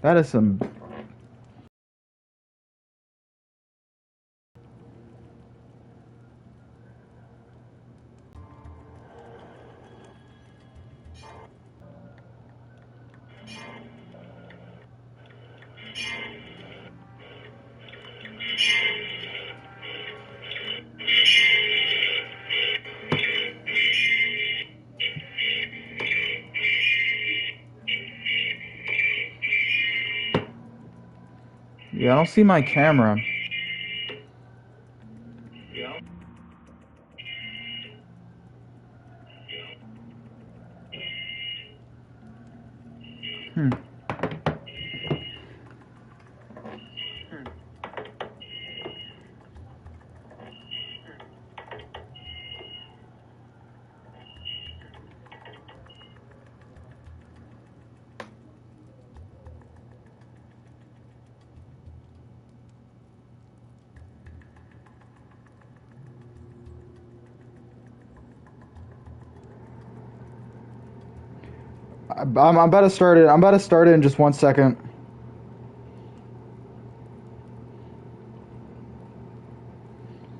That is some... Yeah, I don't see my camera. Hmm. I'm about to start it. I'm about to start it in just 1 second.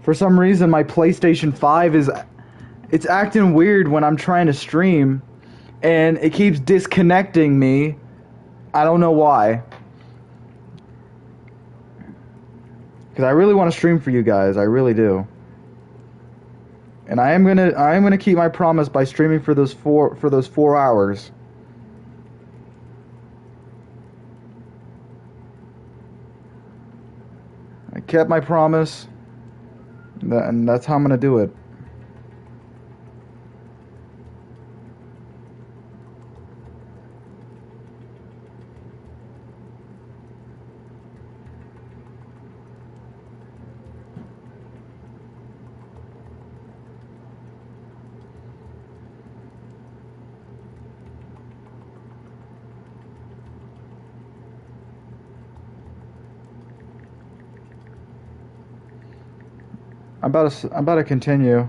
For some reason, my PlayStation 5 is... It's acting weird when I'm trying to stream. And it keeps disconnecting me. I don't know why. Because I really want to stream for you guys. I really do. And I am gonna keep my promise by streaming for those 4 hours. I kept my promise. And that's how I'm gonna do it. I'm about to continue.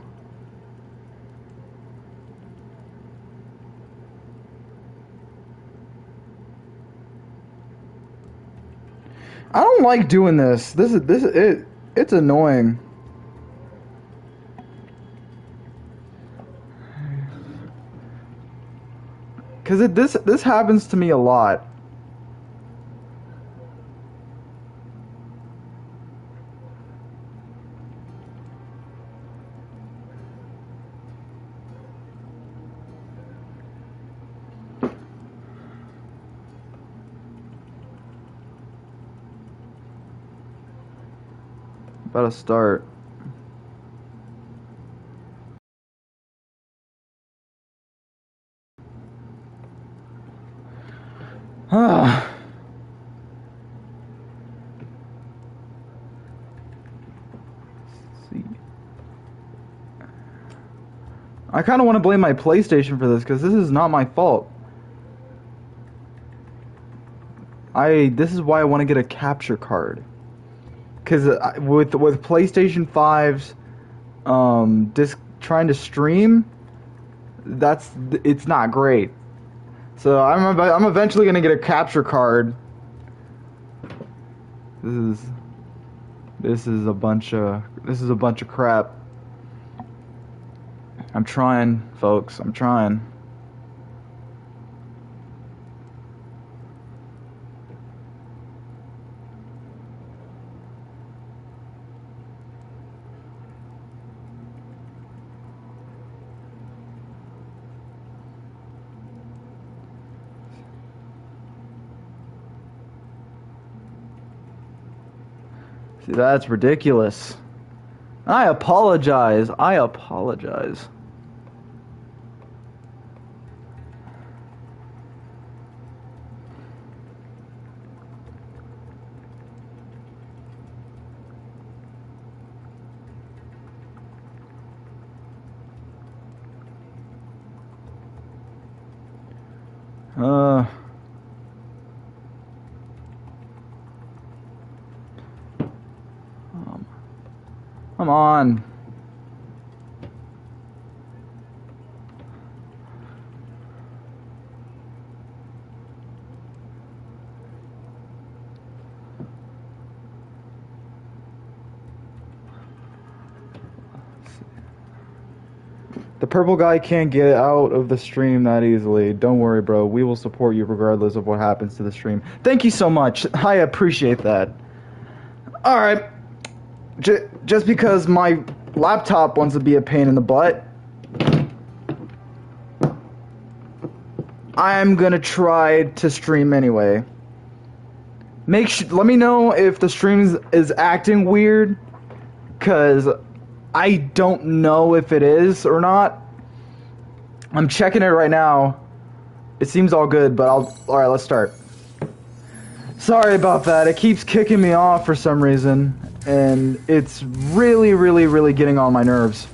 I don't like doing this. It's annoying. Cause this happens to me a lot. About to start. Ah. See. I kind of want to blame my PlayStation for this because this is not my fault. This is why I want to get a capture card. Because with PlayStation 5's trying to stream, it's not great. So I'm eventually gonna get a capture card. This is a bunch of crap. I'm trying, folks. I'm trying. See, that's ridiculous. I apologize. I apologize. Come on. purple guy can't get out of the stream that easily. Don't worry, bro. We will support you regardless of what happens to the stream. Thank you so much. I appreciate that. Alright. Just because my laptop wants to be a pain in the butt, I'm gonna try to stream anyway. Let me know if the stream is acting weird, cause I don't know if it is or not. I'm checking it right now. It seems all good, but alright, let's start. Sorry about that. It keeps kicking me off for some reason, and it's really getting on my nerves.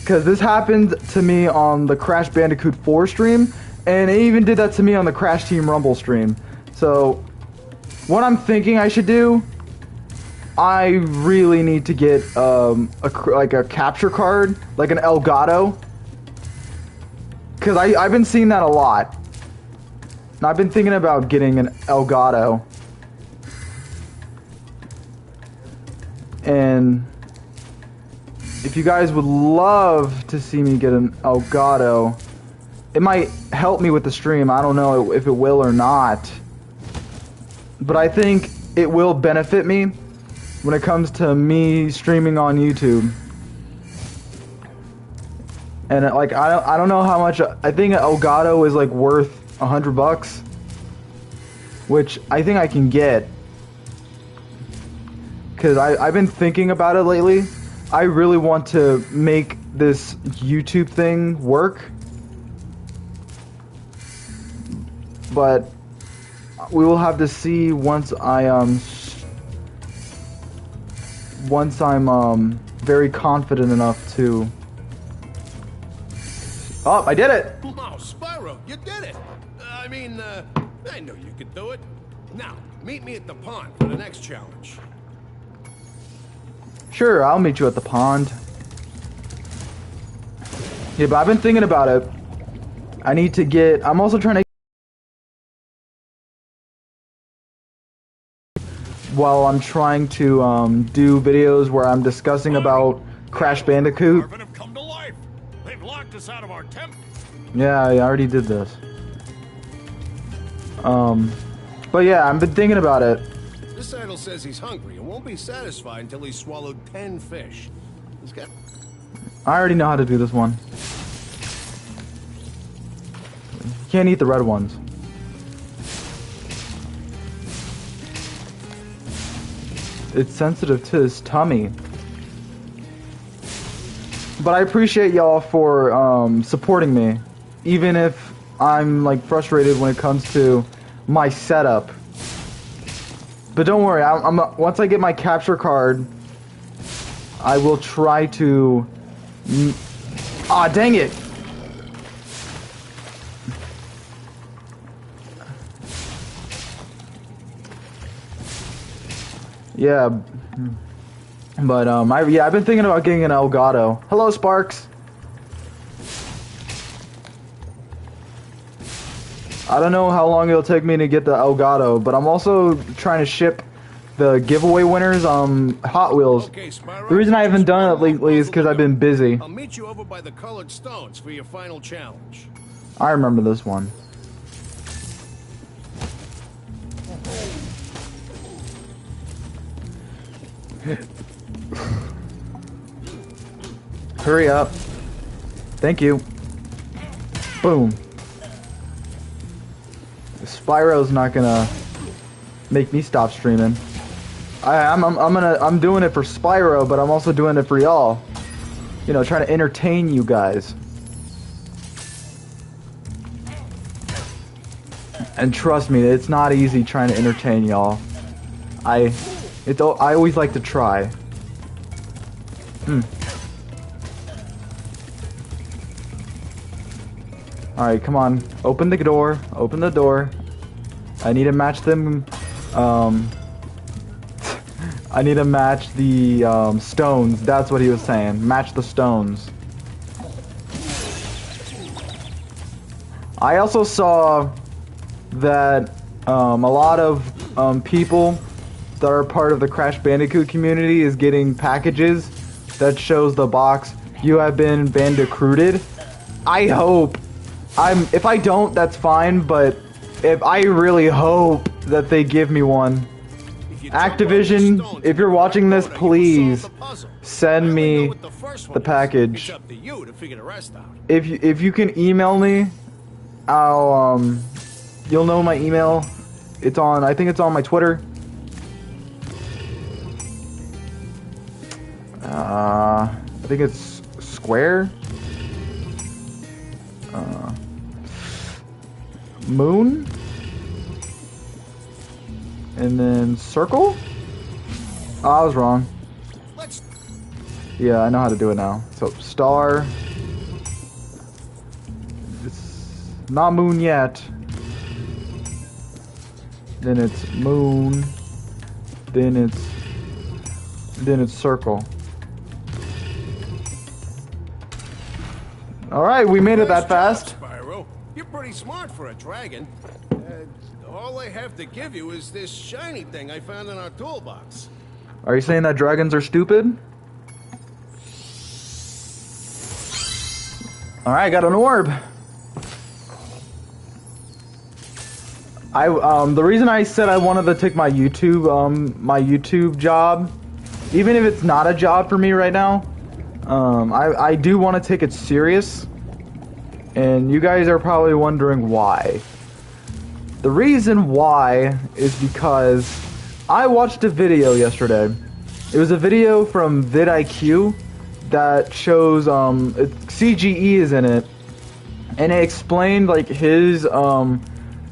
Cause this happened to me on the Crash Bandicoot 4 stream, and it even did that to me on the Crash Team Rumble stream. So, what I'm thinking I should do, I really need to get a capture card, like an Elgato, because I've been seeing that a lot. And I've been thinking about getting an Elgato. And if you guys would love to see me get an Elgato, it might help me with the stream. I don't know if it will or not. But I think it will benefit me when it comes to me streaming on YouTube. And like I don't know how much. I think an Elgato is like worth $100, which I think I can get. Cause I've been thinking about it lately. I really want to make this YouTube thing work. But we will have to see once I'm very confident enough to. Oh, I did it! Wow, Spyro, you did it! I mean, I knew you could do it. Now, meet me at the pond for the next challenge. Sure, I'll meet you at the pond. Yeah, but I've been thinking about it. I need to get. I'm also trying to. While I'm trying to do videos where I'm discussing about Crash Bandicoot. Have come to life. They've locked us out of our temple. Yeah, I already did this. But yeah, I've been thinking about it. This idol says he's hungry and won't be satisfied until he's swallowed 10 fish. He's got. I already know how to do this one. You can't eat the red ones. It's sensitive to his tummy. But I appreciate y'all for supporting me, even if I'm like frustrated when it comes to my setup. But don't worry, once I get my capture card, I will try to. Ah, dang it! Yeah, but I've been thinking about getting an Elgato. Hello, Sparks. I don't know how long it'll take me to get the Elgato, but I'm also trying to ship the giveaway winners Hot Wheels. Okay, Spyro, the reason I haven't done it lately is because I've been busy. I'll meet you over by the colored stones for your final challenge. I remember this one. Hurry up. Thank you. Boom. Spyro's not gonna make me stop streaming. I'm doing it for Spyro, but I'm also doing it for y'all. You know, trying to entertain you guys. And trust me, it's not easy trying to entertain y'all. I always like to try. Alright, come on. Open the door. Open the door. I need to match them. I need to match the stones. That's what he was saying. Match the stones. I also saw that a lot of people that are part of the Crash Bandicoot community is getting packages that shows the box, "You have been bandicooted." I hope. If I don't, that's fine, but if I really hope that they give me one. Activision, if you're watching this, please send me the package. If you can email me, I'll you'll know my email. It's on, I think it's on my Twitter. I think it's Square. Moon. And then circle? Oh, I was wrong. Yeah, I know how to do it now. So star. It's not moon yet. Then it's moon. Then it's circle. Alright, we made it that fast. Spyro. You're pretty smart for a dragon. All I have to give you is this shiny thing I found in our toolbox. Are you saying that dragons are stupid? Alright, got an orb. The reason I said I wanted to take my YouTube job, even if it's not a job for me right now, I do want to take it serious. And you guys are probably wondering why. The reason why is because I watched a video yesterday. It was a video from vidIQ that shows CGE is in it, and it explained like his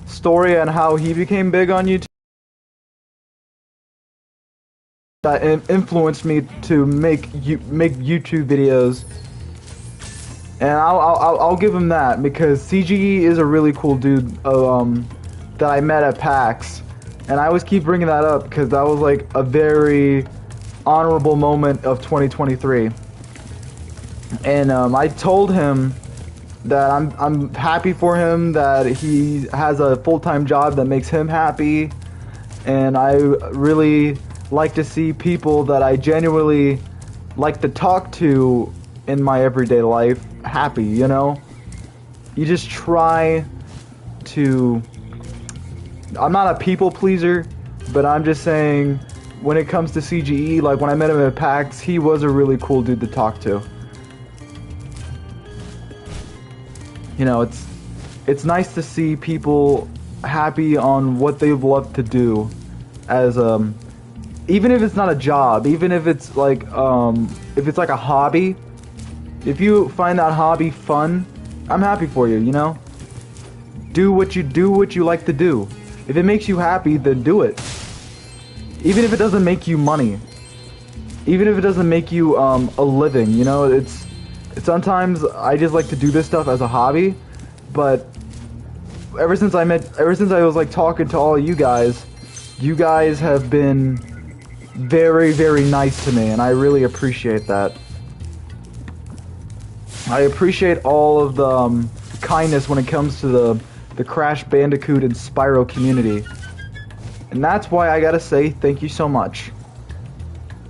story and how he became big on YouTube. That influenced me to make YouTube videos. And I'll give him that, because CGE is a really cool dude that I met at PAX, and I always keep bringing that up because that was like a very honorable moment of 2023. And I told him that I'm happy for him that he has a full-time job that makes him happy, and I really like to see people that I genuinely like to talk to in my everyday life happy, you know? You just try to... I'm not a people pleaser, but I'm just saying when it comes to CGE, like when I met him at PAX, he was a really cool dude to talk to. You know, it's nice to see people happy on what they love to do as even if it's not a job, even if it's like a hobby. If you find that hobby fun, I'm happy for you, you know? Do what you like to do. If it makes you happy, then do it. Even if it doesn't make you money. Even if it doesn't make you a living, you know? It's sometimes I just like to do this stuff as a hobby, but ever since I was like talking to all of you guys have been very, very nice to me, and I really appreciate that. I appreciate all of the kindness when it comes to the Crash Bandicoot and Spyro community. And that's why I gotta say thank you so much.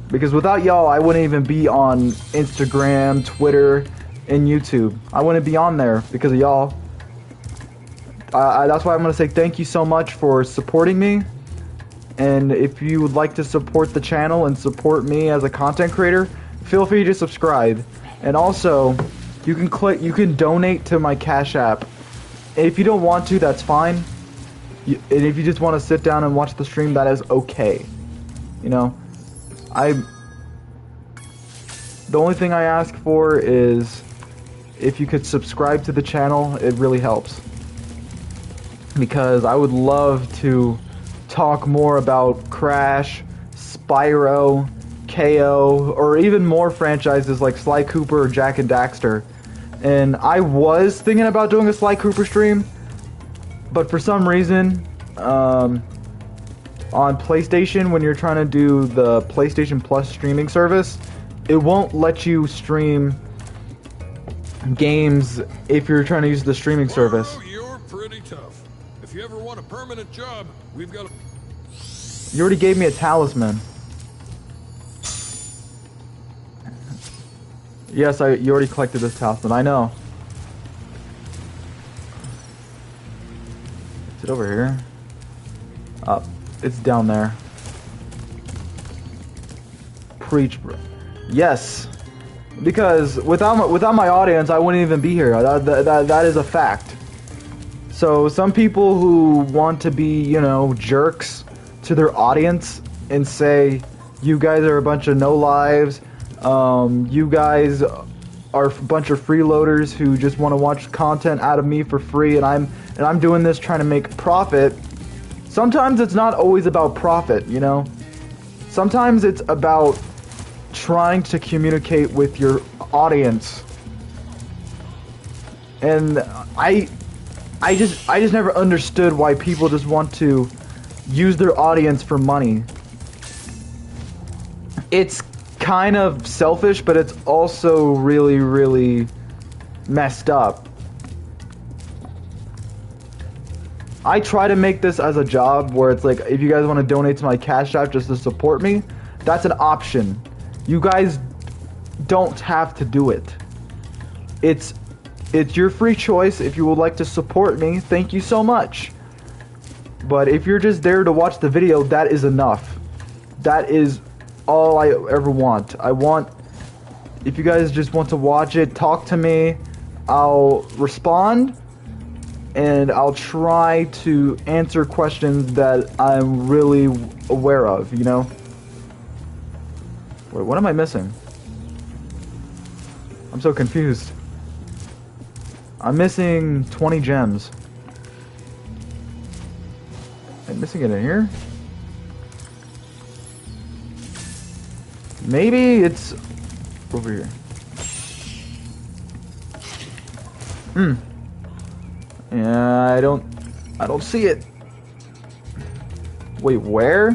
Because without y'all, I wouldn't even be on Instagram, Twitter, and YouTube. I wouldn't be on there because of y'all. That's why I'm gonna say thank you so much for supporting me. And if you would like to support the channel and support me as a content creator, feel free to subscribe. And also, you can donate to my Cash App. And if you don't want to, that's fine. And if you just want to sit down and watch the stream, that is okay. You know, the only thing I ask for is if you could subscribe to the channel, it really helps. Because I would love to talk more about Crash, Spyro, KO, or even more franchises like Sly Cooper or Jak and Daxter. And I was thinking about doing a Sly Cooper stream, but for some reason, on PlayStation, when you're trying to do the PlayStation Plus streaming service, it won't let you stream games if you're trying to use the streaming service. You're pretty tough. If you ever want a permanent job, we've got a... You already gave me a talisman. Yes, you already collected this talisman, I know. over here? It's down there. Preach, bro. Yes. Because without my audience, I wouldn't even be here. That is a fact. So some people who want to be, you know, jerks to their audience and say, you guys are a bunch of no lives, you guys are a bunch of freeloaders who just want to watch content out of me for free, and I'm doing this trying to make profit. Sometimes it's not always about profit, you know? Sometimes it's about trying to communicate with your audience. And I just never understood why people just want to use their audience for money. It's kind of selfish, but it's also really, really messed up. I try to make this as a job where it's like, if you guys want to donate to my Cash App just to support me, that's an option. You guys don't have to do it. It's your free choice. If you would like to support me, thank you so much. But if you're just there to watch the video, that is enough. That is all I ever want. If you guys just want to watch it, talk to me, I'll respond, and I'll try to answer questions that I'm really aware of, you know? Wait, what am I missing? I'm so confused. I'm missing 20 gems. I'm missing it in here? Maybe it's over here. Yeah, I don't see it. Wait, where?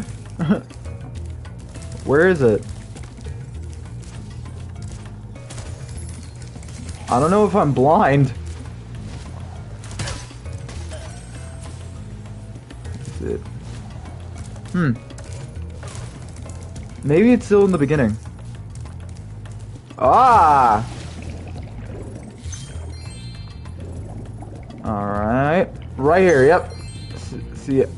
Where is it? I don't know if I'm blind. Is it? Maybe it's still in the beginning. Ah! Alright. Right here, yep. See it.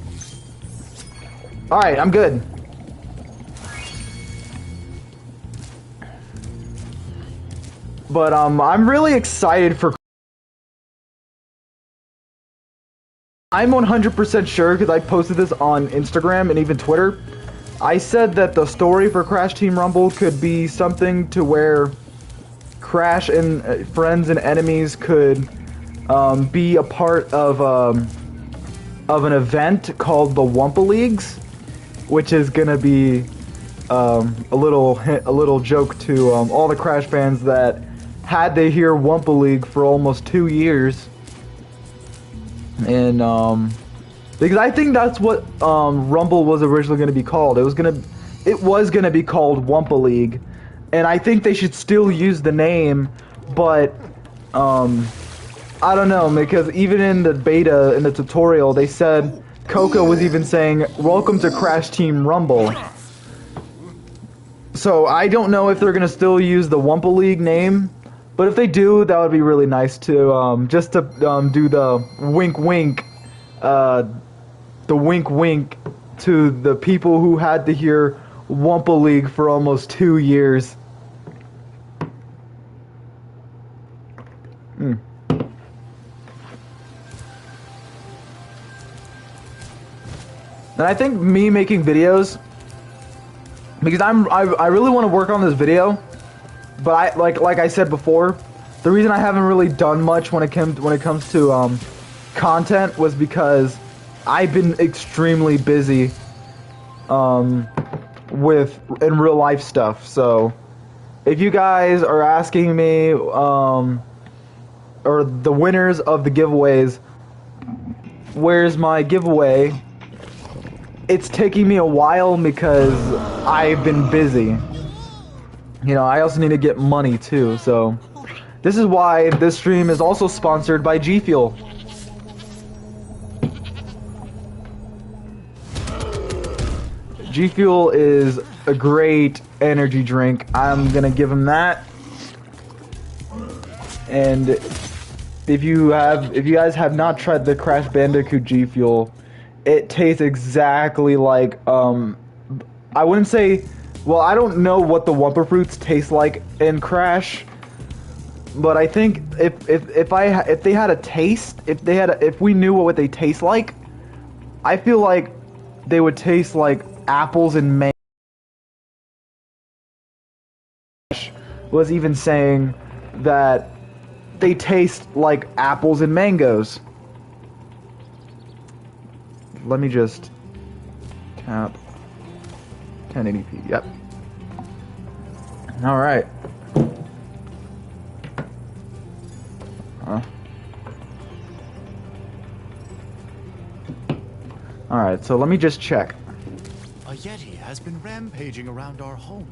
Alright, I'm good. But, I'm really excited for... I'm 100% sure, because I posted this on Instagram and even Twitter. I said that the story for Crash Team Rumble could be something to where Crash and friends and enemies could be a part of an event called the Wumpa Leagues, which is gonna be a little joke to all the Crash fans that had to hear Wumpa League for almost 2 years, and because I think that's what Rumble was originally going to be called. It was gonna be called Wumpa League, and I think they should still use the name, but I don't know, because even in the beta, in the tutorial, they said, Coco was even saying, "Welcome to Crash Team Rumble." So I don't know if they're gonna still use the Wumpa League name, but if they do, that would be really nice to just to do the wink wink to the people who had to hear Wumpa League for almost 2 years. And I think me making videos, because I really want to work on this video, but I like I said before, the reason I haven't really done much when it comes to content was because I've been extremely busy with in real life stuff. So if you guys are asking me or the winners of the giveaways, where's my giveaway? It's taking me a while because I've been busy. You know, I also need to get money too, so this is why this stream is also sponsored by G Fuel. G Fuel is a great energy drink. I'm gonna give him that. And if you guys have not tried the Crash Bandicoot G Fuel, it tastes exactly like I wouldn't say, well, I don't know what the Wumpa Fruits taste like in Crash, but I think if they had a taste, if we knew what they taste like, I feel like they would taste like apples and mango. Was even saying that they taste like apples and mangoes. Let me just tap 1080p. Yep. All right. All right. So let me just check. A Yeti has been rampaging around our home,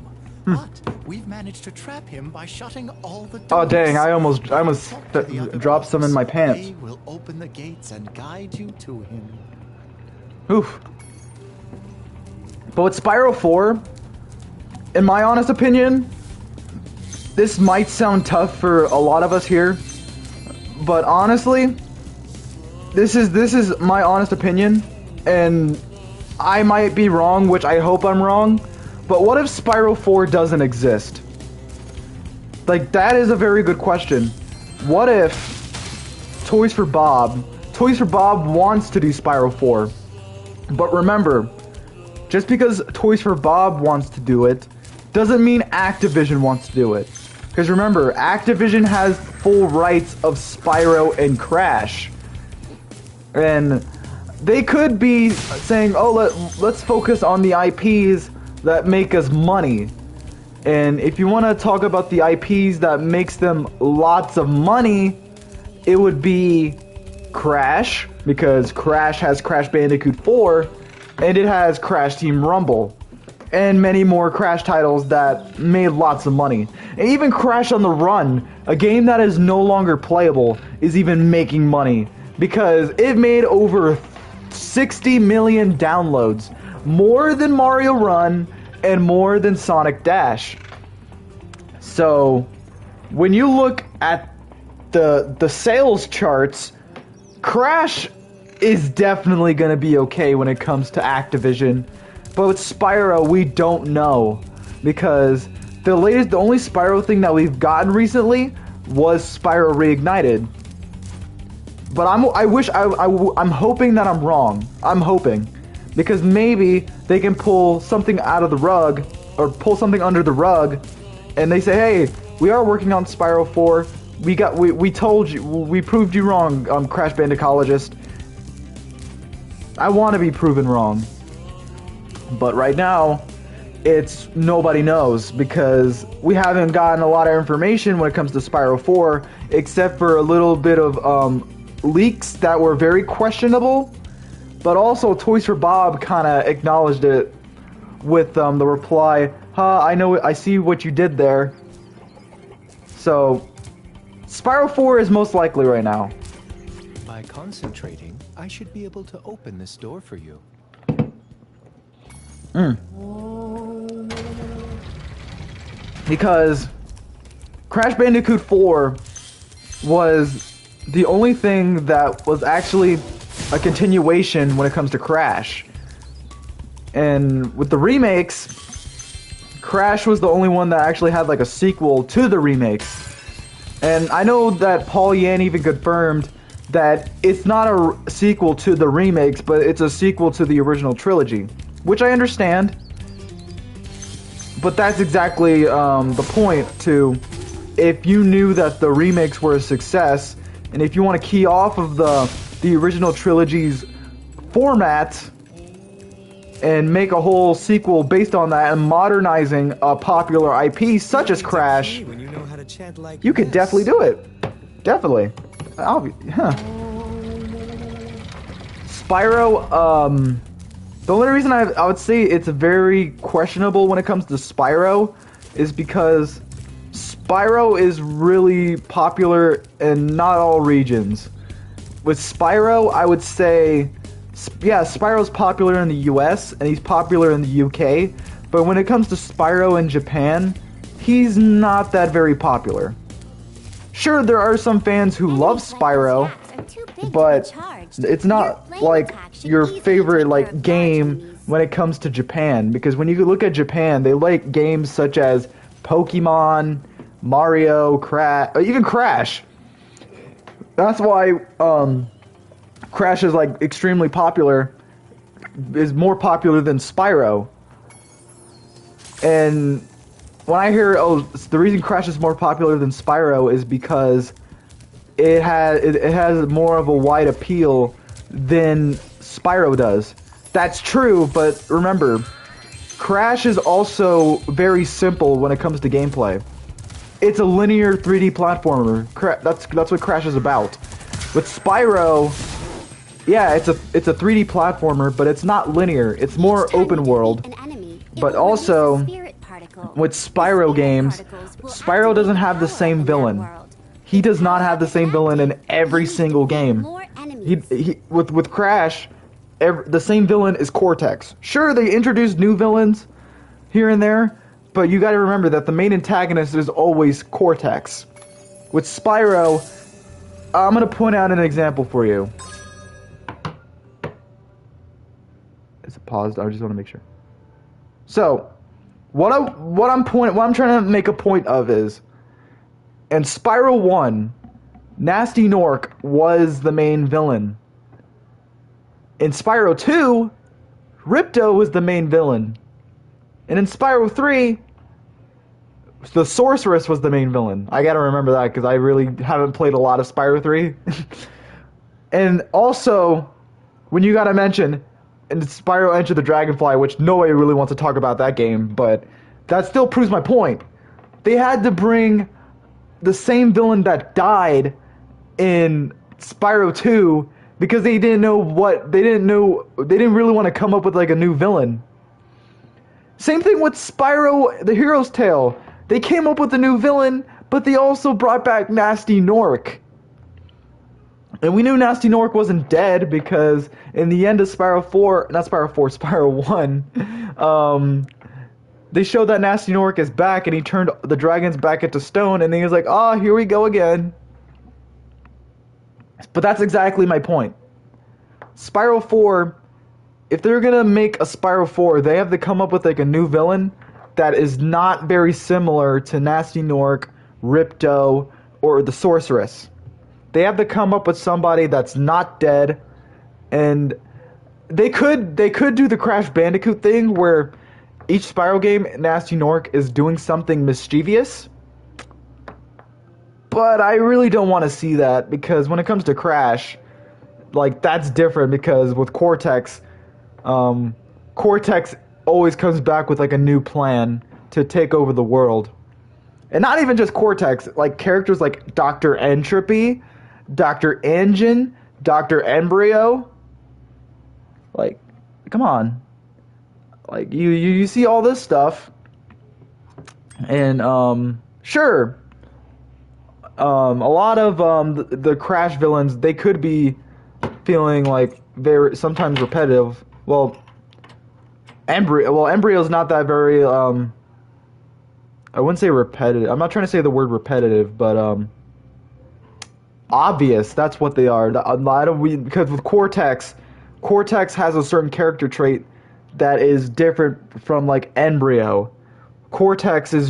but we've managed to trap him by shutting all the doors. Oh dang! I almost dropped some in my pants. They will open the gates and guide you to him. Oof. But with Spyro 4, in my honest opinion, this might sound tough for a lot of us here, but honestly, this is my honest opinion, and I might be wrong, which I hope I'm wrong, but what if Spyro 4 doesn't exist? Like, that is a very good question. What if Toys for Bob wants to do Spyro 4, but remember, just because Toys for Bob wants to do it, doesn't mean Activision wants to do it. Because remember, Activision has full rights of Spyro and Crash. And they could be saying, oh, let's focus on the IPs that make us money. And if you want to talk about the IPs that makes them lots of money, it would be Crash, because Crash has Crash Bandicoot 4, and it has Crash Team Rumble, and many more Crash titles that made lots of money. And even Crash on the Run, a game that is no longer playable, is even making money, because it made over 60 million downloads, more than Mario Run, and more than Sonic Dash. So, when you look at the sales charts, Crash is definitely going to be okay when it comes to Activision. But with Spyro, we don't know, because the only Spyro thing that we've gotten recently was Spyro Reignited. But I'm hoping that I'm wrong. I'm hoping, because maybe they can pull something out of the rug, or pull something under the rug, and they say, hey, we are working on Spyro 4. We told you, we proved you wrong, Crash Bandicologist. I want to be proven wrong. But right now, it's nobody knows, because we haven't gotten a lot of information when it comes to Spyro 4, except for a little bit of leaks that were very questionable. But also, Toys for Bob kind of acknowledged it with the reply, I see what you did there. So, Spyro 4 is most likely right now. By concentrating, I should be able to open this door for you. Because Crash Bandicoot 4 was the only thing that was actually a continuation when it comes to Crash. And with the remakes, Crash was the only one that actually had like a sequel to the remakes. And I know that Paul Yan even confirmed that it's not a sequel to the remakes, but it's a sequel to the original trilogy, which I understand. But that's exactly the point too. If you knew that the remakes were a success, and if you want to key off of the original trilogy's format and make a whole sequel based on that and modernizing a popular IP such as Crash, you could definitely do it. Definitely. Spyro, the only reason I would say it's very questionable when it comes to Spyro is because Spyro is really popular in not all regions. With Spyro, I would say, yeah, Spyro's popular in the US and he's popular in the UK, but when it comes to Spyro in Japan, he's not that very popular. Sure, there are some fans who love Spyro, but it's not like your favorite like game when it comes to Japan, because when you look at Japan, they like games such as Pokemon, Mario, even Crash. That's why Crash is like extremely popular, is more popular than Spyro. And when I hear, oh, the reason Crash is more popular than Spyro is because it has more of a wide appeal than Spyro does. That's true, but remember, Crash is also very simple when it comes to gameplay. It's a linear 3D platformer. That's what Crash is about. With Spyro, yeah, it's a 3D platformer, but it's not linear. It's more open world. But also, with Spyro games, Spyro doesn't have the same villain. He does not have the same villain in every single game. With Crash, the same villain is Cortex. Sure, they introduced new villains here and there, but you gotta remember that the main antagonist is always Cortex. With Spyro, I'm gonna point out an example for you. Is it paused? I just want to make sure. So, what I'm trying to make a point of is, in Spyro 1, Nasty Nork was the main villain. In Spyro 2, Ripto was the main villain. And in Spyro 3, the Sorceress was the main villain. I gotta remember that because I really haven't played a lot of Spyro 3. And also, when you gotta mention, in Spyro Enter the Dragonfly, which nobody really wants to talk about that game, but that still proves my point. They had to bring the same villain that died in Spyro 2 because they didn't really want to come up with like a new villain. Same thing with Spyro the Hero's Tale. They came up with a new villain, but they also brought back Nasty Nork. And we knew Nasty Nork wasn't dead because in the end of Spyro 1, they showed that Nasty Nork is back and he turned the dragons back into stone, and then he was like, oh, here we go again. But that's exactly my point. Spyro 4, if they're gonna make a Spyro 4, they have to come up with like a new villain that is not very similar to Nasty Nork, Ripto, or the Sorceress. They have to come up with somebody that's not dead, and they could do the Crash Bandicoot thing where each Spyro game, Nasty Nork is doing something mischievous. But I really don't want to see that, because when it comes to Crash, like, that's different, because with Cortex, Cortex always comes back with like a new plan to take over the world. And not even just Cortex, like characters like Dr. Entropy, Dr. Engine, Dr. Embryo. Like, come on. Like, you see all this stuff. And, sure. A lot of, the Crash villains, they could be feeling like very, sometimes repetitive. Well, Embryo's not that very, I wouldn't say repetitive. I'm not trying to say the word repetitive, but, obvious. That's what they are. Because with Cortex has a certain character trait that is different from like Embryo. Cortex is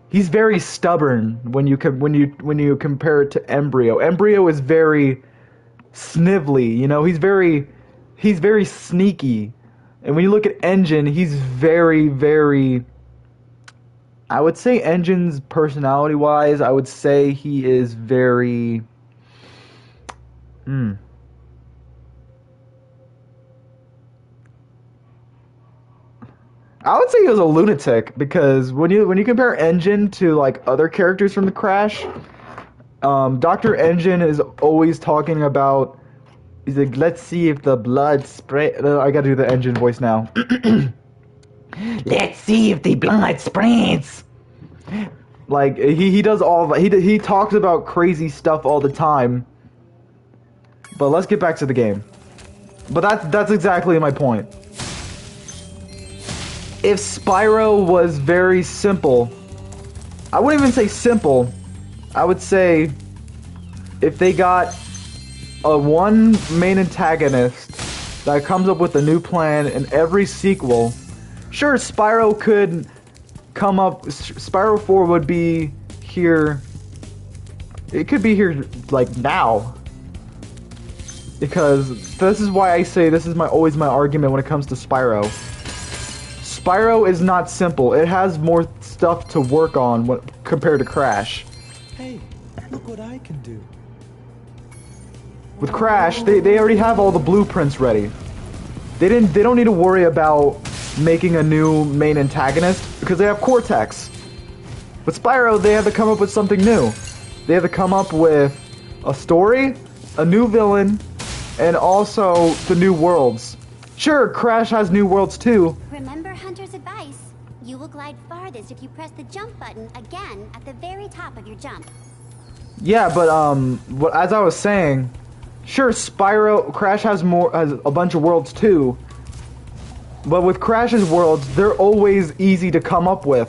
he's very stubborn when you compare it to Embryo. Embryo is very snivelly, you know. He's very sneaky. And when you look at Engine, he's very, I would say Engine's personality-wise, I would say he is very... I would say he was a lunatic, because when you compare Engine to like other characters from the Crash, Dr. Engine is always talking about... He's like, let's see if the blood spray... I gotta do the Engine voice now. Let's see if the blood spreads. Like, he does all that. He talks about crazy stuff all the time. But let's get back to the game. But that's exactly my point. If Spyro was very simple, I wouldn't even say simple. I would say if they got a one main antagonist that comes up with a new plan in every sequel, sure, Spyro could come up. Spyro 4 would be here. It could be here like now. Because this is why I say this is always my argument when it comes to Spyro. Spyro is not simple. It has more stuff to work on compared to Crash. Hey, look what I can do. With Crash, they already have all the blueprints ready. They don't need to worry about making a new main antagonist because they have Cortex. With Spyro, they have to come up with something new. They have to come up with a story, a new villain, and also the new worlds. Sure, Crash has new worlds too. Remember Hunter's advice. You will glide farthest if you press the jump button again at the very top of your jump. Yeah, but as I was saying, sure, Crash has a bunch of worlds too. But with Crash's worlds, they're always easy to come up with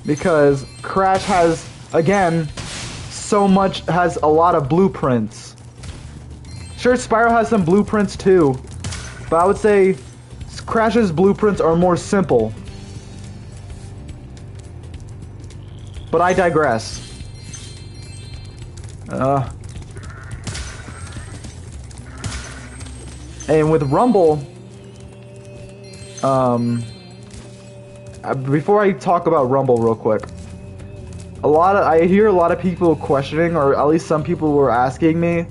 because Crash has, again, has a lot of blueprints. Sure, Spyro has some blueprints too, but I would say Crash's blueprints are more simple. But I digress. And with Rumble, before I talk about Rumble real quick, I hear a lot of people questioning, or at least some people were asking me,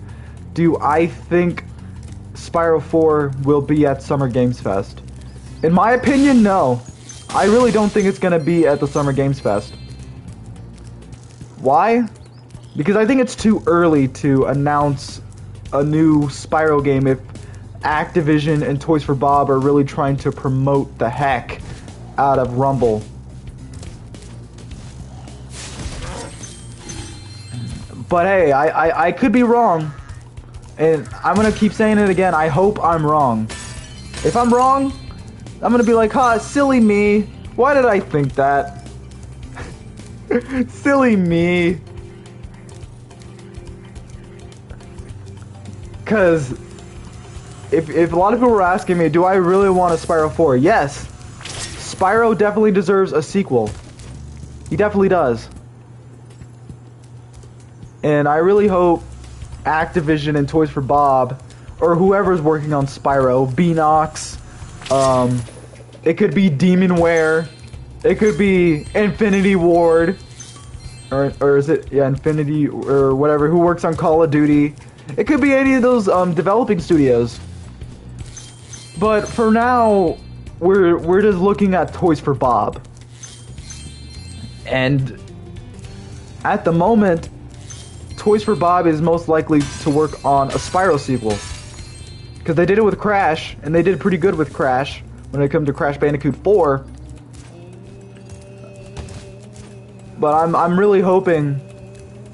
do I think Spyro 4 will be at Summer Games Fest? In my opinion, no. I really don't think it's gonna be at the Summer Games Fest. Why? Because I think it's too early to announce a new Spyro game if Activision and Toys for Bob are really trying to promote the heck out of Rumble. But hey, I could be wrong. And I'm gonna keep saying it again, I hope I'm wrong. If I'm wrong, I'm gonna be like, ha, silly me. Why did I think that? Silly me. Cause if a lot of people were asking me, do I really want a Spyro 4? Yes. Spyro definitely deserves a sequel. He definitely does. And I really hope Activision and Toys for Bob, or whoever's working on Spyro, Beanox, it could be Demonware, it could be Infinity Ward, or is it, yeah, Infinity, or whatever, who works on Call of Duty. It could be any of those developing studios. But for now, we're just looking at Toys for Bob. And at the moment, Toys for Bob is most likely to work on a Spyro sequel. Because they did it with Crash, and they did pretty good with Crash when it comes to Crash Bandicoot 4. But I'm really hoping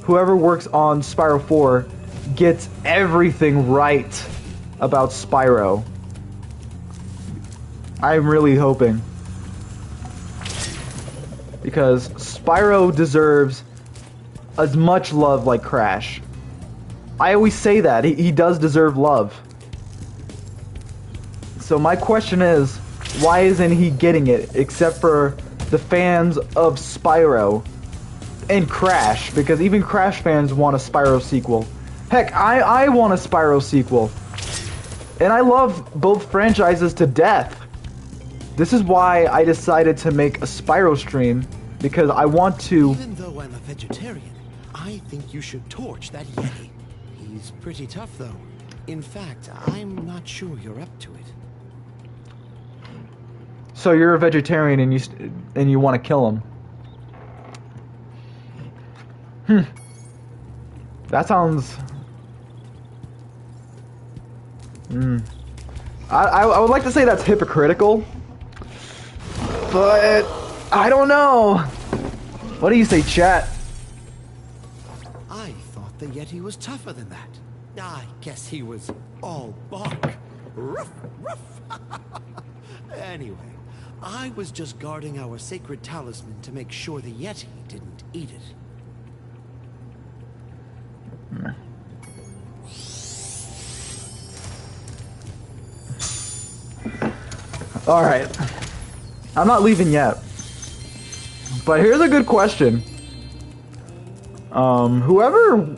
whoever works on Spyro 4 gets everything right about Spyro. I'm really hoping. Because Spyro deserves as much love like Crash. I always say that. He does deserve love. So my question is, why isn't he getting it except for the fans of Spyro and Crash? Because even Crash fans want a Spyro sequel. Heck, I want a Spyro sequel. And I love both franchises to death. This is why I decided to make a Spyro stream, because I want to... Even though I'm a vegetarian, I think you should torch that Yeti. He's pretty tough, though. In fact, I'm not sure you're up to it. So you're a vegetarian and you want to kill him? That sounds... I would like to say that's hypocritical, but I don't know. What do you say, chat? I thought the Yeti was tougher than that. I guess he was all bark. Ruff, ruff. Anyway, I was just guarding our sacred talisman to make sure the Yeti didn't eat it. Alright. I'm not leaving yet. But here's a good question. Whoever...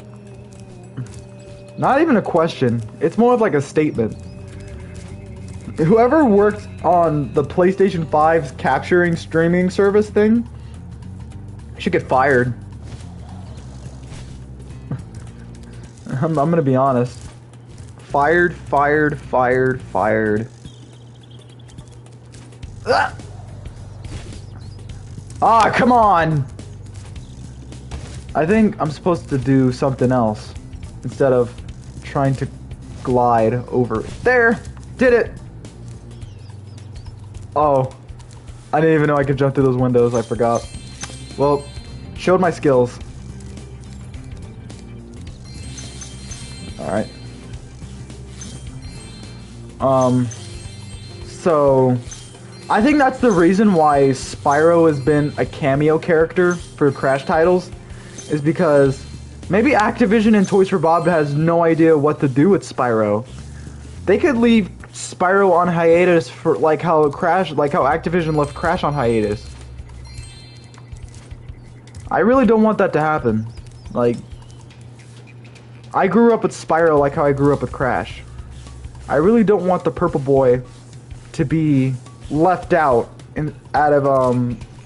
Not even a question. It's more of like a statement. Whoever worked on the PlayStation 5's capturing streaming service thing should get fired. I'm gonna be honest. Fired. Ah, come on! I think I'm supposed to do something else instead of trying to glide over. There! Did it! Oh. I didn't even know I could jump through those windows, I forgot. Well, showed my skills. Alright. So... I think that's the reason why Spyro has been a cameo character for Crash titles, is because maybe Activision and Toys for Bob has no idea what to do with Spyro. They could leave Spyro on hiatus for like how Activision left Crash on hiatus. I really don't want that to happen. Like, I grew up with Spyro like how I grew up with Crash. I really don't want the Purple Boy to be left out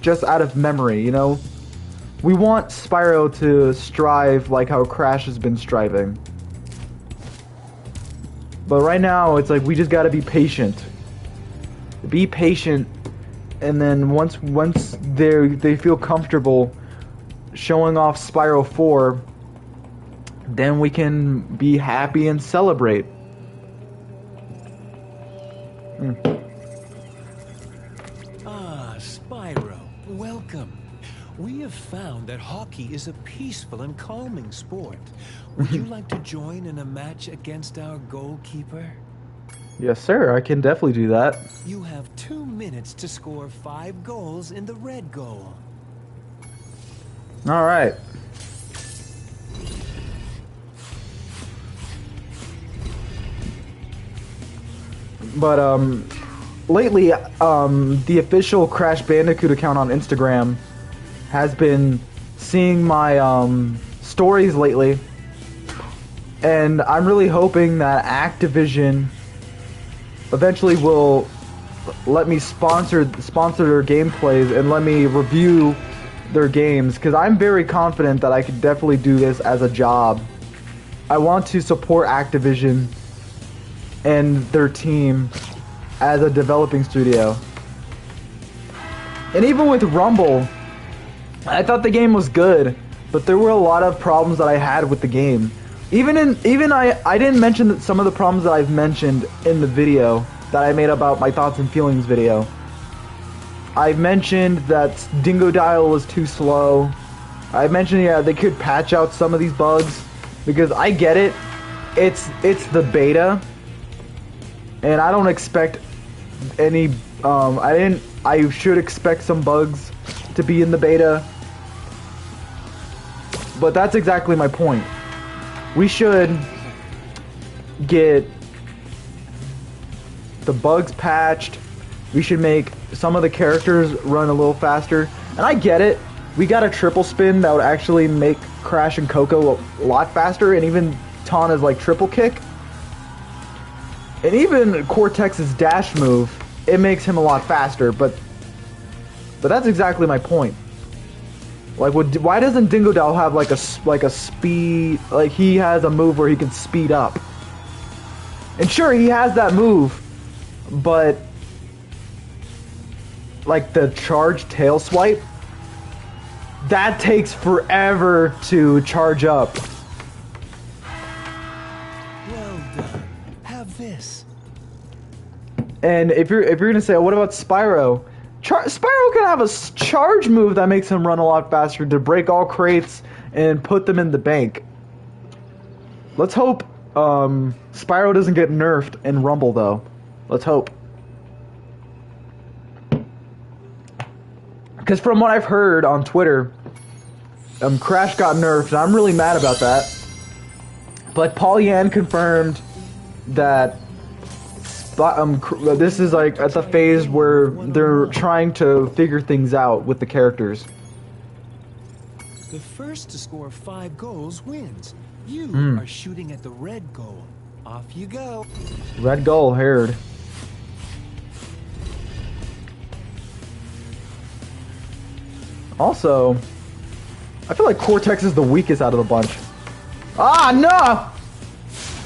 just out of memory, you know? We want Spyro to strive like how Crash has been striving. But right now, it's like we just gotta be patient. Be patient, and then once they feel comfortable showing off Spyro 4, then we can be happy and celebrate. Spyro, welcome. We have found that hockey is a peaceful and calming sport. Would you like to join in a match against our goalkeeper? Yes, sir. I can definitely do that. You have 2 minutes to score 5 goals in the red goal. All right. But lately, the official Crash Bandicoot account on Instagram has been seeing my stories lately, and I'm really hoping that Activision eventually will let me sponsor their gameplays and let me review their games, because I'm very confident that I could definitely do this as a job. I want to support Activision and their team as a developing studio. And even with Rumble, I thought the game was good, but there were a lot of problems that I had with the game. I didn't mention that some of the problems that I've mentioned in the video that I made about my thoughts and feelings video. I mentioned that Dingo Dial was too slow. I mentioned, yeah, they could patch out some of these bugs, because I get it. It's the beta, and I don't expect any. I should expect some bugs to be in the beta, but that's exactly my point. We should get the bugs patched. We should make some of the characters run a little faster. And I get it. We got a triple spin that would actually make Crash and Coco a lot faster, and even Tana's like triple kick. And even Cortex's dash move, it makes him a lot faster, but that's exactly my point. Like, why doesn't Dingo Doll have like a speed, like he has a move where he can speed up? And sure, he has that move, but like the charge tail swipe, that takes forever to charge up. Well done. Have this. And if you're gonna say, oh, what about Spyro? Spyro can have a charge move that makes him run a lot faster to break all crates and put them in the bank. Let's hope Spyro doesn't get nerfed in Rumble, though. Let's hope. Because from what I've heard on Twitter, Crash got nerfed, and I'm really mad about that. But Paul Yan confirmed that this is like at the phase where they're trying to figure things out with the characters. The first to score 5 goals wins. You are shooting at the red goal. Off you go. Red goal, haired. Also, I feel like Cortex is the weakest out of the bunch. Ah, no!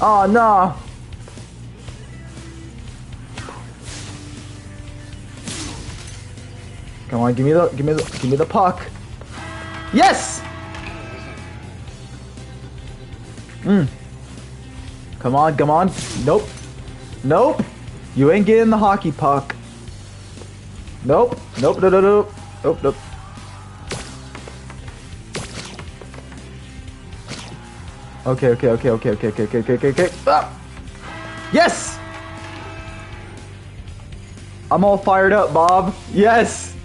Oh, no! Come on, give me the puck. Yes! Come on, come on. Nope. Nope. You ain't getting the hockey puck. Nope. Nope, no, no, no. Nope, nope. Okay. Ah! Yes! I'm all fired up, Bob. Yes!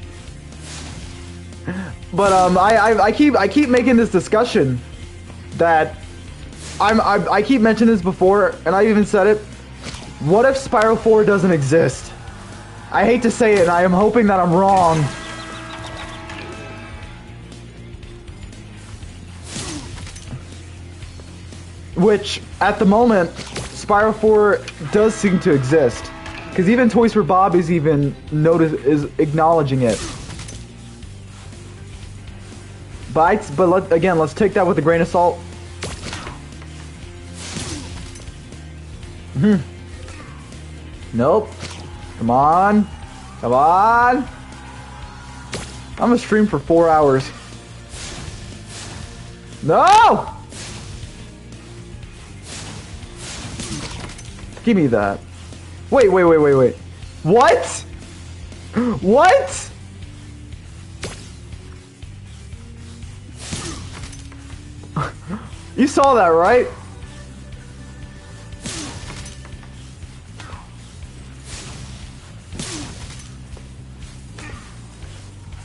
But I keep making this discussion that I keep mentioning this before, and I even said it. What if Spyro 4 doesn't exist? I hate to say it, and I am hoping that I'm wrong. Which, at the moment, Spyro 4 does seem to exist. Because even Toys for Bob is acknowledging it. But let's take that with a grain of salt. Nope. Come on. Come on. I'm gonna stream for 4 hours. No! Give me that. Wait. What? What? You saw that, right?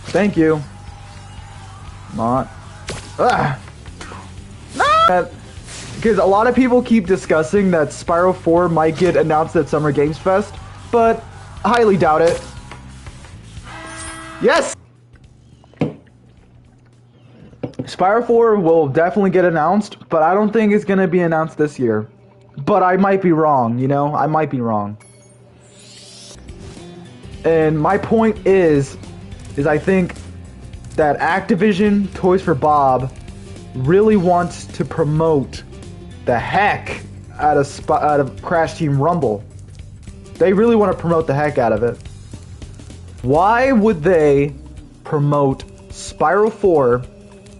Thank you. Not. Ah. No! Because a lot of people keep discussing that Spyro 4 might get announced at Summer Games Fest, but I highly doubt it. Yes! Spyro 4 will definitely get announced, but I don't think it's going to be announced this year. But I might be wrong, you know? I might be wrong. And my point is I think that Activision Toys for Bob really wants to promote the heck out of Crash Team Rumble. They really want to promote the heck out of it. Why would they promote Spyro 4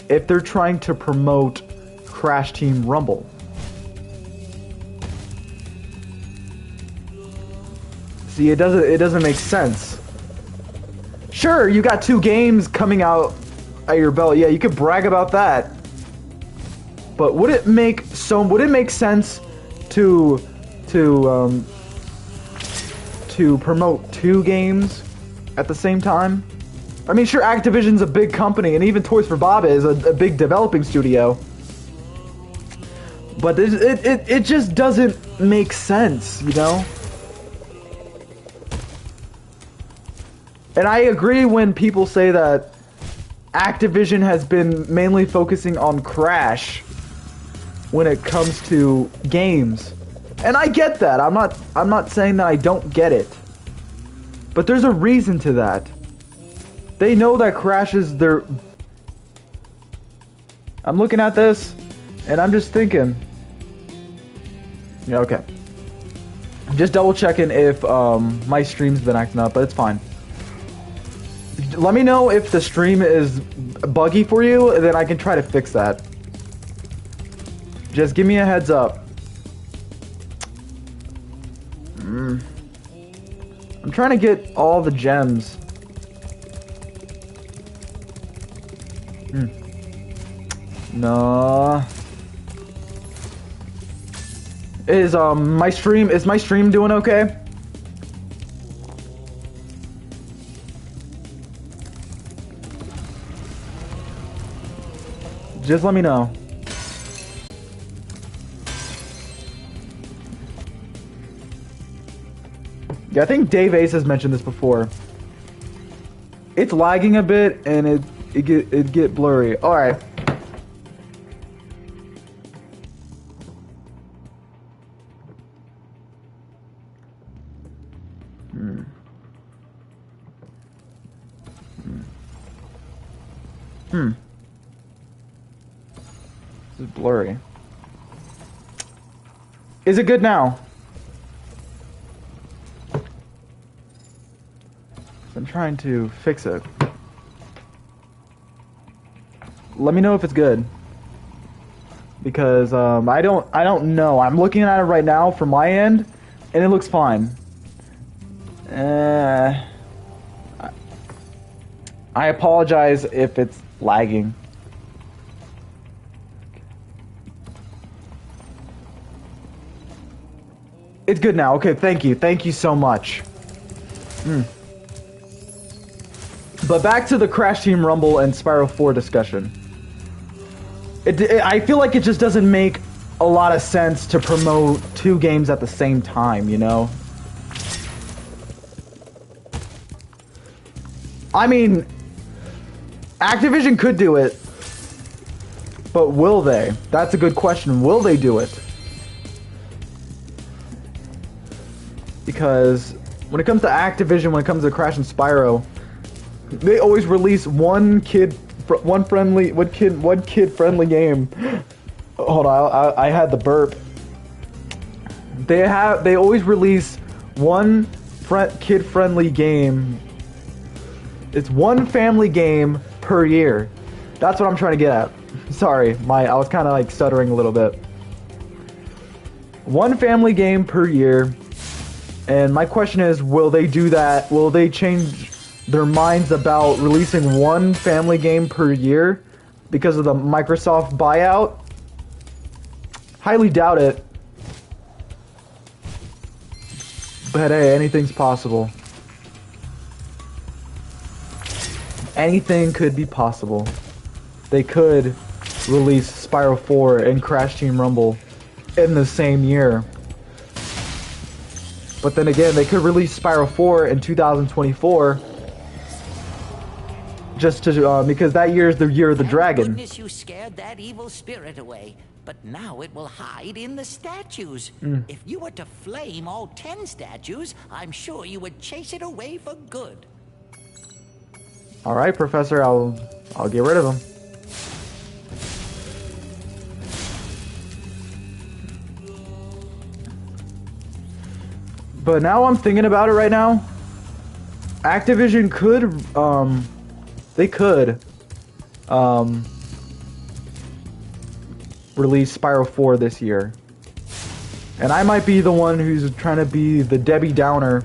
if they're trying to promote Crash Team Rumble? See, it doesn't make sense. Sure, you got 2 games coming out at your belt. Yeah, you could brag about that. But would it make sense to promote 2 games at the same time? I mean, sure, Activision's a big company, and even Toys for Bob is a big developing studio. But it just doesn't make sense, you know? And I agree when people say that Activision has been mainly focusing on Crash when it comes to games. And I get that. I'm not saying that I don't get it. But there's a reason to that. They know that Crash is their... I'm looking at this and I'm just thinking. Yeah, okay. I'm just double checking if my stream's been acting up, but it's fine. Let me know if the stream is buggy for you, and then I can try to fix that. Just give me a heads up. I'm trying to get all the gems. No. Is my stream doing okay? Just let me know. Yeah, I think Dave Ace has mentioned this before. It's lagging a bit and it get blurry. All right. This is blurry. Is it good now? I'm trying to fix it. Let me know if it's good. Because I don't know. I'm looking at it right now from my end and it looks fine. I apologize if it's lagging. It's good now. Okay, thank you. Thank you so much. But back to the Crash Team Rumble and Spyro 4 discussion. I feel like it just doesn't make a lot of sense to promote two games at the same time, you know? I mean, Activision could do it, but will they? That's a good question. Will they do it? Because when it comes to Activision, when it comes to Crash and Spyro, they always release one kid friendly game. Hold on, I had the burp. They always release one kid friendly game. It's one family game per year. That's what I'm trying to get at. Sorry, I was kind of like stuttering a little bit. One family game per year. And my question is, will they do that? Will they change their minds about releasing one family game per year because of the Microsoft buyout? Highly doubt it. But hey, anything's possible. Anything could be possible. They could release Spyro 4 and Crash Team Rumble in the same year. But then again, they could release Spyro 4 in 2024 just to because that year is the year of the dragon. Thank goodness you scared that evil spirit away, but now it will hide in the statues. If you were to flame all 10 statues, I'm sure you would chase it away for good. All right, Professor, I'll get rid of them. But now I'm thinking about it right now. Activision could, they could, release Spyro 4 this year. And I might be the one who's trying to be the Debbie Downer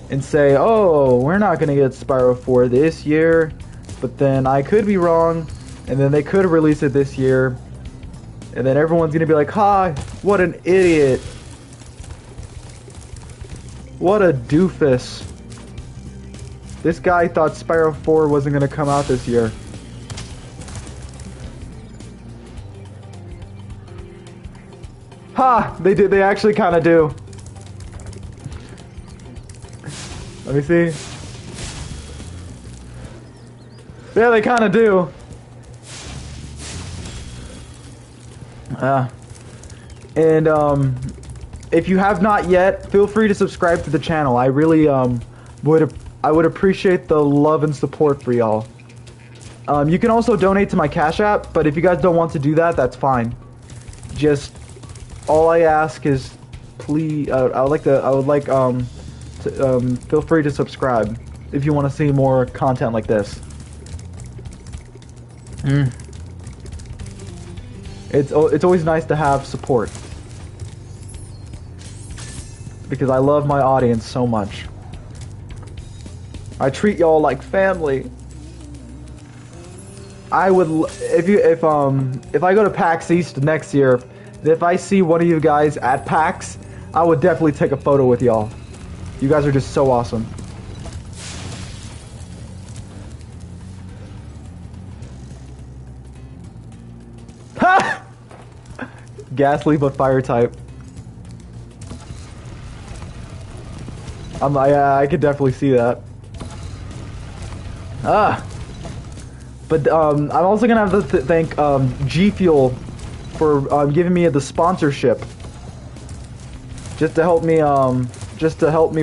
and say, oh, we're not going to get Spyro 4 this year. But then I could be wrong, and then they could release it this year. And then everyone's going to be like, ha, what an idiot. What a doofus. This guy thought Spyro 4 wasn't going to come out this year. Ha! They did. They actually kind of do. Let me see. Yeah, they kind of do. If you have not yet, feel free to subscribe to the channel. I really would appreciate the love and support for y'all. You can also donate to my Cash App, but if you guys don't want to do that, that's fine. Just all I ask is, please, I would like feel free to subscribe if you want to see more content like this. It's always nice to have support because I love my audience so much. I treat y'all like family. I would if I go to PAX East next year, if I see one of you guys at PAX, I would definitely take a photo with y'all. You guys are just so awesome. Ha! Ghastly but fire type. I could definitely see that. But I'm also gonna have to thank G Fuel for giving me the sponsorship, just to help me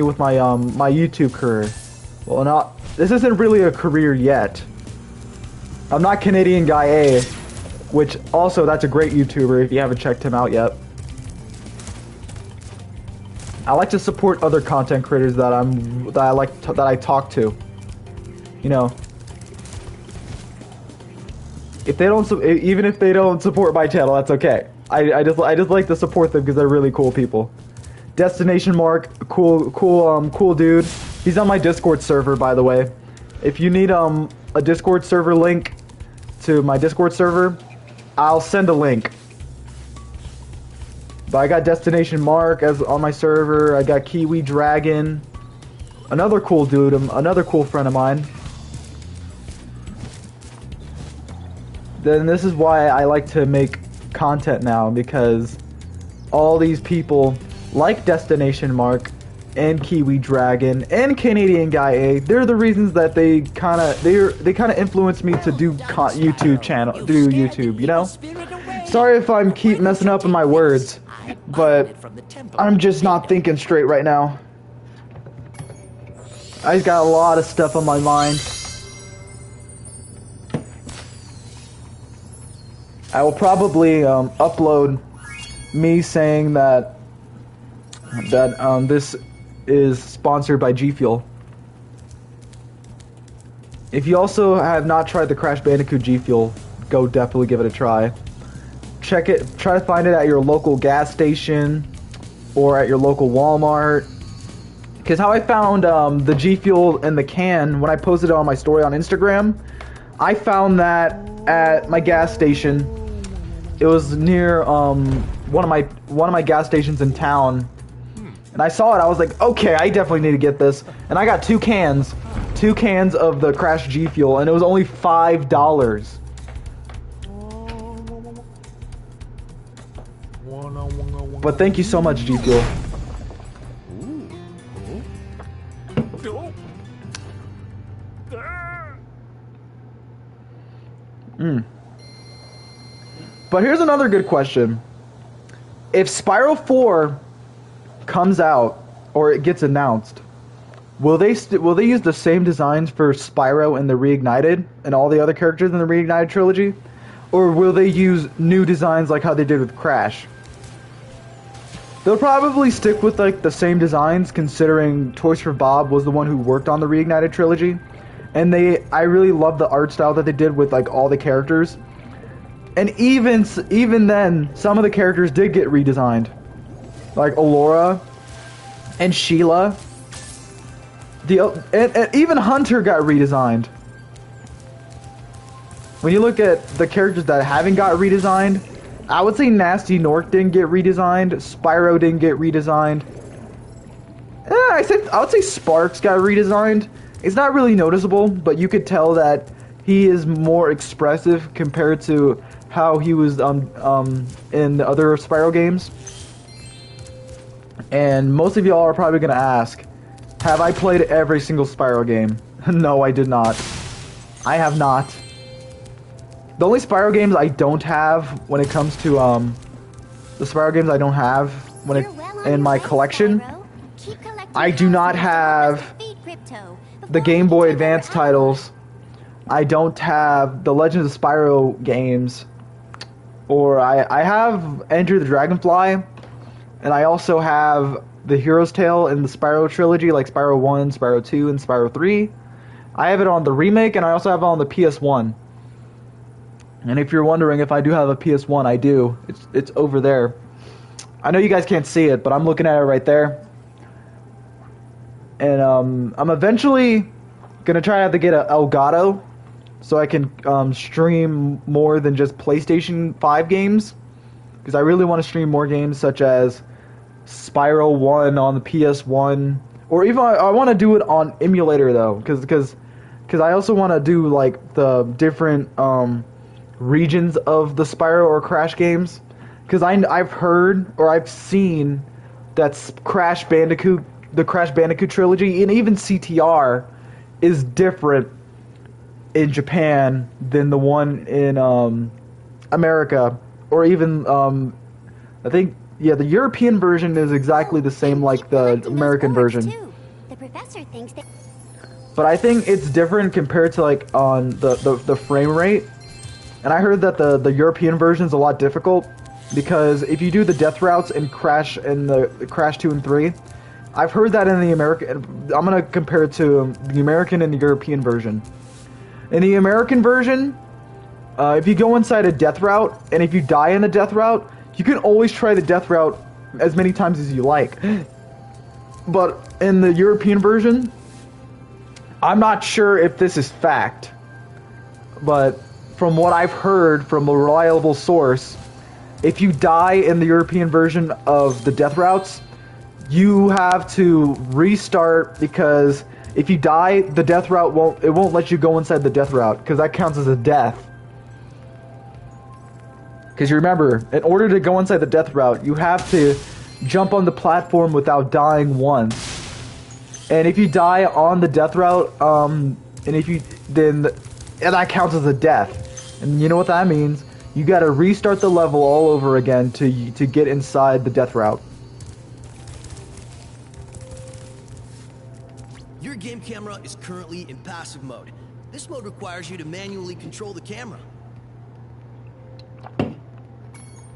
with my my YouTube career. Well, this isn't really a career yet. I'm not Canadian Guy A, which also that's a great YouTuber if you haven't checked him out yet. I like to support other content creators that I talk to. You know, if they don't, even if they don't support my channel, that's okay. I just like to support them because they're really cool people. Destination Mark, cool dude. He's on my Discord server, by the way. If you need a Discord server link to my Discord server, I'll send a link. But I got Destination Mark as on my server. I got Kiwi Dragon, another cool dude, another cool friend of mine. Then this is why I like to make content now, because all these people like Destination Mark and Kiwi Dragon and Canadian Guy A, they're the reasons that they kind of influenced me to do YouTube, you know? Sorry if I'm keep messing up in my words, but I'm just not thinking straight right now. I just got a lot of stuff on my mind. I will probably upload me saying that this is sponsored by G Fuel. If you also have not tried the Crash Bandicoot G Fuel, go definitely give it a try. Check it, try to find it at your local gas station or at your local Walmart. Because how I found the G Fuel in the can when I posted it on my story on Instagram, I found that at my gas station. It was near one of my gas stations in town, and I saw it. I was like, okay, I definitely need to get this, and I got two cans of the Crash G Fuel, and it was only $5. But thank you so much, G Fuel. But here's another good question. If Spyro 4 comes out, or it gets announced, will they use the same designs for Spyro and the Reignited and all the other characters in the Reignited trilogy? Or will they use new designs like how they did with Crash? They'll probably stick with like the same designs, considering Toys for Bob was the one who worked on the Reignited trilogy. And I really love the art style that they did with like all the characters. And even then, some of the characters did get redesigned, like Allura and Sheila. And even Hunter got redesigned. When you look at the characters that haven't got redesigned, I would say Nasty Nork didn't get redesigned. Spyro didn't get redesigned. I would say Sparks got redesigned. It's not really noticeable, but you could tell that he is more expressive compared to how he was in the other Spyro games. And most of y'all are probably gonna ask, have I played every single Spyro game? No, I did not. I have not. The only Spyro games I don't have when it comes to the Spyro games I don't have in my collection, I do not have the Game Boy Advance titles. I don't have the Legend of Spyro games. Or I have Enter the Dragonfly, and I also have the Hero's Tale in the Spyro trilogy, like Spyro 1, Spyro 2, and Spyro 3. I have it on the remake, and I also have it on the PS1. And if you're wondering if I do have a PS1, I do. It's over there. I know you guys can't see it, but I'm looking at it right there. And I'm eventually gonna try to get a Elgato, so I can stream more than just PlayStation 5 games. Because I really want to stream more games such as Spyro 1 on the PS1. Or even I want to do it on emulator though. Because I also want to do like the different regions of the Spyro or Crash games. Because I've heard or I've seen that Crash Bandicoot the Crash Bandicoot trilogy, and even CTR, is different in Japan than the one in America, or even I think the European version is exactly the same like the American version. The professor thinks that. But I think it's different compared to like on the frame rate. And I heard that the European version is a lot difficult because if you do the death routes in Crash and the Crash 2 and 3, I've heard that in the American. I'm gonna compare it to the American and the European version. In the American version, if you go inside a death route and if you die in a death route, you can always try the death route as many times as you like. But in the European version, I'm not sure if this is fact, but from what I've heard from a reliable source, if you die in the European version of the death routes, you have to restart, because if you die, the death route won't let you go inside the death route, because that counts as a death. Because you remember, in order to go inside the death route, you have to jump on the platform without dying once. And if you die on the death route, and that counts as a death. And you know what that means? You gotta restart the level all over again to get inside the death route. Your game camera is currently in passive mode. This mode requires you to manually control the camera.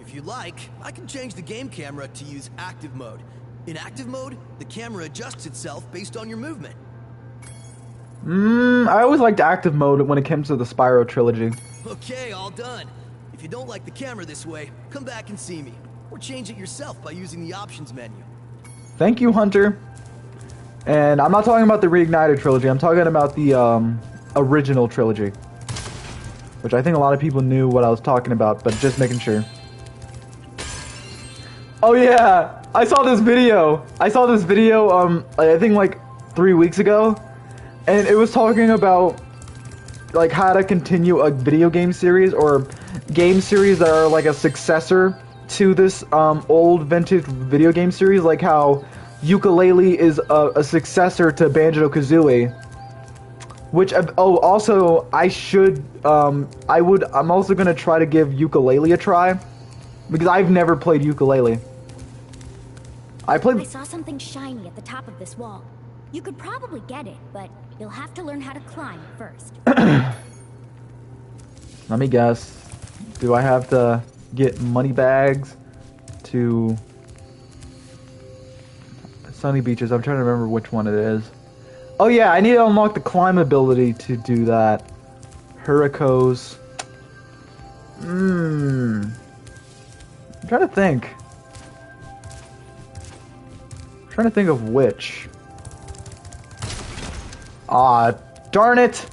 If you'd like, I can change the game camera to use active mode. In active mode, the camera adjusts itself based on your movement. I always liked active mode when it comes to the Spyro trilogy. Okay, all done. If you don't like the camera this way, come back and see me. Or change it yourself by using the options menu. Thank you, Hunter. And I'm not talking about the Reignited Trilogy, I'm talking about the original trilogy. Which I think a lot of people knew what I was talking about, but just making sure. Oh yeah! I saw this video! I think like 3 weeks ago. And it was talking about like how to continue a video game series, or game series that are like a successor to this old vintage video game series, like how Yooka-Laylee is a successor to Banjo-Kazooie. Which also I'm also gonna try to give Yooka-Laylee a try, because I've never played Yooka-Laylee. I saw something shiny at the top of this wall. You could probably get it, but you'll have to learn how to climb first. Let me guess. Do I have to get money bags to Sunny Beaches? I'm trying to remember which one it is. Oh yeah, I need to unlock the climb ability to do that. Hurricos. I'm trying to think. I'm trying to think of which. Ah, darn it!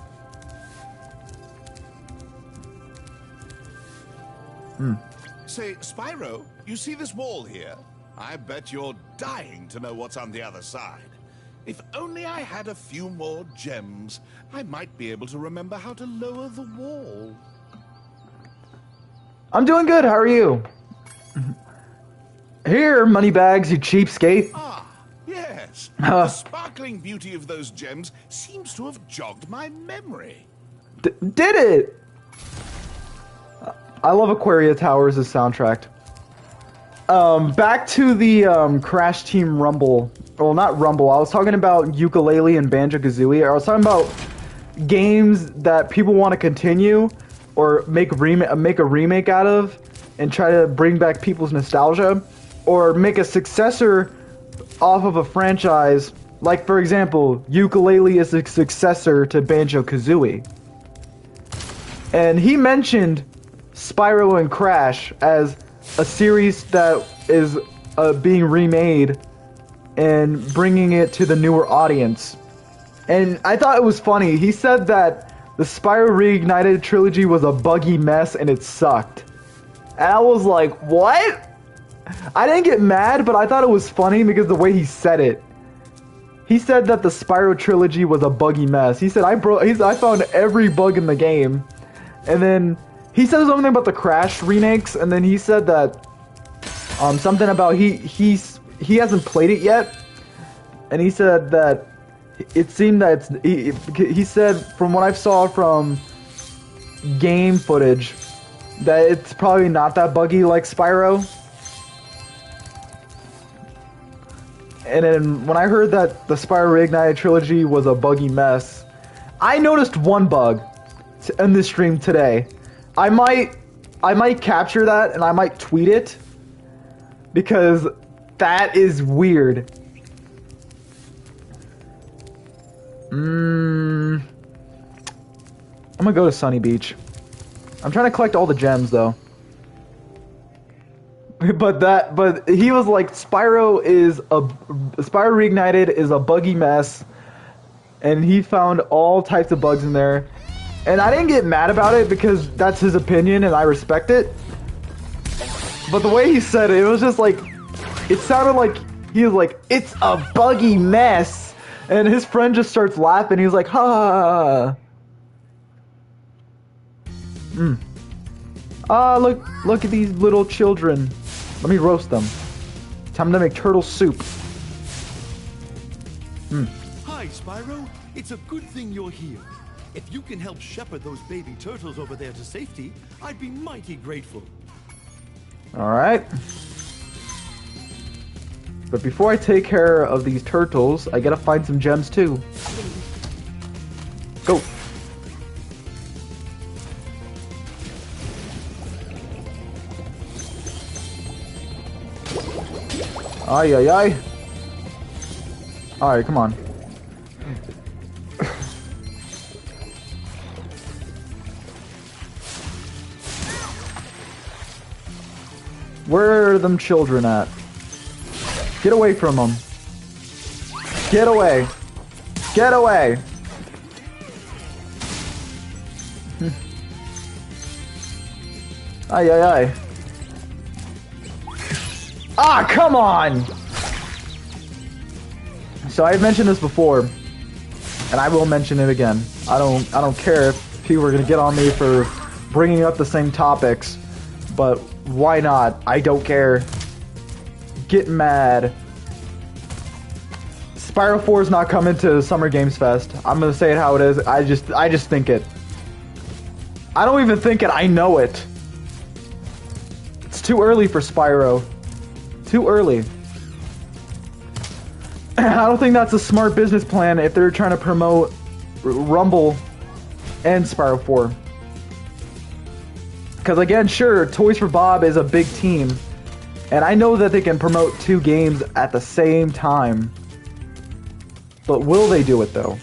Say, Spyro, you see this wall here? I bet you're dying to know what's on the other side. If only I had a few more gems, I might be able to remember how to lower the wall. I'm doing good, how are you? Here, Moneybags, you cheapskate. Ah, yes. The sparkling beauty of those gems seems to have jogged my memory. Did it? I love Aquaria Towers' soundtrack. Back to the Crash Team Rumble. Well, not Rumble. I was talking about Yooka-Laylee and Banjo-Kazooie. I was talking about games that people want to continue or make a remake out of and try to bring back people's nostalgia, or make a successor off of a franchise. Like, for example, Yooka-Laylee is a successor to Banjo-Kazooie. And he mentioned Spyro and Crash as a series that is being remade and bringing it to the newer audience. And I thought it was funny. He said that the Spyro Reignited Trilogy was a buggy mess and it sucked. And I was like, what? I didn't get mad, but I thought it was funny because the way he said it. He said that the Spyro Trilogy was a buggy mess. He said, I found every bug in the game. And then he said something about the Crash remakes, and then he said that something about he hasn't played it yet, and he said that it seemed that he said from what I saw from game footage that it's probably not that buggy like Spyro. And then when I heard that the Spyro Reignited Trilogy was a buggy mess, I noticed one bug in this stream today. I might capture that and I might tweet it because that is weird. I'm gonna go to Sunny Beach. I'm trying to collect all the gems though. But he was like, Spyro Reignited is a buggy mess, and he found all types of bugs in there. And I didn't get mad about it because that's his opinion and I respect it. But the way he said it, it was just like, it sounded like he was like, it's a buggy mess. And his friend just starts laughing. He's like, ha. Ah, look at these little children. Let me roast them. Time to make turtle soup. Hi, Spyro. It's a good thing you're here. If you can help shepherd those baby turtles over there to safety, I'd be mighty grateful. Alright. But before I take care of these turtles, I gotta find some gems too. Go! Ay, ay, ay. Alright, come on. Where are them children at? Get away from them. Get away. Get away. Ay, ay, ay. Ah, come on! So I've mentioned this before, and I will mention it again. I don't care if people are gonna get on me for bringing up the same topics, but why not? I don't care. Get mad. Spyro 4 is not coming to Summer Games Fest. I'm gonna say it how it is. I just think it. I don't even think it. I know it. It's too early for Spyro. Too early. I don't think that's a smart business plan if they're trying to promote Rumble and Spyro 4. Because again, sure, Toys for Bob is a big team, and I know that they can promote two games at the same time. But will they do it though?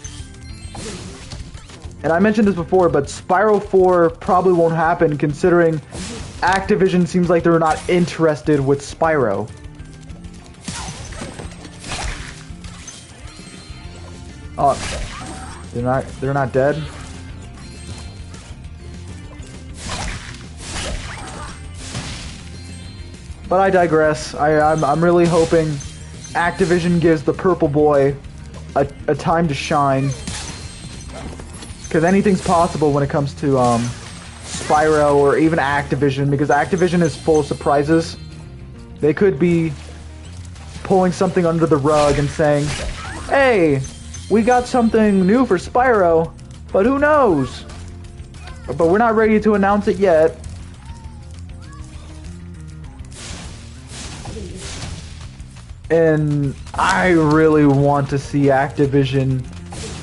And I mentioned this before, but Spyro 4 probably won't happen considering Activision seems like they're not interested with Spyro. Oh, they're not dead? But I digress. I'm really hoping Activision gives the purple boy a time to shine. Because anything's possible when it comes to Spyro or even Activision, because Activision is full of surprises. They could be pulling something under the rug and saying, hey, we got something new for Spyro, but who knows? But we're not ready to announce it yet. And I really want to see Activision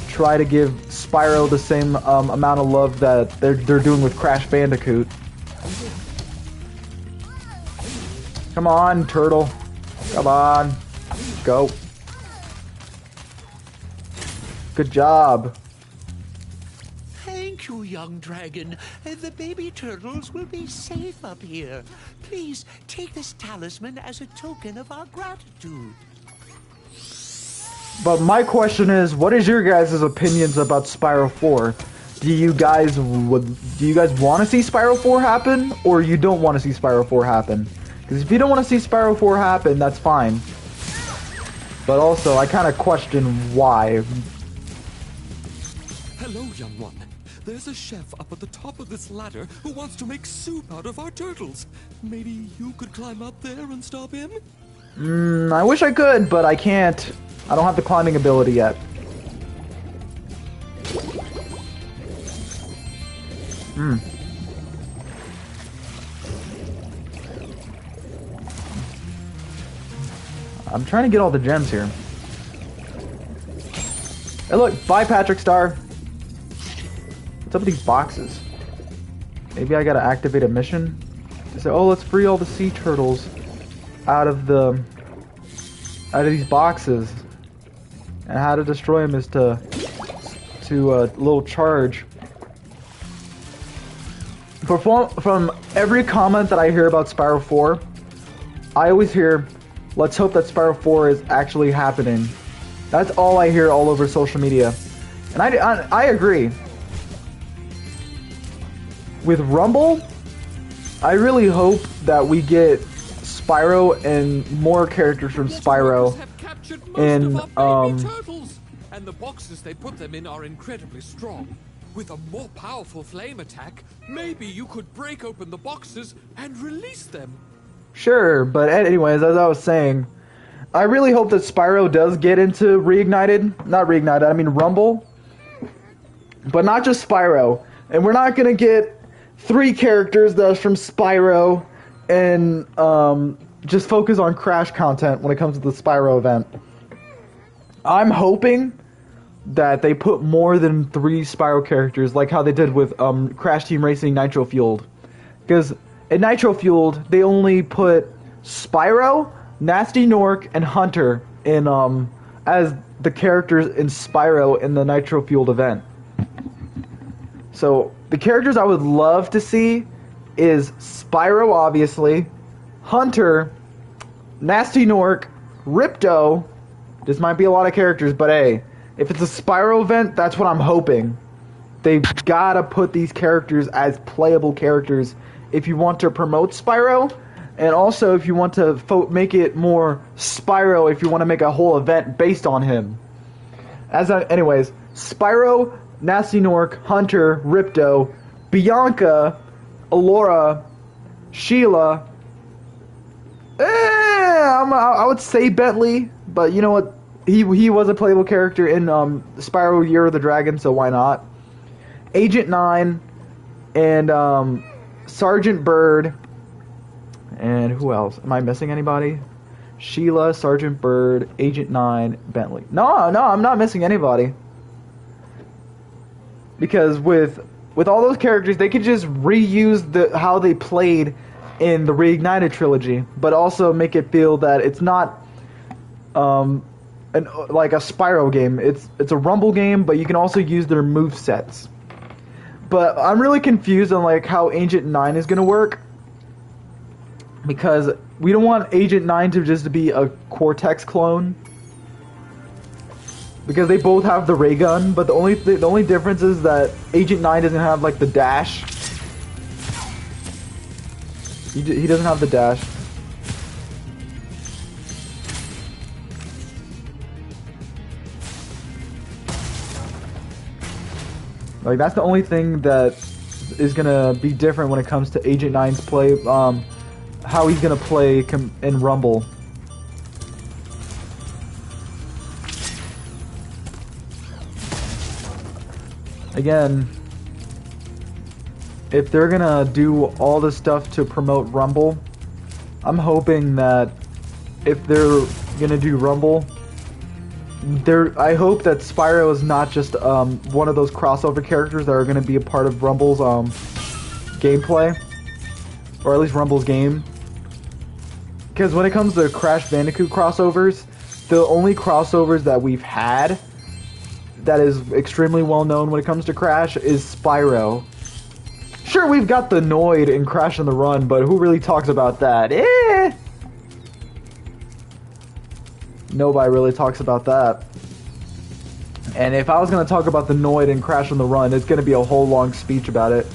try to give Spyro the same amount of love that they're doing with Crash Bandicoot. Come on, turtle. Come on. Go. Good job. Thank you, young dragon. The baby turtles will be safe up here. Please take this talisman as a token of our gratitude. But my question is, what is your guys' opinions about Spyro 4? Do you guys want to see Spyro 4 happen, or you don't want to see Spyro 4 happen? Because if you don't want to see Spyro 4 happen, that's fine. But also, I kind of question why. Hello, young one. There's a chef up at the top of this ladder who wants to make soup out of our turtles. Maybe you could climb up there and stop him? I wish I could, but I can't. I don't have the climbing ability yet. I'm trying to get all the gems here. Hey look, bye Patrick Star. What's up with these boxes? Maybe I gotta activate a mission? To say, oh, let's free all the sea turtles out of these boxes. And how to destroy them is to a little charge. From every comment that I hear about Spyro 4, I always hear, let's hope that Spyro 4 is actually happening. That's all I hear all over social media. And I agree. With Rumble, I really hope that we get Spyro and more characters from Spyro in turtles, and the boxes they put them in are incredibly strong. With a more powerful flame attack, maybe you could break open the boxes and release them. Sure, but anyways, as I was saying, I really hope that Spyro does get into Rumble. But not just Spyro. And we're not gonna get 3 characters that are from Spyro and just focus on Crash content when it comes to the Spyro event. I'm hoping that they put more than 3 Spyro characters, like how they did with Crash Team Racing Nitro Fueled. Because in Nitro Fueled, they only put Spyro, Nasty Nork, and Hunter in as the characters in Spyro in the Nitro Fueled event. So the characters I would love to see is Spyro, obviously, Hunter, Nasty Nork, Ripto. This might be a lot of characters, but hey, if it's a Spyro event, that's what I'm hoping. They've gotta put these characters as playable characters if you want to promote Spyro, and also if you want to make it more Spyro, if you want to make a whole event based on him. Anyways, Spyro, Nasty Nork, Hunter, Ripto, Bianca, Alora, Sheila. I would say Bentley, but you know what? He was a playable character in Spyro Year of the Dragon, so why not? Agent 9 and Sergeant Bird. And who else? Am I missing anybody? Sheila, Sergeant Bird, Agent 9, Bentley. No, I'm not missing anybody. Because with all those characters, they could just reuse how they played in the Reignited Trilogy, but also make it feel that it's not like a Spyro game. It's a Rumble game, but you can also use their move sets. But I'm really confused on like how Agent 9 is gonna work, because we don't want Agent 9 to just be a Cortex clone, because they both have the ray gun, but the only difference is that Agent 9 doesn't have like the dash. He doesn't have the dash. Like, that's the only thing that is gonna be different when it comes to Agent 9's play, how he's gonna play in Rumble. Again, if they're gonna do all this stuff to promote Rumble, I'm hoping that if they're gonna do Rumble, I hope that Spyro is not just one of those crossover characters that are gonna be a part of Rumble's gameplay, or at least Rumble's game. Because when it comes to Crash Bandicoot crossovers, the only crossovers that we've had that is extremely well known when it comes to Crash is Spyro. Sure, we've got the Noid in Crash on the Run, but who really talks about that? Nobody really talks about that. And if I was going to talk about the Noid in Crash on the Run, it's going to be a whole long speech about it.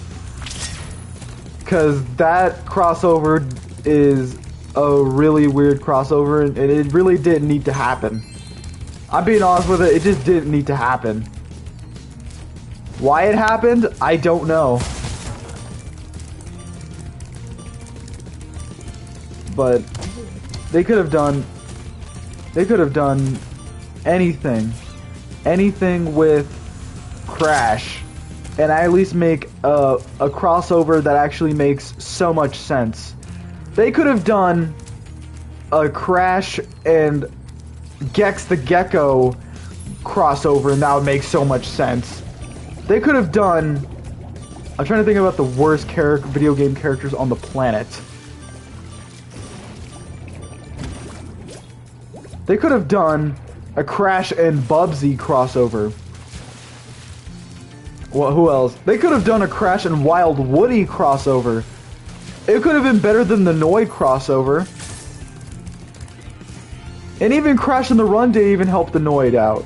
Because that crossover is a really weird crossover, and it really didn't need to happen. I'm being honest with it just didn't need to happen. Why it happened, I don't know. But They could have done anything. Anything with Crash. And at least make a crossover that actually makes so much sense. They could have done a Crash and Gex the Gecko crossover, and that would make so much sense. They could have done... I'm trying to think about the worst video game characters on the planet. They could have done a Crash and Bubsy crossover. Well, who else? They could have done a Crash and Wild Woody crossover. It could have been better than the Noid crossover. And even Crash and the Run didn't even help the Noid out.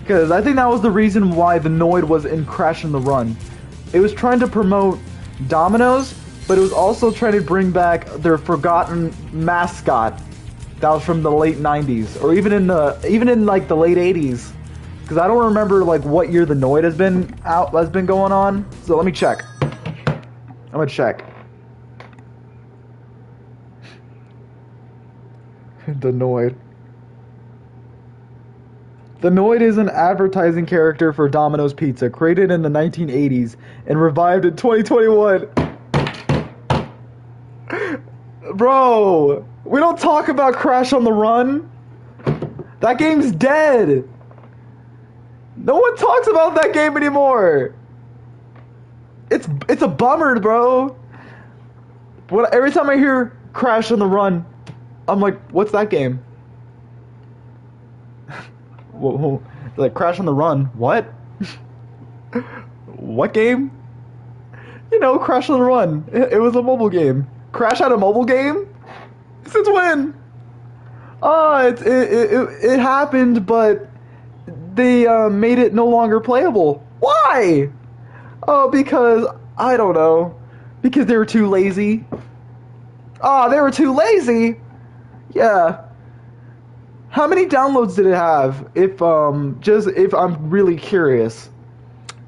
Because I think that was the reason why the Noid was in Crash and the Run. It was trying to promote Domino's, but it was also trying to bring back their forgotten mascot that was from the late 90s, or even in like the late 80s. Because I don't remember like what year the Noid has been going on. So let me check. I'm gonna check. The Noid. The Noid is an advertising character for Domino's Pizza, created in the 1980s and revived in 2021. Bro, we don't talk about Crash on the Run. That game's dead. No one talks about that game anymore. It's a bummer, bro. Every time I hear Crash on the Run, I'm like, what's that game? Like, Crash on the Run, what? What game? You know, Crash on the Run. It was a mobile game. Crash had a mobile game? Since when? It happened, but they made it no longer playable. Why? Oh, because, I don't know. Because they were too lazy. They were too lazy? Yeah. How many downloads did it have? If I'm really curious.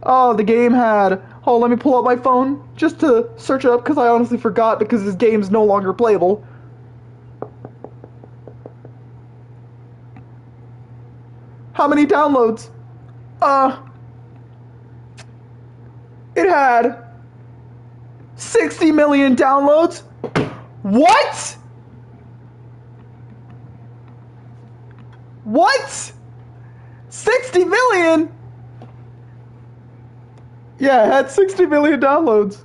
Oh, the game had... Oh, let me pull up my phone just to search it up because I honestly forgot because this game's no longer playable. How many downloads? It had 60 million downloads. What? What? 60 million? Yeah, it had 60 million downloads.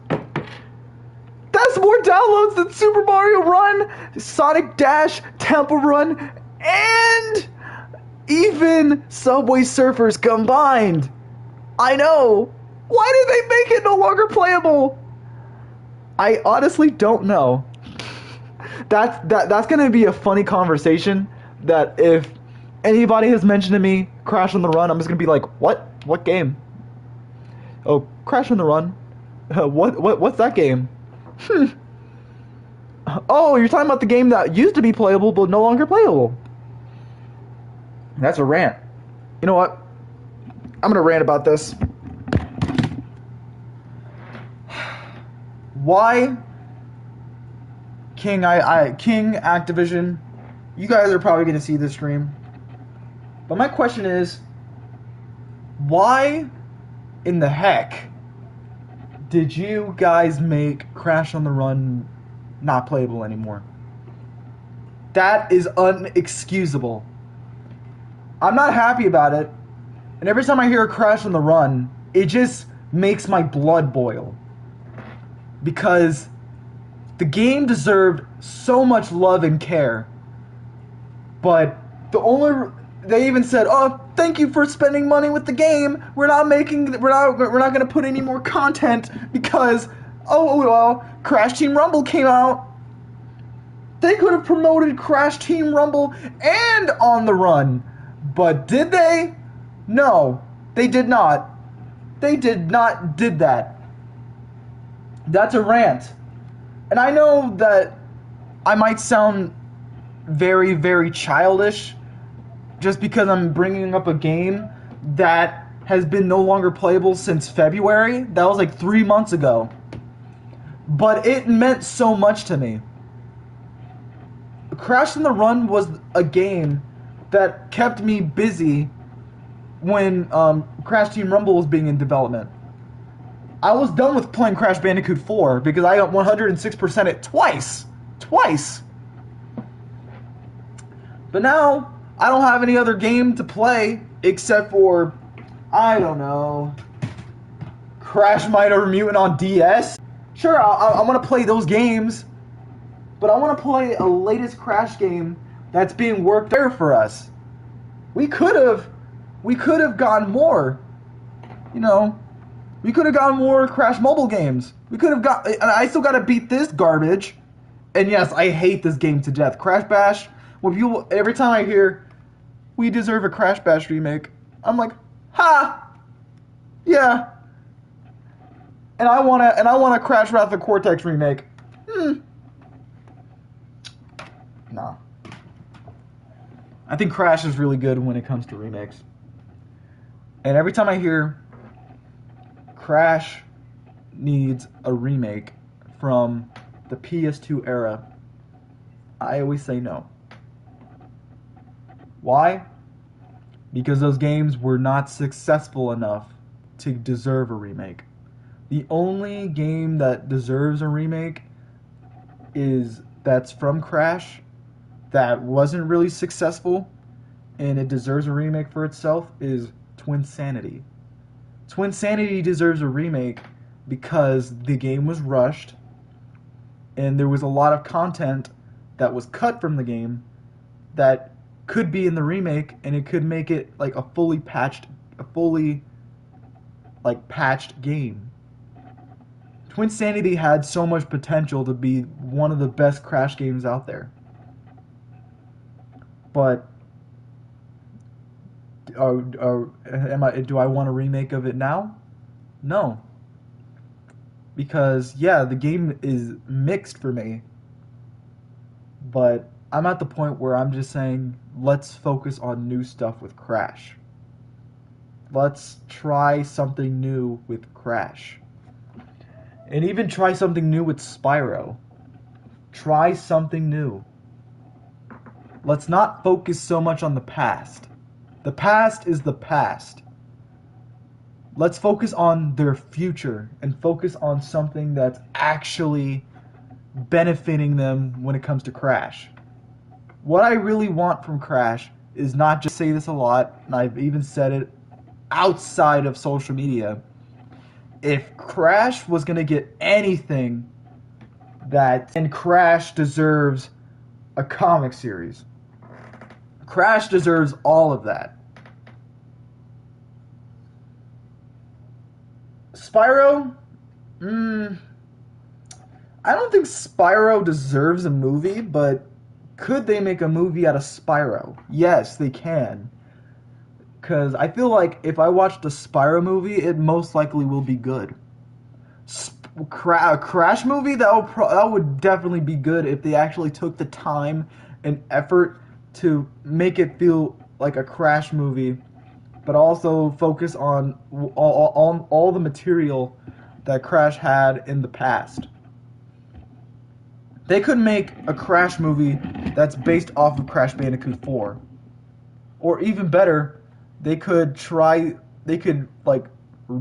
That's more downloads than Super Mario Run, Sonic Dash, Temple Run, and even Subway Surfers combined. I know. Why did they make it no longer playable? I honestly don't know. That's gonna be a funny conversation. That if anybody has mentioned to me Crash on the Run, I'm just gonna be like, what? What game? Oh, Crash on the Run. What's that game? Oh, you're talking about the game that used to be playable but no longer playable. That's a rant. You know what? I'm gonna rant about this. Why? King Activision, you guys are probably gonna see this stream. But my question is, why in the heck did you guys make Crash on the Run not playable anymore? That is unexcusable. I'm not happy about it, and every time I hear Crash on the Run, it just makes my blood boil. Because the game deserved so much love and care. But they even said, "Oh, thank you for spending money with the game. We're not going to put any more content because Crash Team Rumble came out." They could have promoted Crash Team Rumble and On the Run. But did they? No, they did not. They did not did that. That's a rant. And I know that I might sound very, very childish just because I'm bringing up a game that has been no longer playable since February. That was like 3 months ago. But it meant so much to me. Crash on the Run was a game that kept me busy when Crash Team Rumble was being in development. I was done with playing Crash Bandicoot 4 because I got 106% it twice. Twice. But now, I don't have any other game to play except for, I don't know, Crash Might Over Mutant on DS. Sure, I want to play those games, but I want to play a latest Crash game that's being worked there for us. We could have gotten more, you know. We could have gotten more Crash mobile games. We could have got, and I still got to beat this garbage. And yes, I hate this game to death. Crash Bash. When people, every time I hear, we deserve a Crash Bash remake, I'm like, ha, yeah. And I want a Crash Wrath of Cortex remake. Nah. I think Crash is really good when it comes to remakes. And every time I hear Crash needs a remake from the PS2 era, I always say no. Why? Because those games were not successful enough to deserve a remake. The only game that deserves a remake that's from Crash that wasn't really successful and it deserves a remake for itself is Twinsanity. Twinsanity deserves a remake because the game was rushed and there was a lot of content that was cut from the game that could be in the remake, and it could make it like a fully patched game. Twinsanity had so much potential to be one of the best Crash games out there. But do I want a remake of it now? No. Because yeah, the game is mixed for me. But I'm at the point where I'm just saying, let's focus on new stuff with Crash. Let's try something new with Crash. And even try something new with Spyro. Try something new. Let's not focus so much on the past. The past is the past. Let's focus on their future and focus on something that's actually benefiting them when it comes to Crash. What I really want from Crash is not just say this a lot, and I've even said it outside of social media. If Crash was going to get anything and Crash deserves a comic series. Crash deserves all of that. Spyro? I don't think Spyro deserves a movie, but could they make a movie out of Spyro? Yes, they can. Because I feel like if I watched a Spyro movie, it most likely will be good. A Crash movie, that would definitely be good if they actually took the time and effort to make it feel like a Crash movie, but also focus on all the material that Crash had in the past. They could make a Crash movie that's based off of Crash Bandicoot 4. Or even better, they could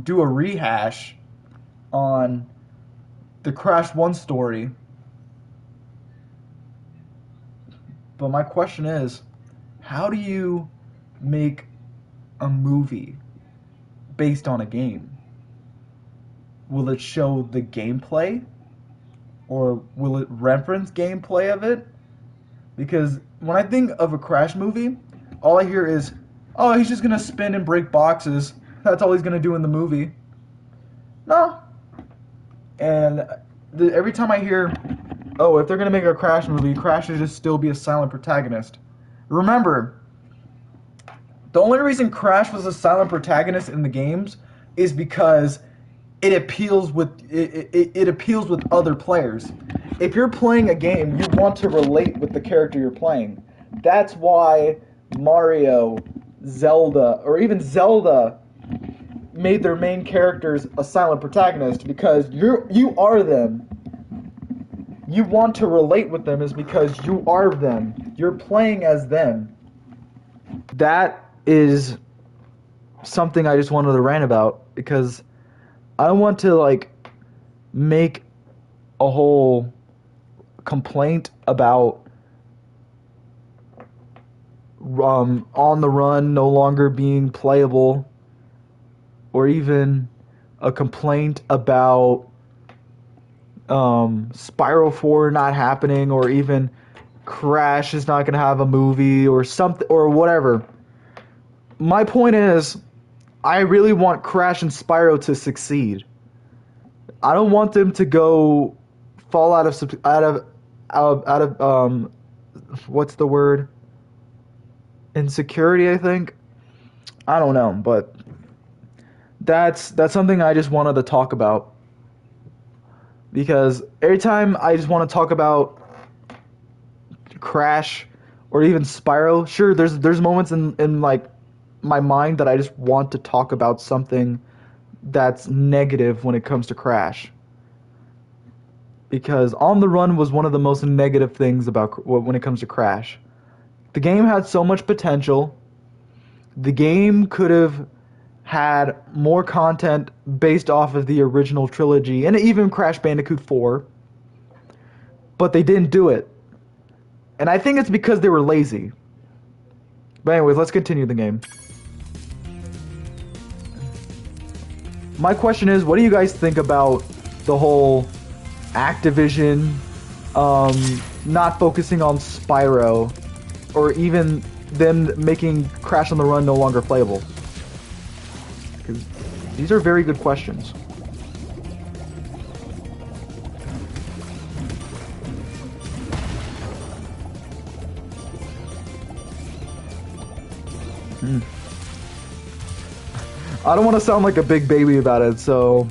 do a rehash on the Crash 1 story. But my question is, how do you make a movie based on a game? Will it show the gameplay? Or will it reference gameplay of it? Because when I think of a Crash movie, all I hear is, oh, he's just going to spin and break boxes. That's all he's going to do in the movie. No. And every time I hear, oh, if they're going to make a Crash movie, Crash should just still be a silent protagonist. Remember, the only reason Crash was a silent protagonist in the games is because it appeals with other players. If you're playing a game, you want to relate with the character you're playing. That's why Mario, Zelda, or even Zelda made their main characters a silent protagonist, because you are them. you want to relate with them is because you are them. You're playing as them. That is something I just wanted to rant about, because I don't want to, like, make a whole complaint about On the Run no longer being playable, or even a complaint about Spyro 4 not happening, or even Crash is not going to have a movie or something, or whatever. My point is, I really want Crash and Spyro to succeed. I don't want them to go fall out of what's the word? Insecurity, I think. I don't know, but that's something I just wanted to talk about, because every time I just want to talk about Crash or even Spyro, sure, there's moments in like my mind that I just want to talk about something that's negative when it comes to Crash, because On the Run was one of the most negative things about when it comes to Crash. The game had so much potential. The game could have had more content based off of the original trilogy, and even Crash Bandicoot 4, but they didn't do it. And I think it's because they were lazy. But anyways, let's continue the game. My question is, what do you guys think about the whole Activision not focusing on Spyro, or even them making Crash on the Run no longer playable? Because these are very good questions. I don't want to sound like a big baby about it, so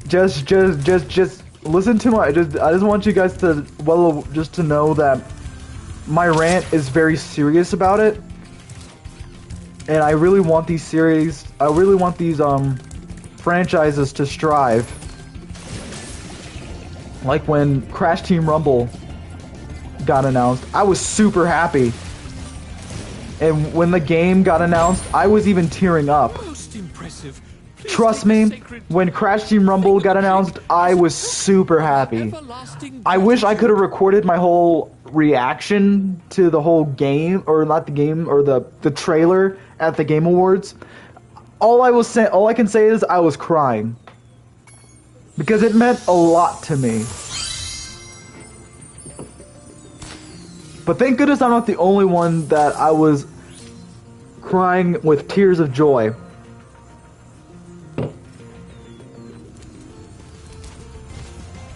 just listen to my. I just want you guys to just to know that my rant is very serious about it, and I really want these franchises to strive. Like when Crash Team Rumble got announced, I was super happy. And when the game got announced, I was even tearing up. Most impressive. Please Trust me, when Crash Team Rumble got announced, I was super happy. I wish I could have recorded my whole reaction to the whole game, or not the game, or the trailer at the Game Awards. All I can say is I was crying, because it meant a lot to me. But thank goodness I'm not the only one that I was crying with tears of joy.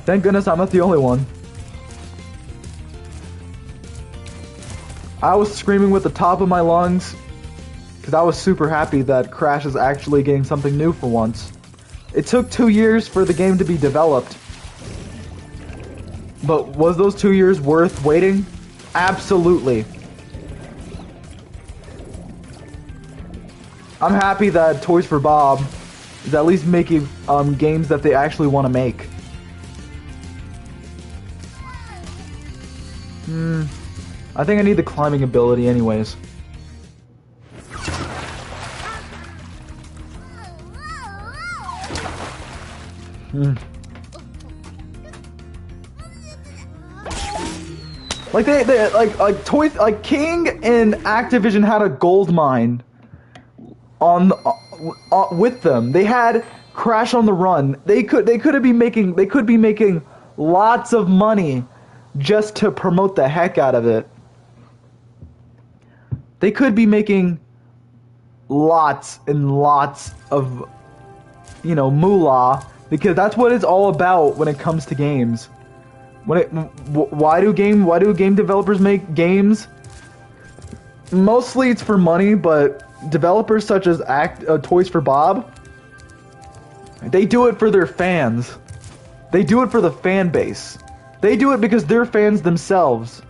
Thank goodness I'm not the only one. I was screaming with the top of my lungs because I was super happy that Crash is actually getting something new for once. It took 2 years for the game to be developed. But was those 2 years worth waiting? Absolutely. I'm happy that Toys for Bob is at least making games that they actually want to make. I think I need the climbing ability anyways. Like like Toys, like King and Activision had a gold mine on with them. They had Crash on the Run. They could be making lots of money just to promote the heck out of it. They could be making lots and lots of, moolah, because that's what it's all about when it comes to games. Why do game developers make games? Mostly it's for money, but developers such as Toys for Bob, they do it for their fans. They do it for the fan base. They do it because they're fans themselves.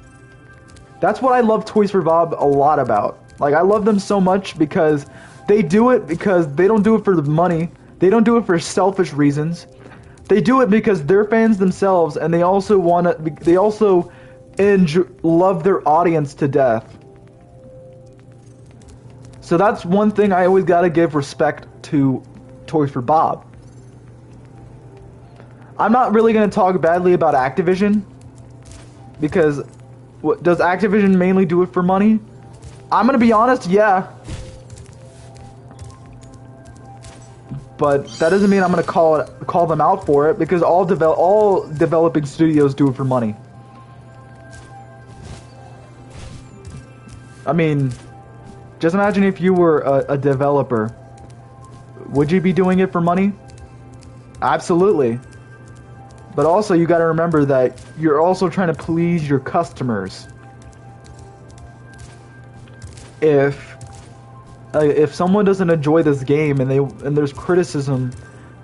That's what I love Toys for Bob a lot about. Like, I love them so much because they do it because they don't do it for the money. They don't do it for selfish reasons. They do it because they're fans themselves, and they also love their audience to death. So that's one thing I always gotta give respect to Toys for Bob. I'm not really gonna talk badly about Activision, because does Activision mainly do it for money? I'm gonna be honest, yeah. But that doesn't mean I'm gonna call them out for it, because all developing studios do it for money. I mean, just imagine if you were a developer. Would you be doing it for money? Absolutely. But also, you gotta remember that you're also trying to please your customers. If someone doesn't enjoy this game and there's criticism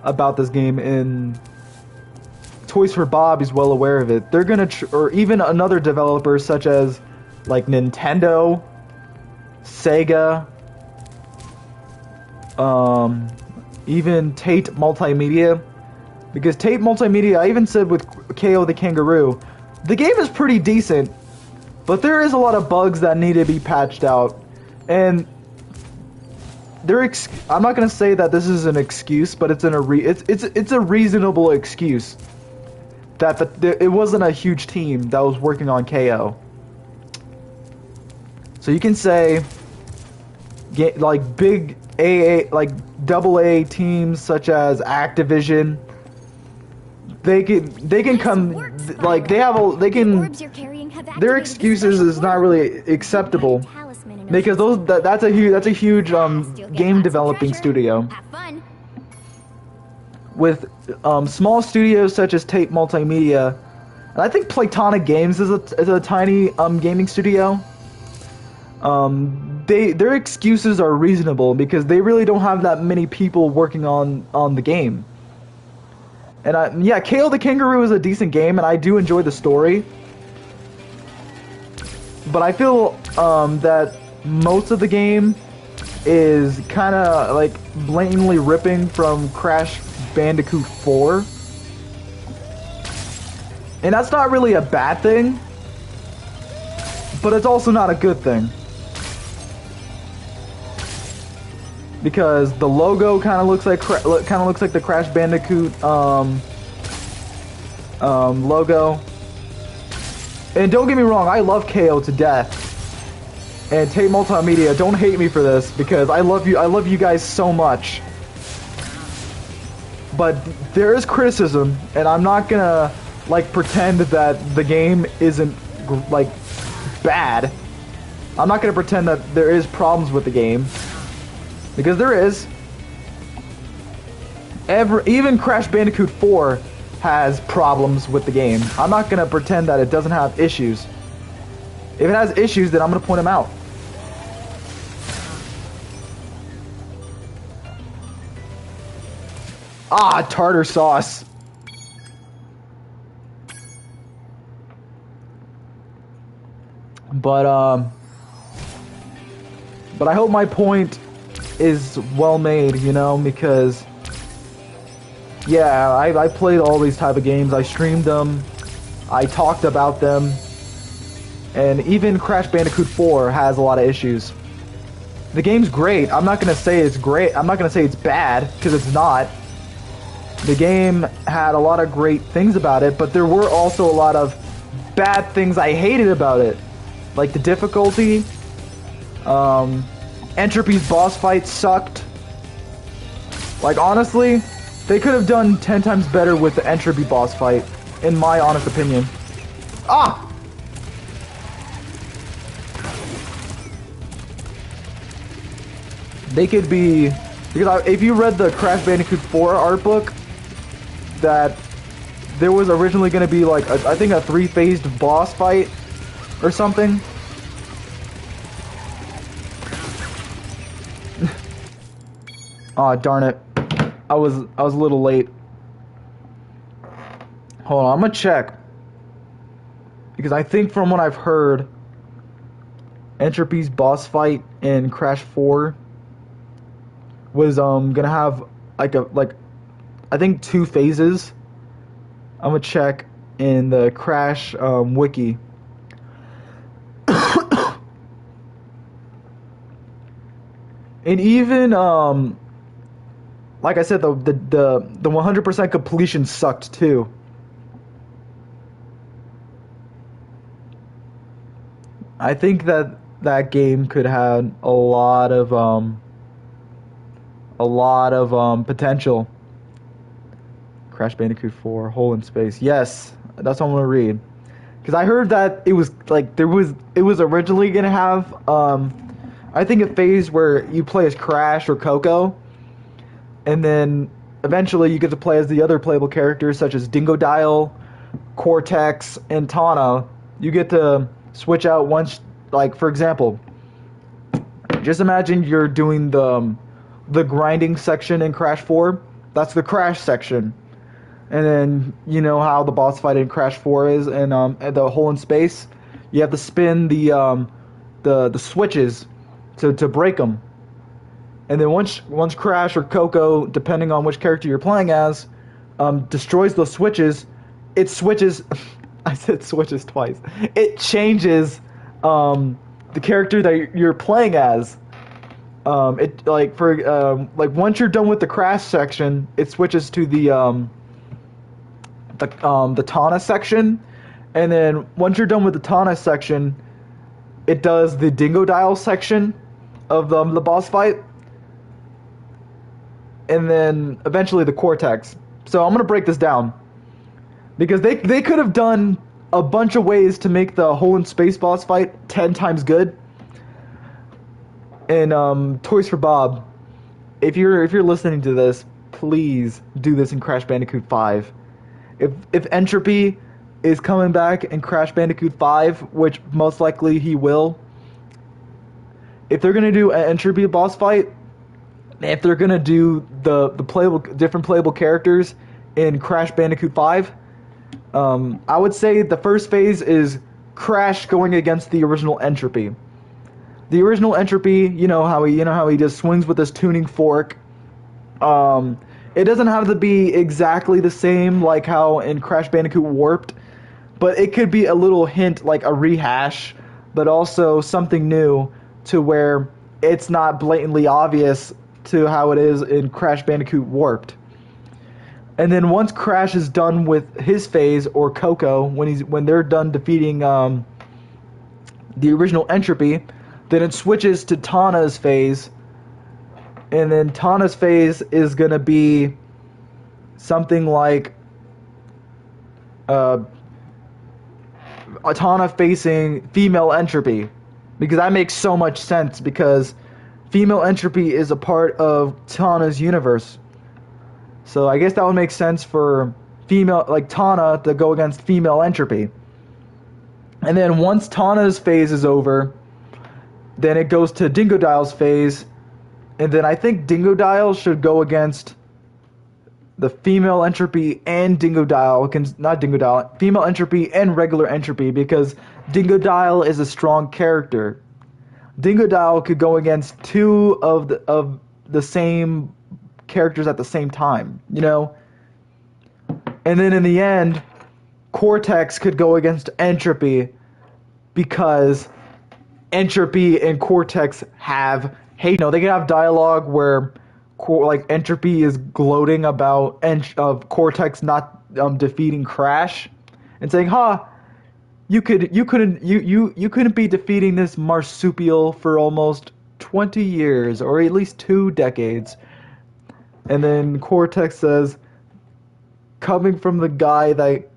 about this game, and Toys for Bob is well aware of it, they're gonna or even another developer such as like Nintendo, Sega, even Tate Multimedia, because Tate Multimedia, I even said with KO the Kangaroo, the game is pretty decent, but there is a lot of bugs that need to be patched out, and I'm not gonna say that this is an excuse, but it's a reasonable excuse that it wasn't a huge team that was working on KO. So you can say, like big AA teams such as Activision, they can come like their excuses is not really acceptable. Because that's a huge game developing studio. With small studios such as Tate Multimedia, and I think Playtonic Games is a tiny gaming studio. Their excuses are reasonable because they really don't have that many people working on the game. And yeah, KO the Kangaroo is a decent game, and I do enjoy the story. But I feel that most of the game is kind of like blatantly ripping from Crash Bandicoot 4. And that's not really a bad thing, but it's also not a good thing. Because the logo kind of looks like the Crash Bandicoot logo. And don't get me wrong, I love KO to death. And Tate Multimedia, don't hate me for this, because I love you guys so much. But there is criticism, and I'm not gonna like pretend that the game isn't like bad. I'm not gonna pretend that there is problems with the game, because there is. Even Crash Bandicoot 4 has problems with the game. I'm not gonna pretend that it doesn't have issues. If it has issues, then I'm gonna point them out. Ah, tartar sauce. But I hope my point is well made, you know, because yeah, I played all these type of games. I streamed them. I talked about them. And even Crash Bandicoot 4 has a lot of issues. The game's great. I'm not going to say it's great. I'm not going to say it's bad, because it's not. The game had a lot of great things about it, but there were also a lot of bad things I hated about it. Like the difficulty. Entropy's boss fight sucked. Like, honestly, they could have done 10 times better with the Entropy boss fight, in my honest opinion. Ah! They could be... Because if you read the Crash Bandicoot 4 art book, that there was originally going to be like, I think a 3-phased boss fight or something. Aw, oh, darn it. I was a little late. Hold on, I'm gonna check. Because I think from what I've heard, Entropy's boss fight in Crash 4 was gonna have I think 2 phases. I'm gonna check in the Crash wiki. And even like I said, the 100% completion sucked too. I think that game could have a lot of potential. Crash Bandicoot 4, Hole in Space. Yes, that's what I'm gonna read. Because I heard that it was like it was originally gonna have I think a phase where you play as Crash or Coco, and then eventually you get to play as the other playable characters such as Dingodile, Cortex, and Tana. You get to switch out once, like for example, just imagine you're doing the grinding section in Crash 4. That's the Crash section. And then you know how the boss fight in Crash 4 is, and at the Hole in Space, you have to spin the switches to break them. And then once Crash or Coco, depending on which character you're playing as, destroys those switches, it switches. I said switches twice. It changes the character that you're playing as. It like once you're done with the Crash section, it switches to the Tana section, and then once you're done with the Tana section, it does the Dingodile section of the boss fight, and then eventually the Cortex. So I'm gonna break this down because they could have done a bunch of ways to make the Hole in Space boss fight 10 times good. And Toys for Bob, if you're listening to this, please do this in Crash Bandicoot 5. If Entropy is coming back in Crash Bandicoot 5, which most likely he will, if they're gonna do an Entropy boss fight, if they're gonna do the different playable characters in Crash Bandicoot 5, I would say the first phase is Crash going against the original Entropy. The original Entropy, you know how he just swings with his tuning fork. It doesn't have to be exactly the same like how in Crash Bandicoot Warped, but it could be a little hint, like a rehash, but also something new to where it's not blatantly obvious to how it is in Crash Bandicoot Warped. And then once Crash is done with his phase, or Coco, when they're done defeating the original Entropy, then it switches to Tana's phase, and then Tana's phase is gonna be something like Tana facing female Entropy, because that makes so much sense, because female Entropy is a part of Tana's universe. So I guess that would make sense for female, like Tana, to go against female Entropy. And then once Tana's phase is over, then it goes to Dingodile's phase, and then I think Dingodile should go against the female Entropy and female Entropy and regular Entropy, because Dingodile is a strong character. Dingodile could go against two of the same characters at the same time, you know? And then in the end, Cortex could go against Entropy, because Entropy and Cortex they can have dialogue where Entropy is gloating about Cortex not defeating Crash, and saying, you couldn't be defeating this marsupial for almost 20 years, or at least 2 decades. And then Cortex says, coming from the guy that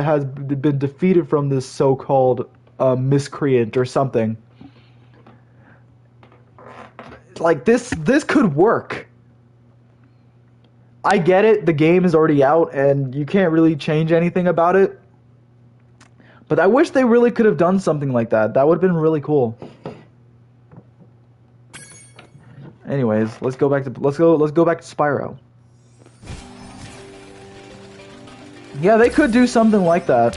has been defeated from this so-called miscreant or something. Like, this could work. I get it, the game is already out and you can't really change anything about it. But I wish they really could have done something like that. That would have been really cool. Anyways, let's go back to Spyro. Yeah, they could do something like that,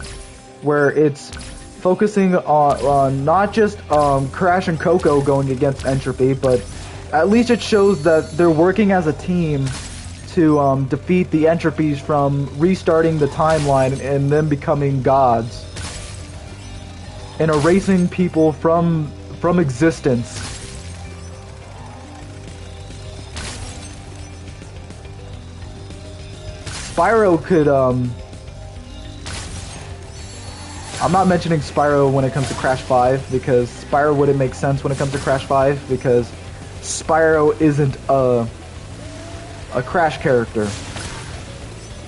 where it's focusing on not just Crash and Coco going against Entropy, but at least it shows that they're working as a team to defeat the entropies from restarting the timeline and them becoming gods and erasing people from existence. Spyro could I'm not mentioning Spyro when it comes to Crash 5 because Spyro wouldn't make sense when it comes to Crash 5 because Spyro isn't a Crash character.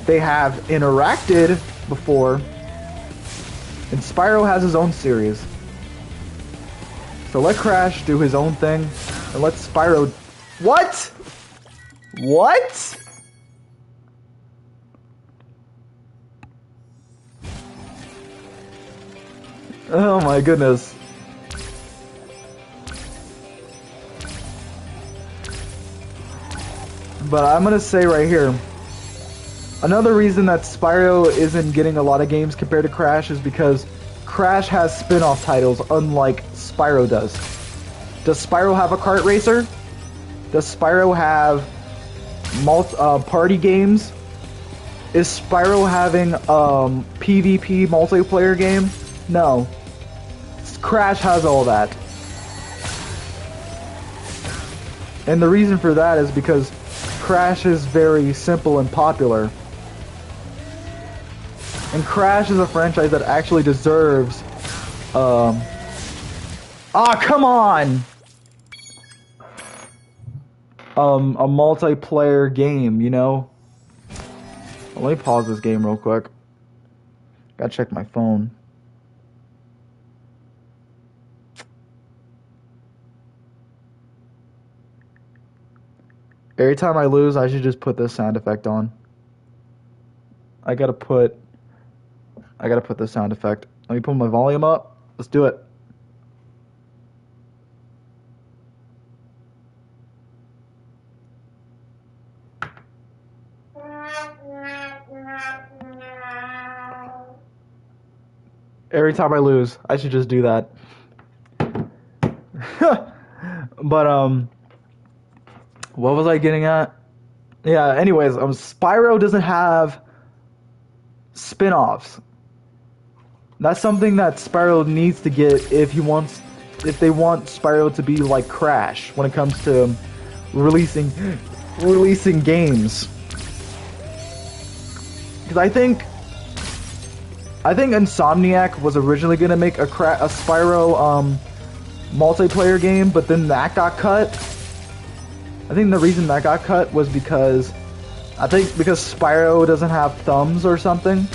They have interacted before, and Spyro has his own series. So let Crash do his own thing, and let Spyro... What? What? Oh my goodness. But I'm gonna say right here, another reason that Spyro isn't getting a lot of games compared to Crash is because Crash has spin-off titles unlike Spyro does. Does Spyro have a kart racer? Does Spyro have party games? Is Spyro having PvP multiplayer game? No. Crash has all that. And the reason for that is because Crash is very simple and popular. And Crash is a franchise that actually deserves come on! A multiplayer game, you know? Let me pause this game real quick. Gotta check my phone. Every time I lose, I should just put this sound effect on. I gotta put this sound effect. Let me put my volume up. Let's do it. Every time I lose, I should just do that. But what was I getting at? Yeah, anyways, Spyro doesn't have spin-offs. That's something that Spyro needs to get if they want Spyro to be like Crash when it comes to releasing games. Because I think Insomniac was originally gonna make a Spyro multiplayer game, but then that got cut. I think the reason that got cut was because Spyro doesn't have thumbs or something.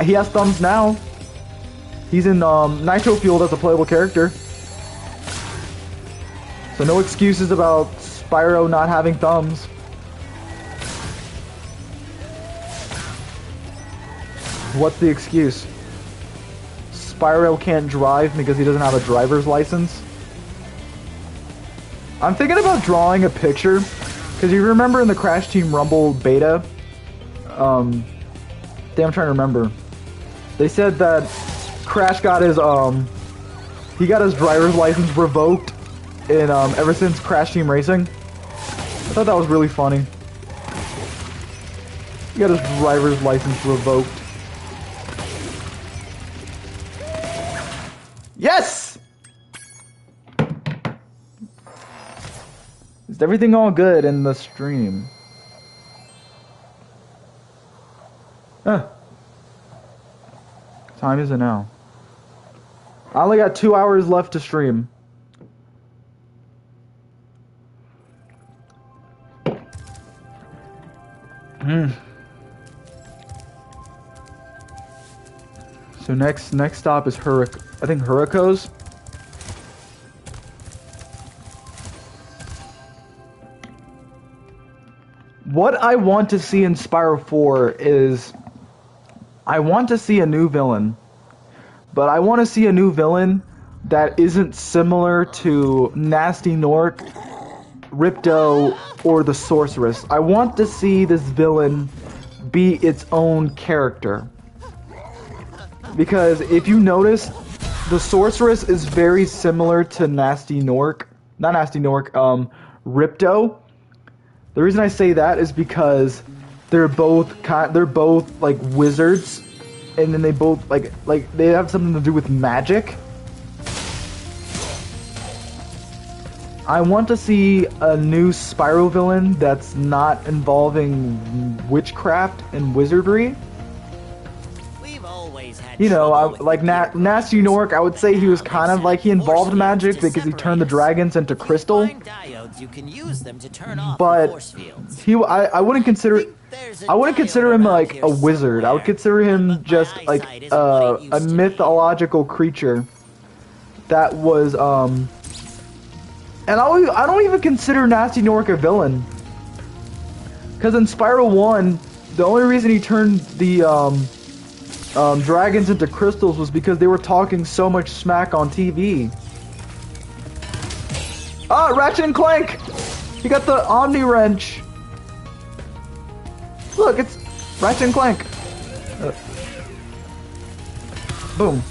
He has thumbs now. He's in Nitro Fueled as a playable character. So no excuses about Spyro not having thumbs. What's the excuse? Spyro can't drive because he doesn't have a driver's license? I'm thinking about drawing a picture, because you remember in the Crash Team Rumble beta, I'm trying to remember. They said that Crash got his driver's license revoked in ever since Crash Team Racing. I thought that was really funny. He got his driver's license revoked. Yes! Is everything all good in the stream? Huh. What time is it now? I only got 2 hours left to stream. So next stop is I think Hurrico's. What I want to see in Spyro 4 is I want to see a new villain. But I want to see a new villain that isn't similar to Nasty Nork, Ripto, or the Sorceress. I want to see this villain be its own character. Because if you notice, the Sorceress is very similar to Nasty Nork. Not Nasty Nork, Ripto. The reason I say that is because they're both like wizards, and then they both like they have something to do with magic. I want to see a new Spyro villain that's not involving witchcraft and wizardry. We've always had You know, trouble with like Nasty Nork, I would say he was kind of like he involved magic because he turned the dragons into crystal. diodes, you can use them to turn off the But force fields. I wouldn't consider him like a wizard. I would consider him just like a mythological creature that was and I don't even consider Nasty Nork a villain, because in Spyro 1 the only reason he turned the dragons into crystals was because they were talking so much smack on TV. Ah, Ratchet and Clank! He got the Omni Wrench! Look, it's Ratchet and Clank! Boom.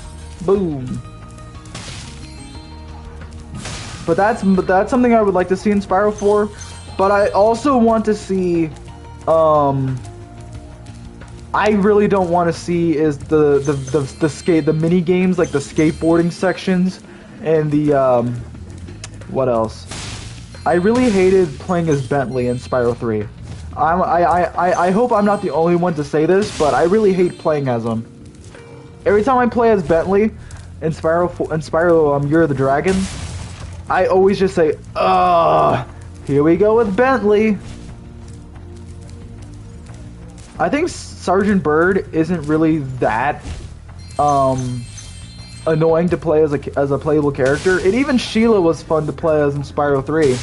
Boom. But that's something I would like to see in Spyro 4. But I also want to see, I really don't want to see is the mini games, like the skateboarding sections and the what else? I really hated playing as Bentley in Spyro 3. I hope I'm not the only one to say this, but I really hate playing as him. Every time I play as Bentley in Spyro Year of the Dragon, I always just say, here we go with Bentley. I think Sergeant Bird isn't really that annoying to play as a playable character. And even Sheila was fun to play as in Spyro 3.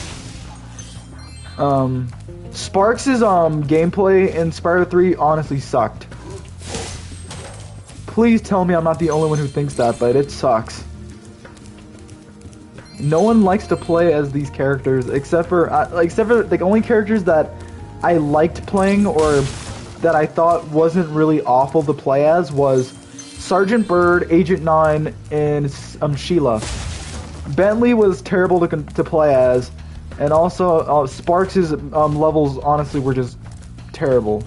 Sparks' gameplay in Spyro 3 honestly sucked. Please tell me I'm not the only one who thinks that, but it sucks. No one likes to play as these characters except for the only characters that I liked playing or that I thought wasn't really awful to play as was Sergeant Bird, Agent 9, and Sheila. Bentley was terrible to play as, and also Sparks' levels honestly were just terrible.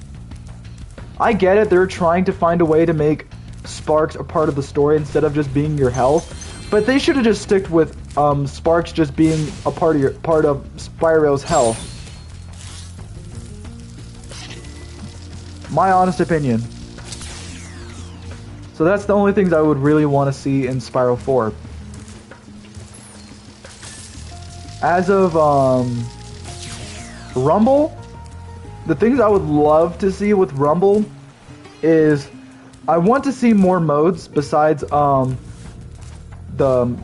I get it, they're trying to find a way to make Sparks a part of the story instead of just being your health, but they should have just sticked with Sparks just being a part of Spyro's health. My honest opinion. So that's the only things I would really want to see in Spyro 4. As of Rumble, the things I would love to see with Rumble is I want to see more modes besides the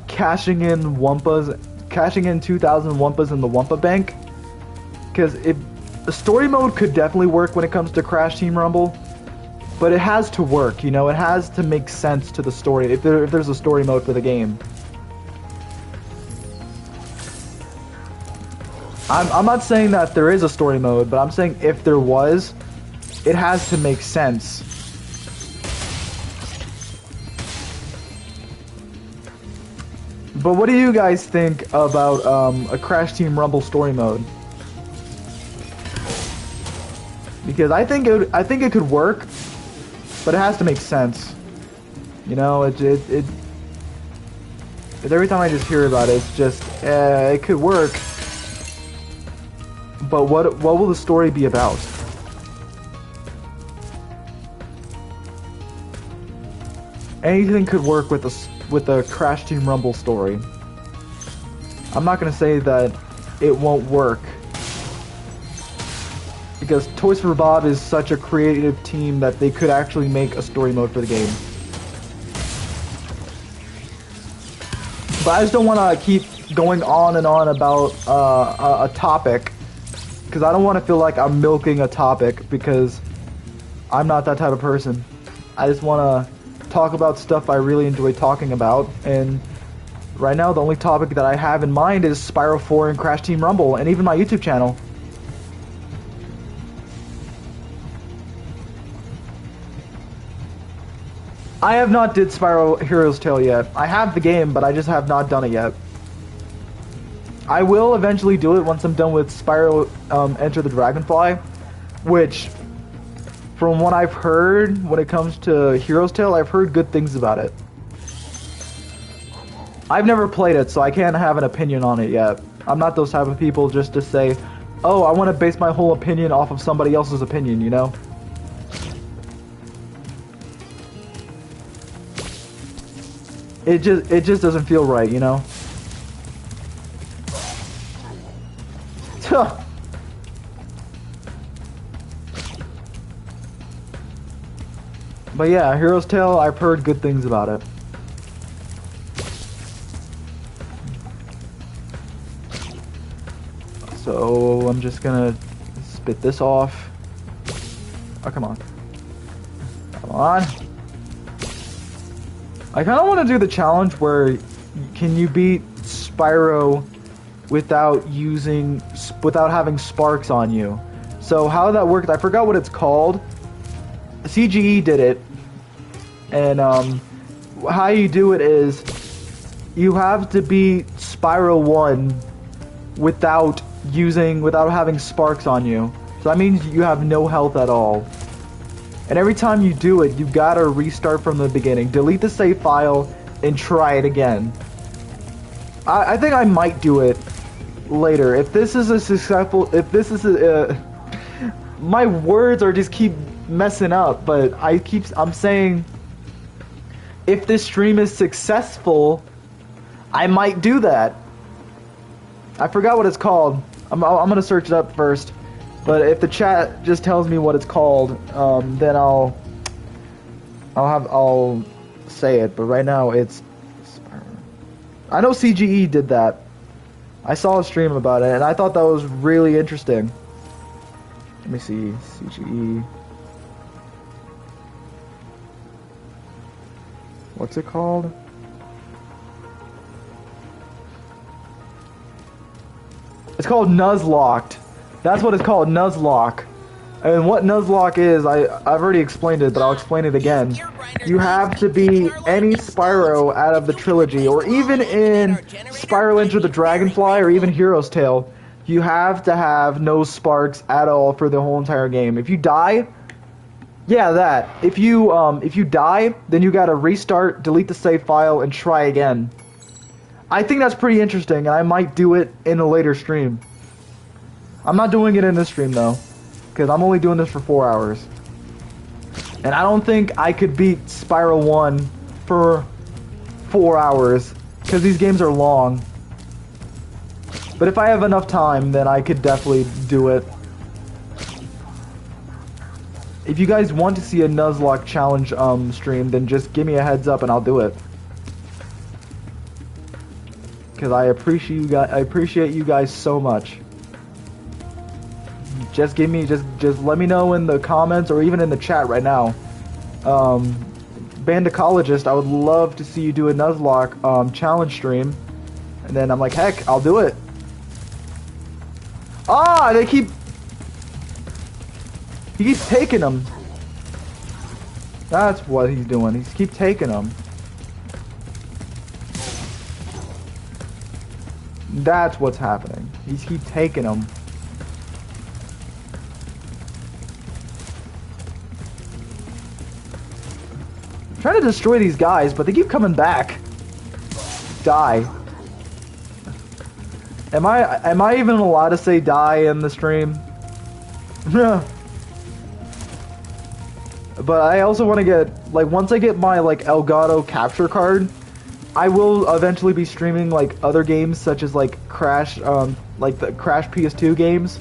cashing in 2,000 Wumpas in the Wumpa Bank, because the story mode could definitely work when it comes to Crash Team Rumble, but it has to work, you know, it has to make sense to the story if there's a story mode for the game. I'm not saying that there is a story mode, but I'm saying if there was, it has to make sense. But what do you guys think about a Crash Team Rumble story mode? Because I think it could work, but it has to make sense. You know, every time I just hear about it, it's just it could work. But what will the story be about? Anything could work with a Crash Team Rumble story. I'm not gonna say that it won't work, because Toys for Bob is such a creative team that they could actually make a story mode for the game. But I just don't want to keep going on and on about a topic, because I don't want to feel like I'm milking a topic, because I'm not that type of person. I just want to talk about stuff I really enjoy talking about, and right now the only topic that I have in mind is Spyro 4 and Crash Team Rumble, and even my YouTube channel. I have not did Spyro Hero's Tale yet. I have the game, but I just have not done it yet. I will eventually do it once I'm done with Spyro Enter the Dragonfly, which, from what I've heard, when it comes to Hero's Tale, I've heard good things about it. I've never played it, so I can't have an opinion on it yet. I'm not those type of people just to say, oh, I want to base my whole opinion off of somebody else's opinion, you know? It just doesn't feel right, you know? But yeah, Hero's Tale, I've heard good things about it. So I'm just gonna spit this off. Oh, come on. Come on. I kind of want to do the challenge where can you beat Spyro without having sparks on you. So how that worked, I forgot what it's called. CGE did it, and how you do it is you have to beat Spyro 1 without having sparks on you. So that means you have no health at all. And every time you do it, you gotta restart from the beginning. Delete the save file and try it again. I think I might do it later. If this is a successful, my words are just keep messing up, but I'm saying if this stream is successful, I might do that. I forgot what it's called. I'm gonna search it up first. But if the chat just tells me what it's called, then I'll say it. But right now it's I know CGE did that. I saw a stream about it, and I thought that was really interesting. Let me see, CGE. What's it called? It's called Nuzlocke. That's what it's called, Nuzlocke. And what Nuzlocke is, I've already explained it, but I'll explain it again. You have to beat any Spyro out of the trilogy, or even in Spyro Enter the Dragonfly, or even Hero's Tale, you have to have no sparks at all for the whole entire game. If you die, yeah, that. If you die, then you gotta restart, delete the save file, and try again. I think that's pretty interesting, and I might do it in a later stream. I'm not doing it in this stream, though, because I'm only doing this for 4 hours. And I don't think I could beat Spyro 1 for 4 hours, because these games are long. But if I have enough time, then I could definitely do it. If you guys want to see a Nuzlocke challenge stream, then just give me a heads up and I'll do it. Because I appreciate you guys so much. Just let me know in the comments or even in the chat right now. Bandicologist, I would love to see you do a Nuzlocke challenge stream. And then I'm like, heck, I'll do it. Ah, he keeps taking them. That's what he's doing. He's keep taking them. That's what's happening. He's keep taking them. I'm trying to destroy these guys, but they keep coming back. Die. Am I even allowed to say die in the stream? But I also want to get, like, once I get my, like, Elgato capture card, I will eventually be streaming, like, other games such as, like, Crash, like the Crash PS2 games.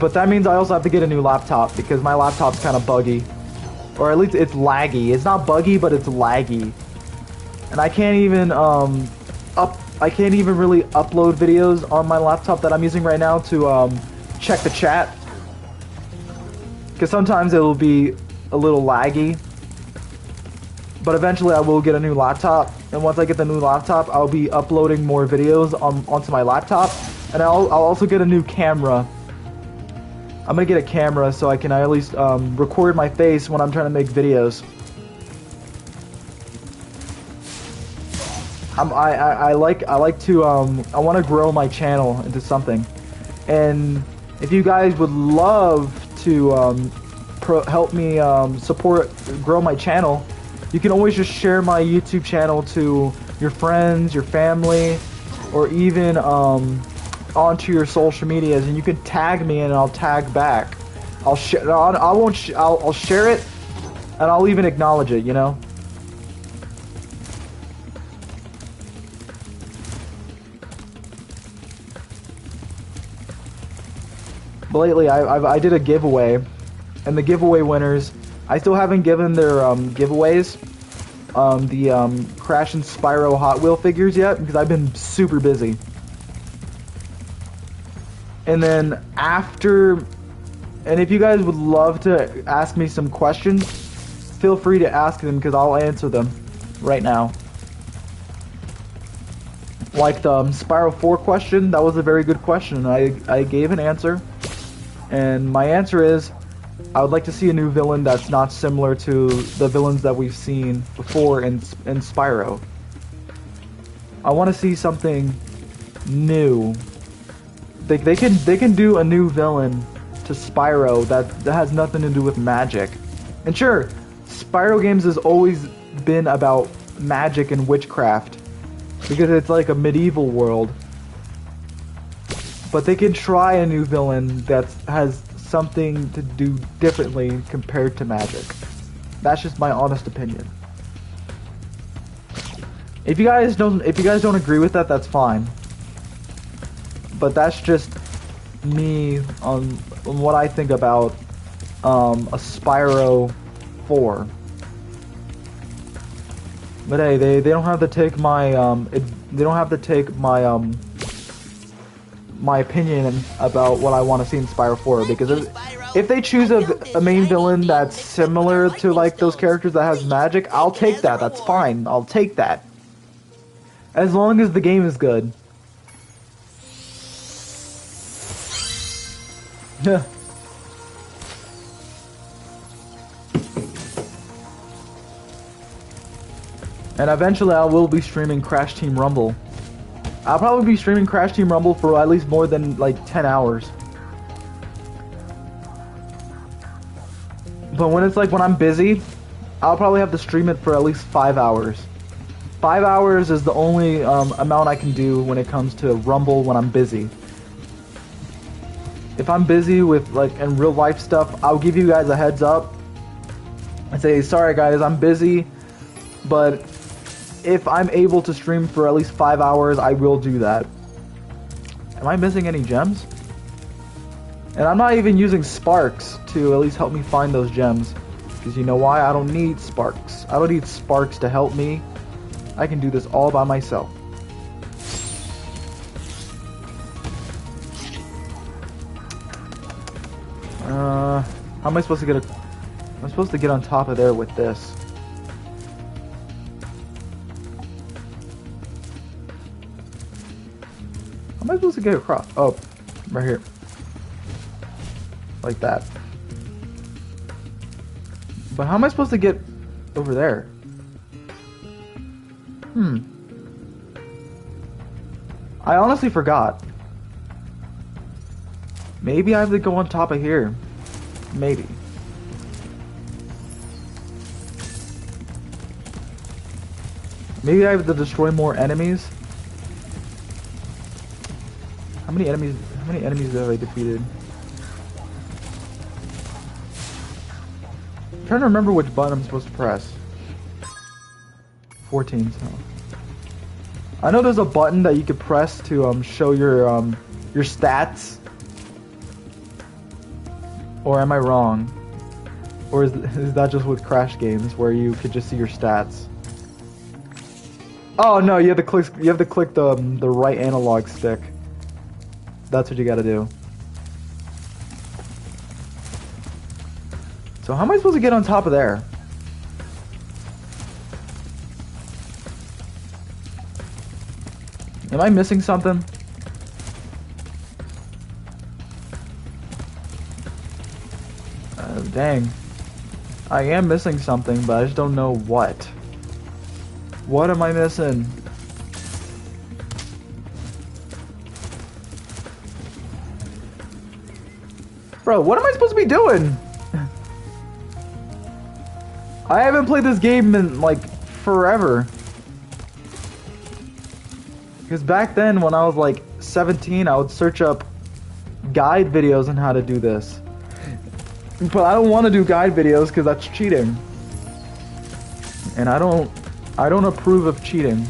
But that means I also have to get a new laptop because my laptop's kind of buggy. Or at least it's laggy. It's not buggy, but it's laggy. And I can't even, I can't even really upload videos on my laptop that I'm using right now to, check the chat. Because sometimes it will be a little laggy. But eventually I will get a new laptop. And once I get the new laptop, I'll be uploading more videos onto my laptop. And I'll also get a new camera. I'm gonna get a camera so I can at least record my face when I'm trying to make videos. I like to I want to grow my channel into something, and if you guys would love to help me support grow my channel, you can always just share my YouTube channel to your friends, your family, or even onto your social medias, and you can tag me and I'll tag back. I'll share. I'll share it, and I'll even acknowledge it. You know. But lately, I did a giveaway, and the giveaway winners, I still haven't given their giveaways, the Crash and Spyro Hot Wheel figures yet, because I've been super busy. And then after, and if you guys would love to ask me some questions, feel free to ask them, because I'll answer them right now. Like the Spyro 4 question, that was a very good question. I gave an answer. And my answer is, I would like to see a new villain that's not similar to the villains that we've seen before in Spyro. I want to see something new. They can do a new villain to Spyro that has nothing to do with magic. And sure, Spyro games has always been about magic and witchcraft, because it's like a medieval world. But they can try a new villain that has something to do differently compared to magic. That's just my honest opinion. If you guys don't agree with that, that's fine. But that's just me on what I think about a Spyro 4. But hey, they don't have to take my they don't have to take my my opinion about what I want to see in Spyro 4, because if they choose a main villain that's similar to like those characters that has magic, I'll take that. That's fine. I'll take that. As long as the game is good. Yeah. And eventually I will be streaming Crash Team Rumble. I'll probably be streaming Crash Team Rumble for at least more than like 10 hours. But when it's like when I'm busy, I'll probably have to stream it for at least 5 hours. 5 hours is the only amount I can do when it comes to Rumble when I'm busy. If I'm busy with like in real life stuff, I'll give you guys a heads up and say, sorry guys, I'm busy, but if I'm able to stream for at least 5 hours, I will do that. Am I missing any gems? And I'm not even using sparks to at least help me find those gems. Because you know why? I don't need sparks. I don't need sparks to help me. I can do this all by myself. How am I supposed to get I'm supposed to get on top of there with this. How am I supposed to get across? Oh, right here. Like that. But how am I supposed to get over there? I honestly forgot. Maybe I have to go on top of here. Maybe. Maybe I have to destroy more enemies. How many enemies have I defeated? I'm trying to remember which button I'm supposed to press. 14, so. I know there's a button that you could press to show your stats. Or am I wrong? Or is that just with Crash games where you could just see your stats? Oh no, you have to click the right analog stick. That's what you gotta do. So how am I supposed to get on top of there? Am I missing something? Dang. I am missing something, but I just don't know what. What am I missing? Bro, what am I supposed to be doing? I haven't played this game in, like, forever. Because back then, when I was, like, 17, I would search up guide videos on how to do this. But I don't want to do guide videos because that's cheating. And I don't approve of cheating.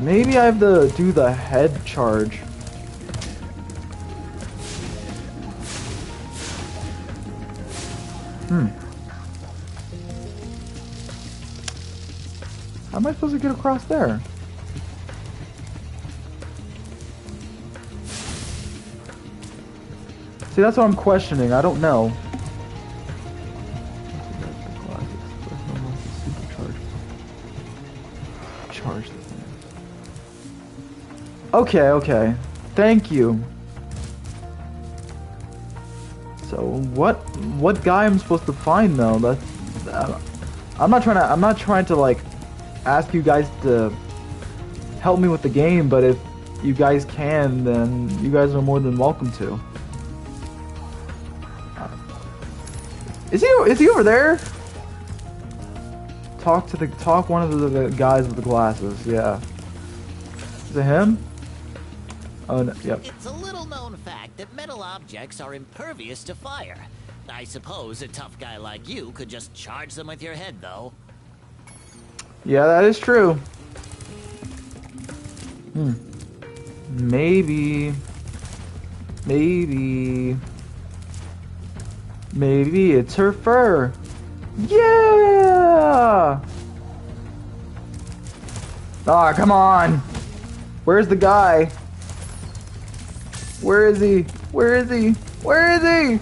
Maybe I have to do the head charge. How am I supposed to get across there? See, that's what I'm questioning. I don't know. Charge the thing. Okay, okay. Thank you. So what guy I'm supposed to find though? I'm not trying to like ask you guys to help me with the game, but if you guys can, then you guys are more than welcome to. Is he over there? Talk one of the guys with the glasses. Yeah. Is it him? Oh no, yep. It's a little known fact that metal objects are impervious to fire. I suppose a tough guy like you could just charge them with your head, though. Yeah, that is true. Maybe it's her fur. Yeah! Ah, come on. Where's the guy? Where is he? Where is he? Where is he?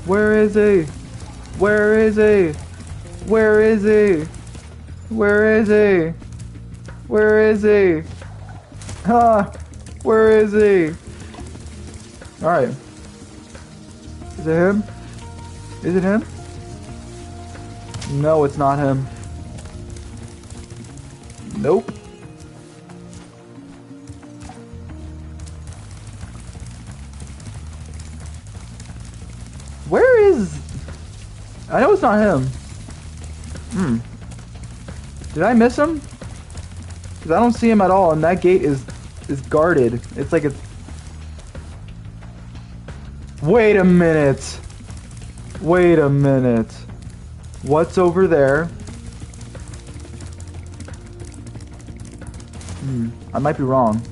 Where is he? Where is he? Where is he? Where is he? Where is he? Ah, where is he? Alright. Is it him? Is it him? No, it's not him. Nope. Where is... I know it's not him. Did I miss him? Because I don't see him at all, and that gate is guarded. It's like it's... Wait a minute. Wait a minute. What's over there? I might be wrong.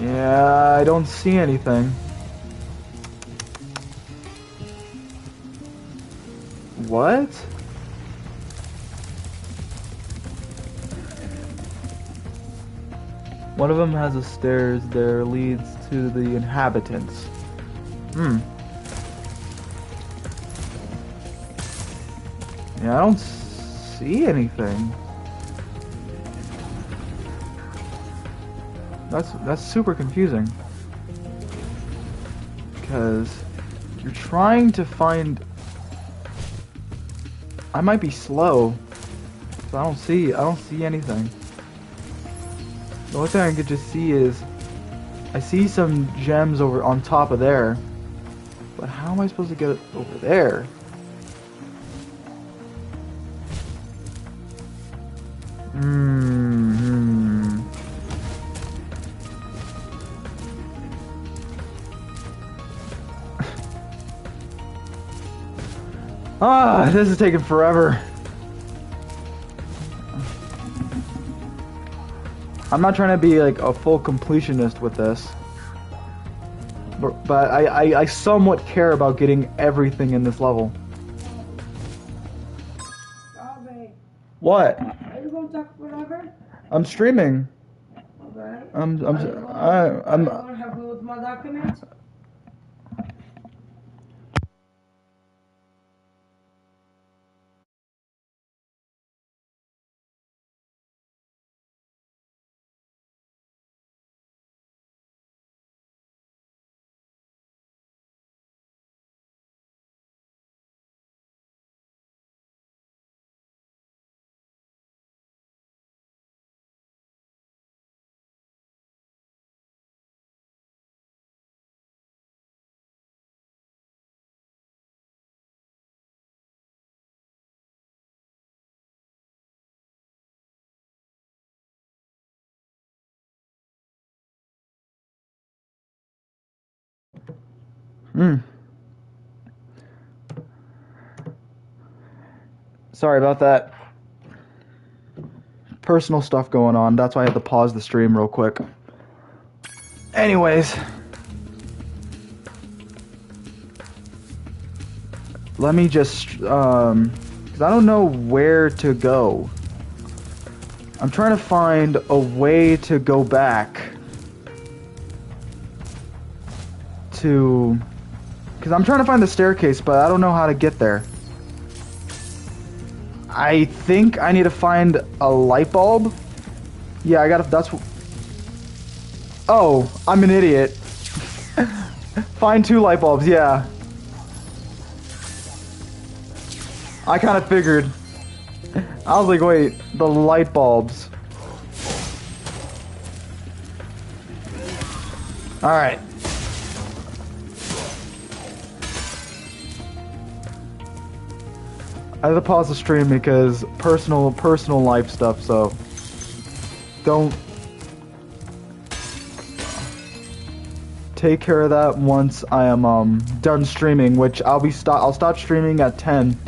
Yeah, I don't see anything. What? One of them has a stairs there leads to the inhabitants. Yeah, I don't see anything. That's super confusing. Because you're trying to find... I might be slow. So I don't see anything. The only thing I could just see is I see some gems over on top of there. But how am I supposed to get it over there? Ah, this is taking forever. I'm not trying to be like a full completionist with this. But I somewhat care about getting everything in this level. What? Are you gonna talk forever? I'm streaming. Okay. I'm Are you gonna help me with my documents? Sorry about that. Personal stuff going on. That's why I had to pause the stream real quick. Anyways. Let me just, because I don't know where to go. I'm trying to find a way to go back to, because I'm trying to find the staircase, but I don't know how to get there. I think I need to find a light bulb. Yeah, I gotta, that's, oh, I'm an idiot. Find 2 light bulbs, yeah. I kind of figured. I was like, wait, the light bulbs. Alright. I had to pause the stream because personal life stuff, so don't take care of that once I am done streaming, which I'll stop streaming at 10.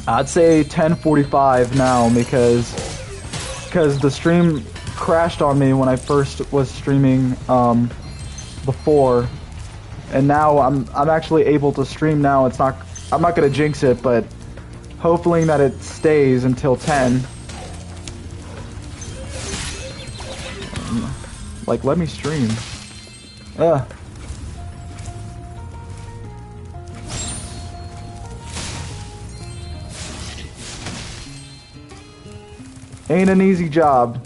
I'd say 10:45 now because the stream crashed on me when I first was streaming before, and now I'm actually able to stream now. It's not, I'm not gonna jinx it, but hopefully that it stays until 10. Like, let me stream. Ugh. Ain't an easy job.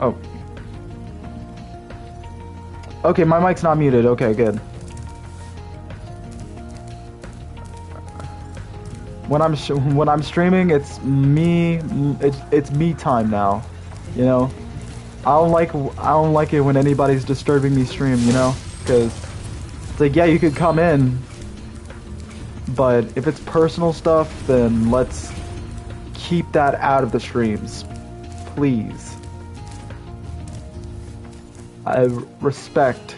Oh. Okay, my mic's not muted. Okay, good. When I'm streaming, it's me. It's me time now. You know. I don't like it when anybody's disturbing me stream, you know? Because it's like, yeah, you could come in, but if it's personal stuff, then let's keep that out of the streams. Please. I respect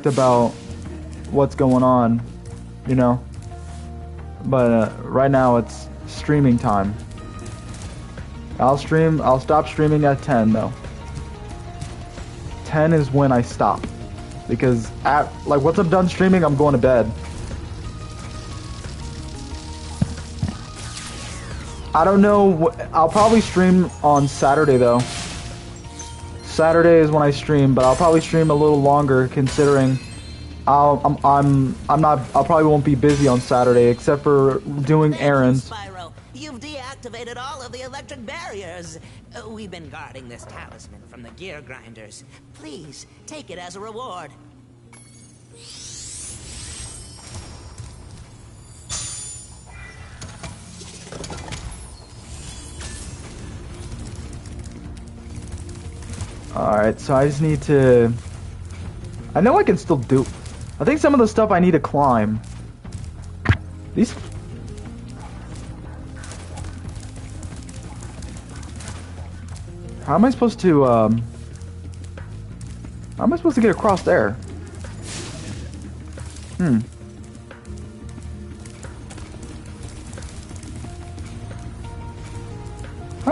about what's going on, you know? But right now it's streaming time. I'll stop streaming at 10 though. 10 is when I stop. Because once I'm done streaming, I'm going to bed. I don't know, I'll probably stream on Saturday though. Saturday is when I stream, but I'll probably stream a little longer considering I probably won't be busy on Saturday except for doing errands. Spyro, you've deactivated all of the electric barriers. We've been guarding this talisman from the gear grinders. Please, take it as a reward. Alright, so I just need to... I know I can still do... I think some of the stuff I need to climb. These... How am I supposed to, How am I supposed to get across there? How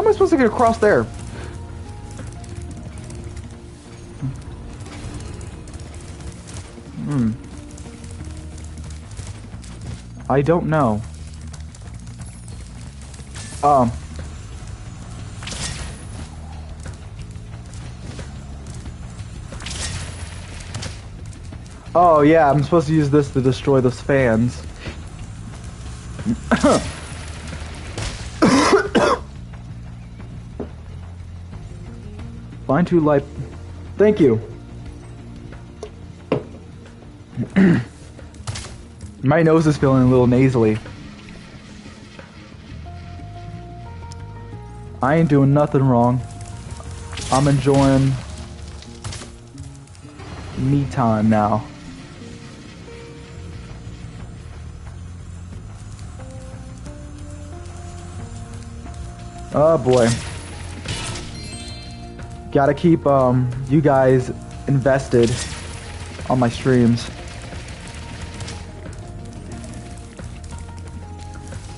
am I supposed to get across there? I don't know. Oh yeah, I'm supposed to use this to destroy those fans. Find 2 light. Thank you. My nose is feeling a little nasally. I ain't doing nothing wrong. I'm enjoying me time now. Oh boy. Gotta keep you guys invested on my streams.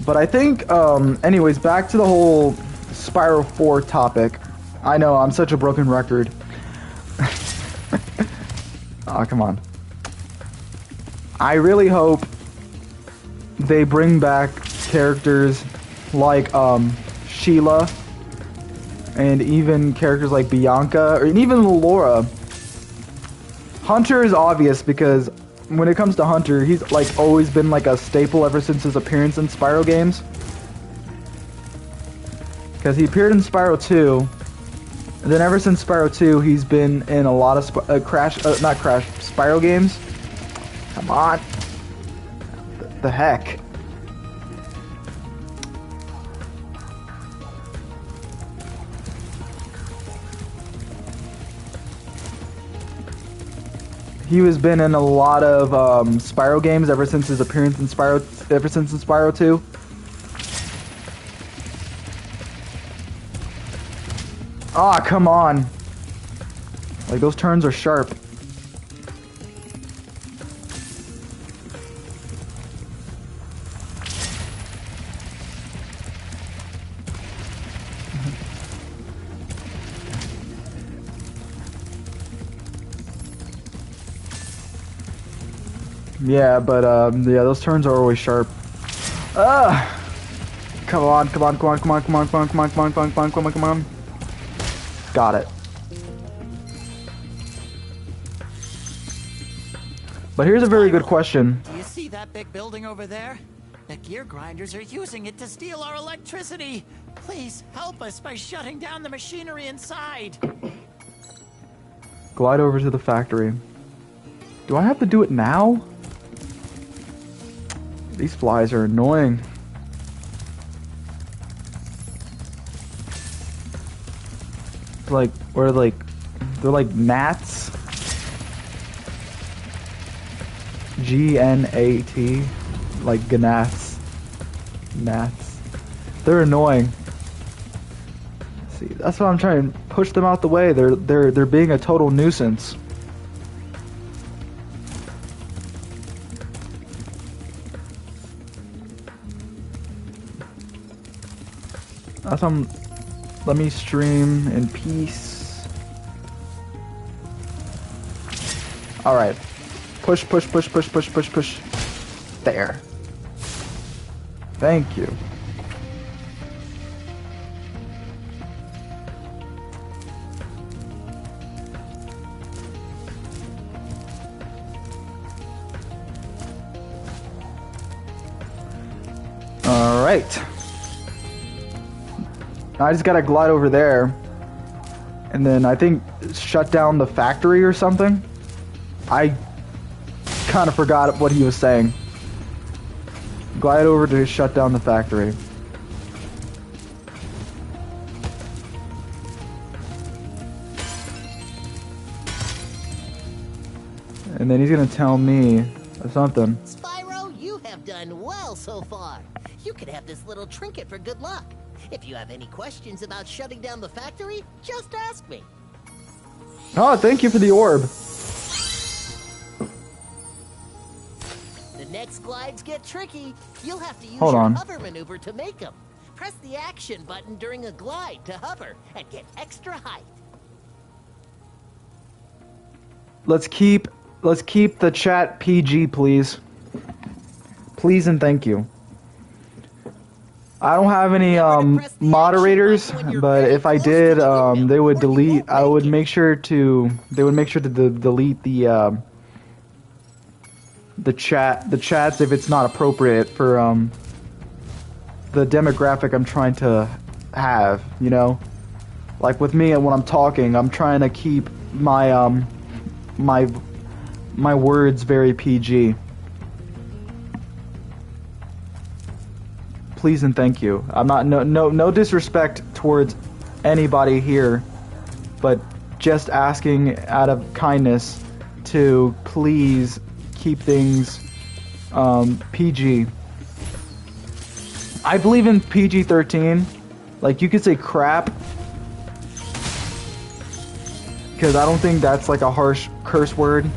But I think, anyways, back to the whole Spyro 4 topic. I know, I'm such a broken record. Aw, come on. I really hope they bring back characters like, Sheila, and even characters like Bianca, or even Laura. Hunter is obvious because when it comes to Hunter, he's like always been like a staple ever since his appearance in Spyro games. Because he appeared in Spyro 2, and then ever since Spyro 2, he's been in a lot of Spyro games. Come on. The heck? He has been in a lot of Spyro games ever since his appearance in Spyro 2. Ah, come on. Like, those turns are sharp. Yeah, but yeah, those turns are always sharp. Come on, come on, come on, come on, come on, come on, come on, come on, come on, come on, come on, come on. Got it. But here's a very good question. Do you see that big building over there? The gear grinders are using it to steal our electricity. Please help us by shutting down the machinery inside. Glide over to the factory. Do I have to do it now? These flies are annoying. Like, they're like gnats. G-N-A-T. Like gnats. Gnats. They're annoying. See, that's why I'm trying to push them out the way. They're being a total nuisance. That's why let me stream in peace. Alright. Push, push, push, push, push, push, push. There. Thank you. Alright. I just gotta glide over there, and then I think shut down the factory or something. I kind of forgot what he was saying. Glide over to shut down the factory. And then he's gonna tell me something. Spyro, you have done well so far. You could have this little trinket for good luck. If you have any questions about shutting down the factory, just ask me. Oh, thank you for the orb. The next glides get tricky. You'll have to use Hold your on. hover maneuver to make them. Press the action button during a glide to hover and get extra height. Let's keep the chat PG, please. Please and thank you. I don't have any moderators, but if I did, they would delete. I would make sure to. They would make sure to delete the chats if it's not appropriate for the demographic I'm trying to have. You know, like with me and when I'm talking, I'm trying to keep my my words very PG. Please and thank you. I'm not no disrespect towards anybody here, but just asking out of kindness to please keep things PG. I believe in PG-13, Like, you could say crap, because I don't think that's like a harsh curse word.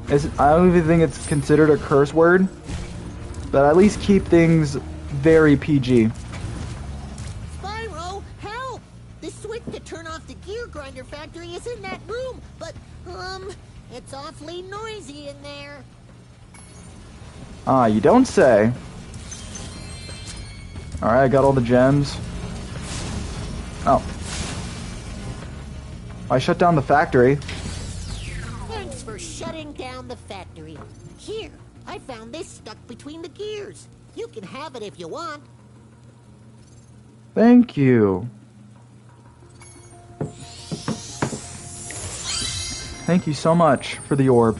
I don't even think it's considered a curse word, but at least keep things very PG. Spyro, help! The switch to turn off the gear grinder factory is in that room, but, it's awfully noisy in there. Ah, you don't say. Alright, I got all the gems. Oh. I shut down the factory. Thanks for shutting down the factory. Here, I found this stuck between the gears. You can have it if you want. Thank you. Thank you so much for the orb.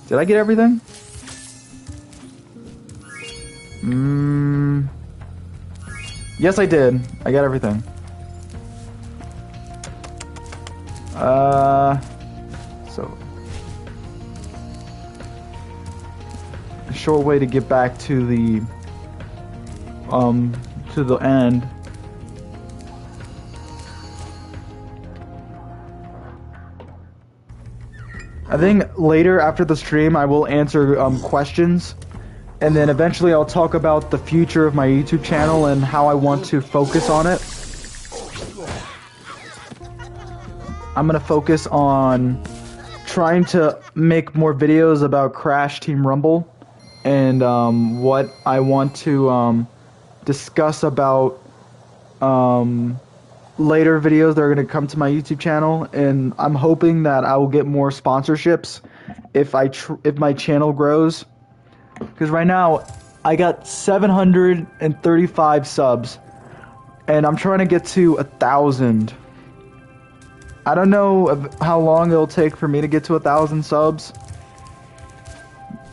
Did I get everything? Yes, I did. I got everything. So a short way to get back to the end. I think later after the stream I will answer questions, and then eventually I'll talk about the future of my YouTube channel and how I want to focus on it. I'm gonna focus on trying to make more videos about Crash Team Rumble and what I want to discuss about later videos that are going to come to my YouTube channel, and I'm hoping that I will get more sponsorships if my channel grows, because right now I got 735 subs and I'm trying to get to 1,000. I don't know how long it'll take for me to get to 1,000 subs,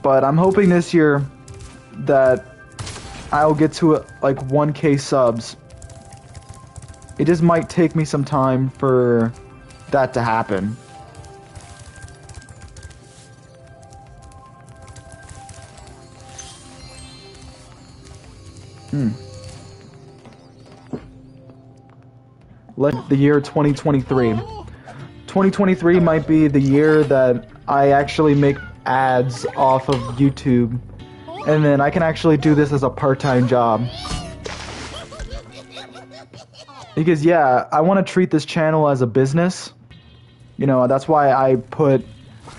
but I'm hoping this year that I'll get to like 1K subs. It just might take me some time for that to happen. Like the year 2023. 2023 might be the year that I actually make ads off of YouTube, and then I can actually do this as a part-time job. Because yeah, I want to treat this channel as a business. You know, that's why I put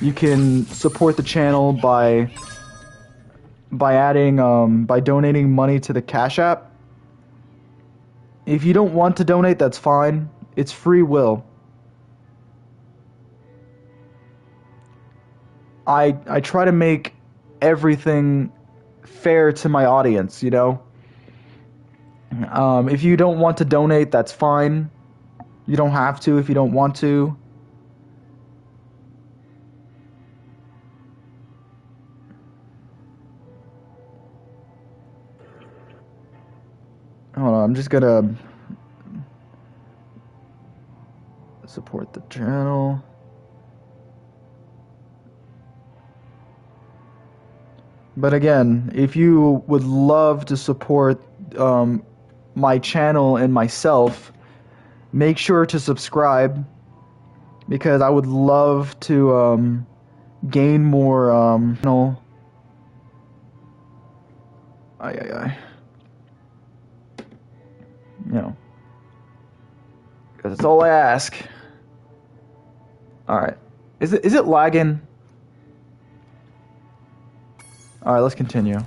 you can support the channel by donating money to the Cash App. If you don't want to donate, that's fine. It's free will. I try to make everything fair to my audience, you know? If you don't want to donate, that's fine. You don't have to if you don't want to. Hold on, I'm just gonna support the channel. But again, if you would love to support my channel and myself, make sure to subscribe, because I would love to gain more channel. You know, because that's all I ask. All right, is it lagging? All right, let's continue.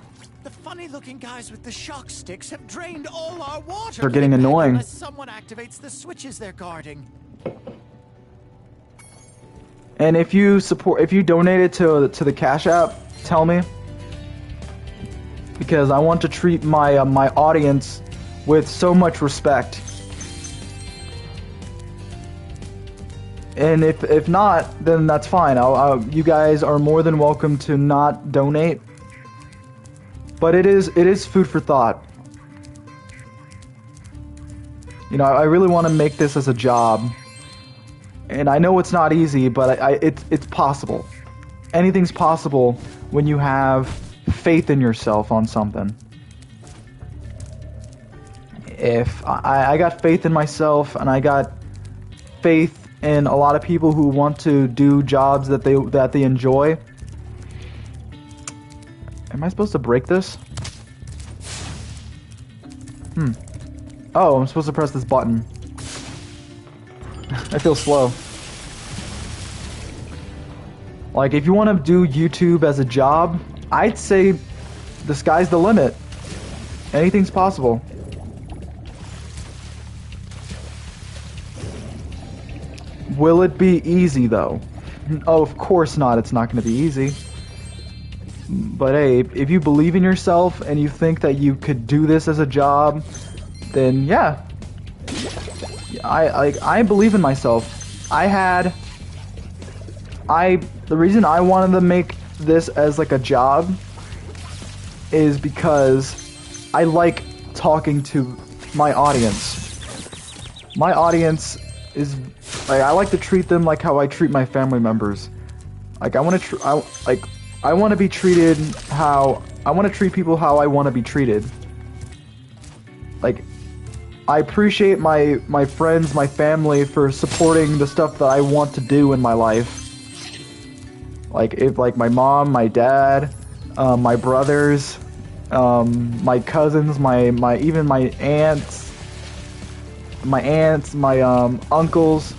The funny-looking guys with the shock sticks have drained all our water. They're getting annoying. Unless someone activates the switches they're guarding. And if you donate it to the Cash App, tell me, because I want to treat my my audience with so much respect. And if not, then that's fine. You guys are more than welcome to not donate. But it is food for thought. You know, I really want to make this as a job, and I know it's not easy, but it's possible. Anything's possible when you have faith in yourself on something. if I got faith in myself, and I got faith in a lot of people who want to do jobs that they enjoy. Am I supposed to break this? Oh, I'm supposed to press this button. I feel slow. Like, if you want to do YouTube as a job, I'd say the sky's the limit. Anything's possible. Will it be easy, though? Oh, of course not. It's not going to be easy. But hey, if you believe in yourself and you think that you could do this as a job, then yeah. I believe in myself. The reason I wanted to make this as like a job is because I like talking to my audience. My audience is like, I like to treat them like how I treat my family members. Like, I want to be treated how I want to treat people how I want to be treated. Like, I appreciate my friends, my family for supporting the stuff that I want to do in my life. Like, if like my mom, my dad, my brothers, my cousins, my even my aunts, my uncles.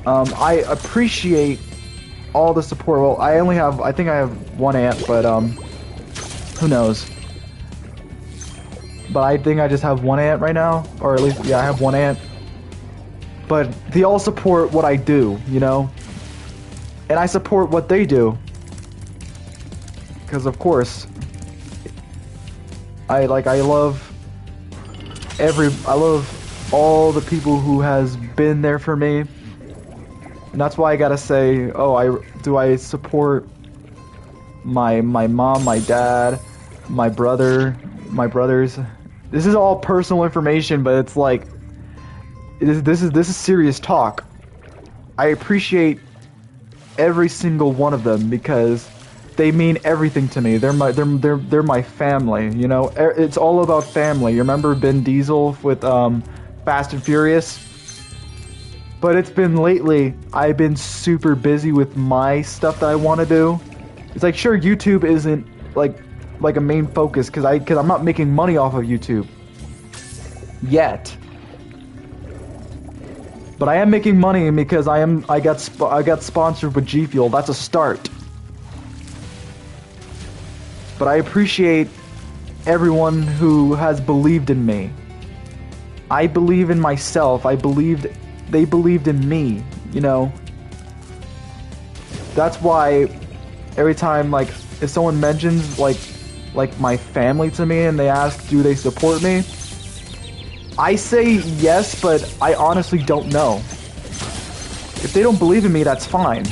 I appreciate all the support. Well, I think I have one aunt, but who knows? But I think I just have one aunt right now, or at least, yeah, I have one aunt. But they all support what I do, you know? And I support what they do. Because of course, I love all the people who has been there for me. And that's why I gotta say, I support my mom, my dad, my brothers. This is all personal information, but it's like, this is serious talk. I appreciate every single one of them because they mean everything to me. They're my family, you know? It's all about family. You remember Vin Diesel with Fast and Furious? But it's been lately, I've been super busy with my stuff that I want to do. It's like, sure, YouTube isn't like a main focus because I'm not making money off of YouTube yet. But I am making money because I got sponsored with G Fuel. That's a start. But I appreciate everyone who has believed in me. I believe in myself. They believed in me, you know. That's why every time, like, if someone mentions like my family to me and they ask, do they support me? I say yes, but I honestly don't know. If they don't believe in me, that's fine.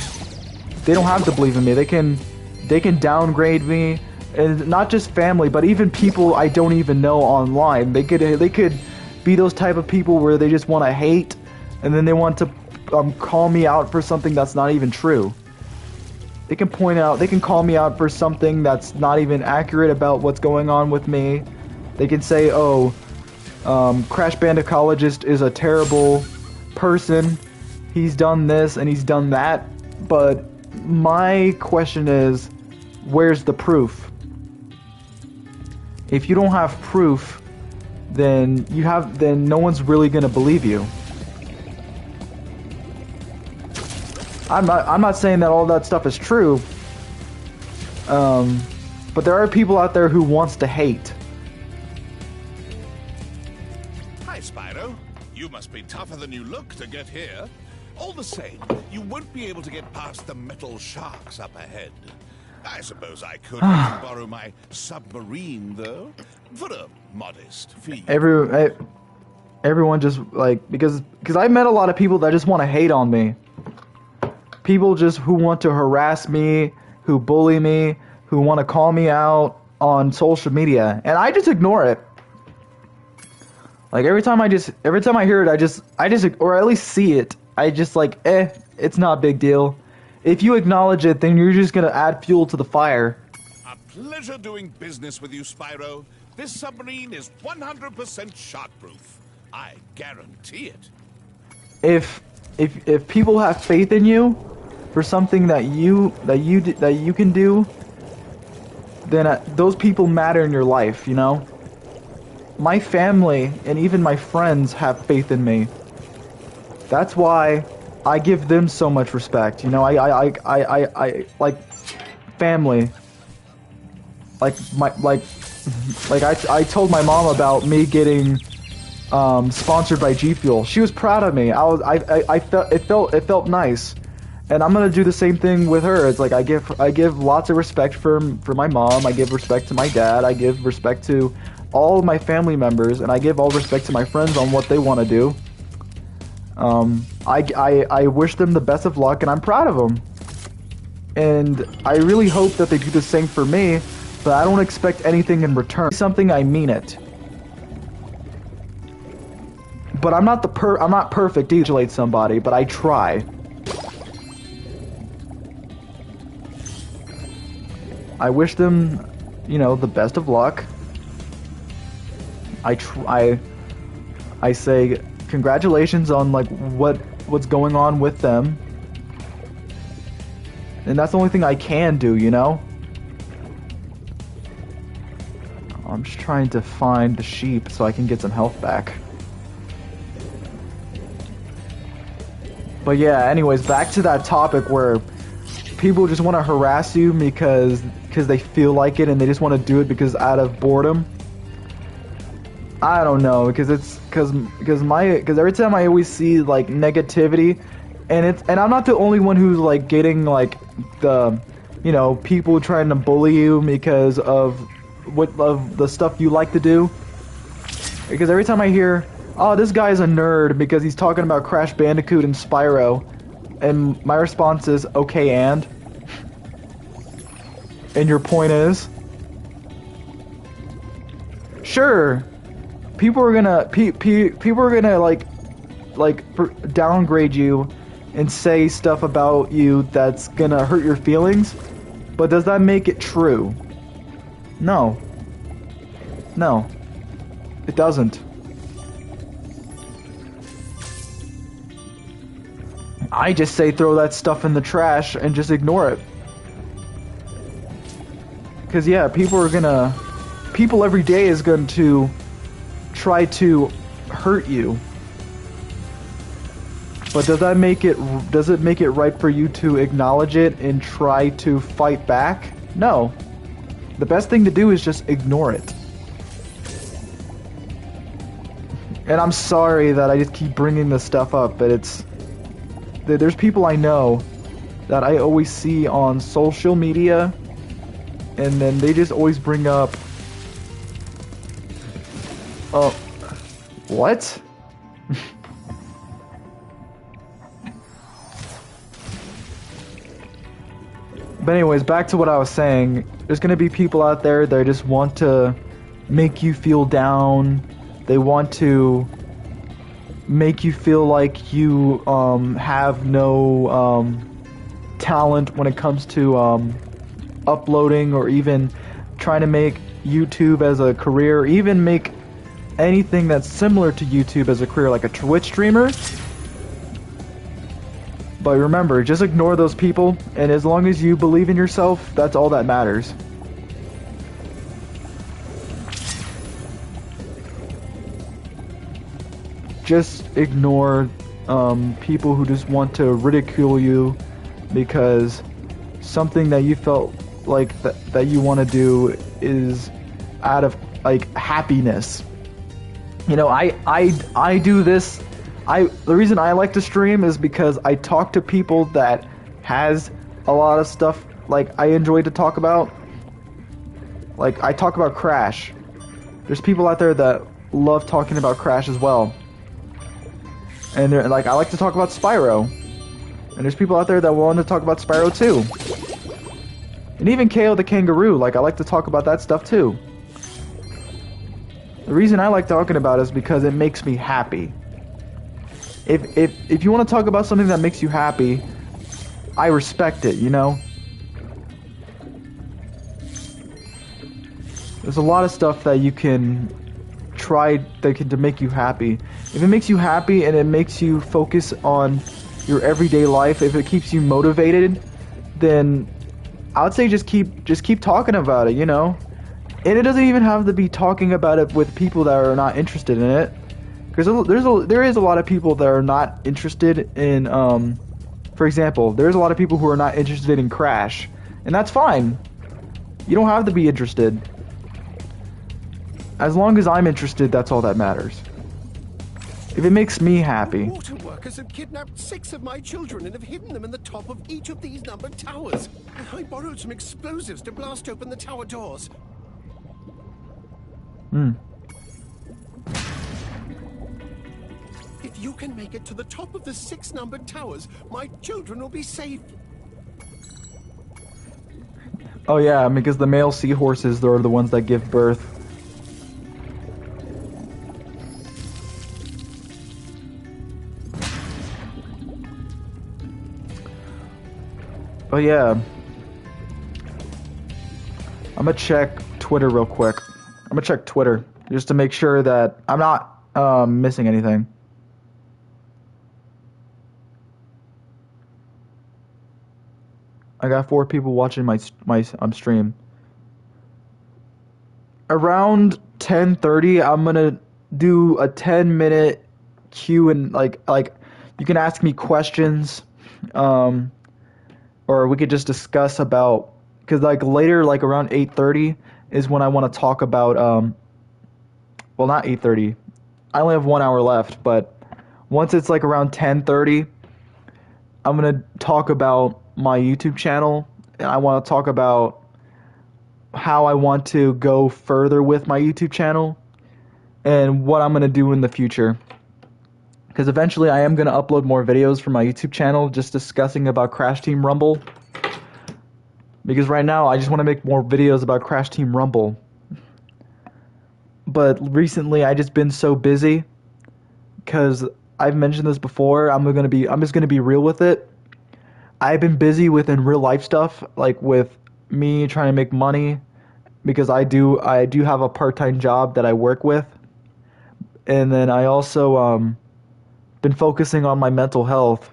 They don't have to believe in me. They can downgrade me, and not just family, but even people I don't even know online. They could be those type of people where they just want to hate, and then they want to call me out for something that's not even true. They can call me out for something that's not even accurate about what's going on with me. They can say, Crash Bandicologist is a terrible person. He's done this and he's done that. But my question is, where's the proof? If you don't have proof, then no one's really gonna believe you. I'm not saying that all that stuff is true, but there are people out there who wants to hate. Hi, Spyro. You must be tougher than you look to get here. All the same, you won't be able to get past the metal sharks up ahead. I suppose I could borrow my submarine, though, for a modest fee. Everyone just, like, because I met a lot of people that just want to hate on me. People just who want to harass me, who bully me, who want to call me out on social media, and I just ignore it. Like, every time I hear it, I just, or at least see it, I just like, it's not a big deal. If you acknowledge it, then you're just gonna add fuel to the fire. A pleasure doing business with you, Spyro. This submarine is 100% shark-proof. I guarantee it. If people have faith in you for something that you can do, then those people matter in your life, you know? My family and even my friends have faith in me. That's why I give them so much respect. You know, I like family. I told my mom about me getting sponsored by G Fuel. She was proud of me. I felt it felt nice. And I'm gonna do the same thing with her. It's like I give lots of respect for my mom. I give respect to my dad. I give respect to all of my family members, and I give all respect to my friends on what they want to do. I wish them the best of luck, and I'm proud of them. And I really hope that they do the same for me, but I don't expect anything in return. Something, I mean it. But I'm not perfect to emulate somebody, but I try. I wish them, you know, the best of luck. I say congratulations on like what's going on with them. And that's the only thing I can do, you know? I'm just trying to find the sheep so I can get some health back. But yeah, anyways, back to that topic where people just want to harass you because they feel like it and they just want to do it because out of boredom. I don't know, because every time I always see like negativity, and I'm not the only one who's like getting like the, you know, people trying to bully you because of the stuff you like to do. Because every time I hear, oh, this guy's a nerd because he's talking about Crash Bandicoot and Spyro, and my response is, okay, and your point is, sure. People are gonna like downgrade you and say stuff about you that's gonna hurt your feelings, but does that make it true? No, it doesn't. I just say throw that stuff in the trash and just ignore it. Cause yeah, people every day is going to try to hurt you. But does it make it right for you to acknowledge it and try to fight back? No. The best thing to do is just ignore it. And I'm sorry that I just keep bringing this stuff up, but there's people I know that I always see on social media, and then they just always bring up, what? But anyways, back to what I was saying. There's gonna be people out there that just want to make you feel down. They want to make you feel like you have no talent when it comes to uploading, or even trying to make YouTube as a career, or even make anything that's similar to YouTube as a career, like a Twitch streamer. But remember, just ignore those people, and as long as you believe in yourself, that's all that matters. Just ignore people who just want to ridicule you because something that you felt like that you want to do is out of like happiness. You know, I do this. The reason I like to stream is because I talk to people that has a lot of stuff like I enjoy to talk about. Like I talk about Crash. There's people out there that love talking about Crash as well. And they're like, I like to talk about Spyro. And there's people out there that want to talk about Spyro too. And even KO the Kangaroo, like I like to talk about that stuff too. The reason I like talking about it is because it makes me happy. If you want to talk about something that makes you happy, I respect it, you know? There's a lot of stuff that you can try to make you happy. If it makes you happy and it makes you focus on your everyday life, if it keeps you motivated, then I would say just keep talking about it, you know? And it doesn't even have to be talking about it with people that are not interested in it. Because there is a lot of people that are not interested in, for example, there's a lot of people who are not interested in Crash. And that's fine. You don't have to be interested. As long as I'm interested, that's all that matters. If it makes me happy. Water workers have kidnapped 6 of my children and have hidden them in the top of each of these numbered towers. I borrowed some explosives to blast open the tower doors. If you can make it to the top of the 6 numbered towers, my children will be safe. Oh yeah, because the male seahorses are the ones that give birth. Oh yeah. I'm gonna check Twitter real quick. I'm gonna check Twitter just to make sure that I'm not missing anything. I got 4 people watching my stream. Around 10:30, I'm gonna do a 10-minute Q and like you can ask me questions, or we could just discuss about, because like later, like around 8:30 is when I want to talk about well, not 8:30. I only have 1 hour left, but once it's like around 10:30, I'm gonna talk about my YouTube channel, and I want to talk about how I want to go further with my YouTube channel and what I'm gonna do in the future. Because eventually I am gonna upload more videos from my YouTube channel just discussing about Crash Team Rumble. Because right now I just want to make more videos about Crash Team Rumble. But recently I just been so busy, because I've mentioned this before, I'm just gonna be real with it. I've been busy with in real life stuff, like with me trying to make money, because I do have a part-time job that I work with. And then I also been focusing on my mental health,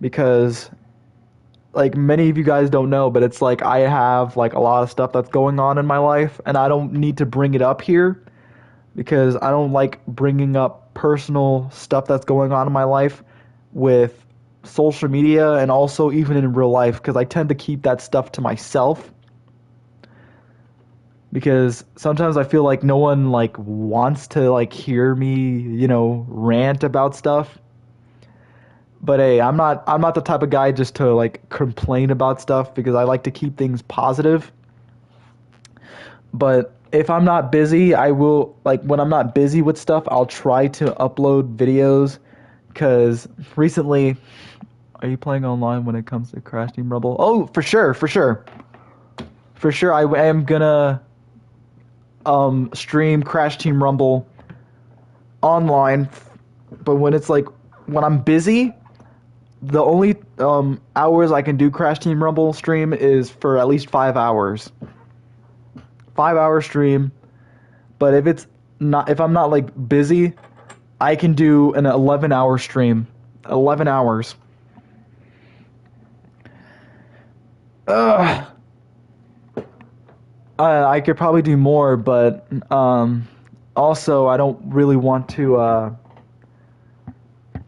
because like many of you guys don't know, but it's like I have like a lot of stuff that's going on in my life, and I don't need to bring it up here because I don't like bringing up personal stuff that's going on in my life with social media, and also even in real life, because I tend to keep that stuff to myself, because sometimes I feel like no one like wants to like hear me, you know, rant about stuff. But hey, I'm not the type of guy just to like complain about stuff, because I like to keep things positive. But if I'm not busy, I will, like when I'm not busy with stuff, I'll try to upload videos, because recently, are you playing online when it comes to Crash Team Rumble? Oh, for sure. For sure, I am gonna stream Crash Team Rumble online, but when I'm busy, the only hours I can do Crash Team Rumble stream is for at least 5 hours. 5-hour stream. But if I'm not like busy, I can do an 11-hour stream. 11 hours. I could probably do more, but also I don't really want to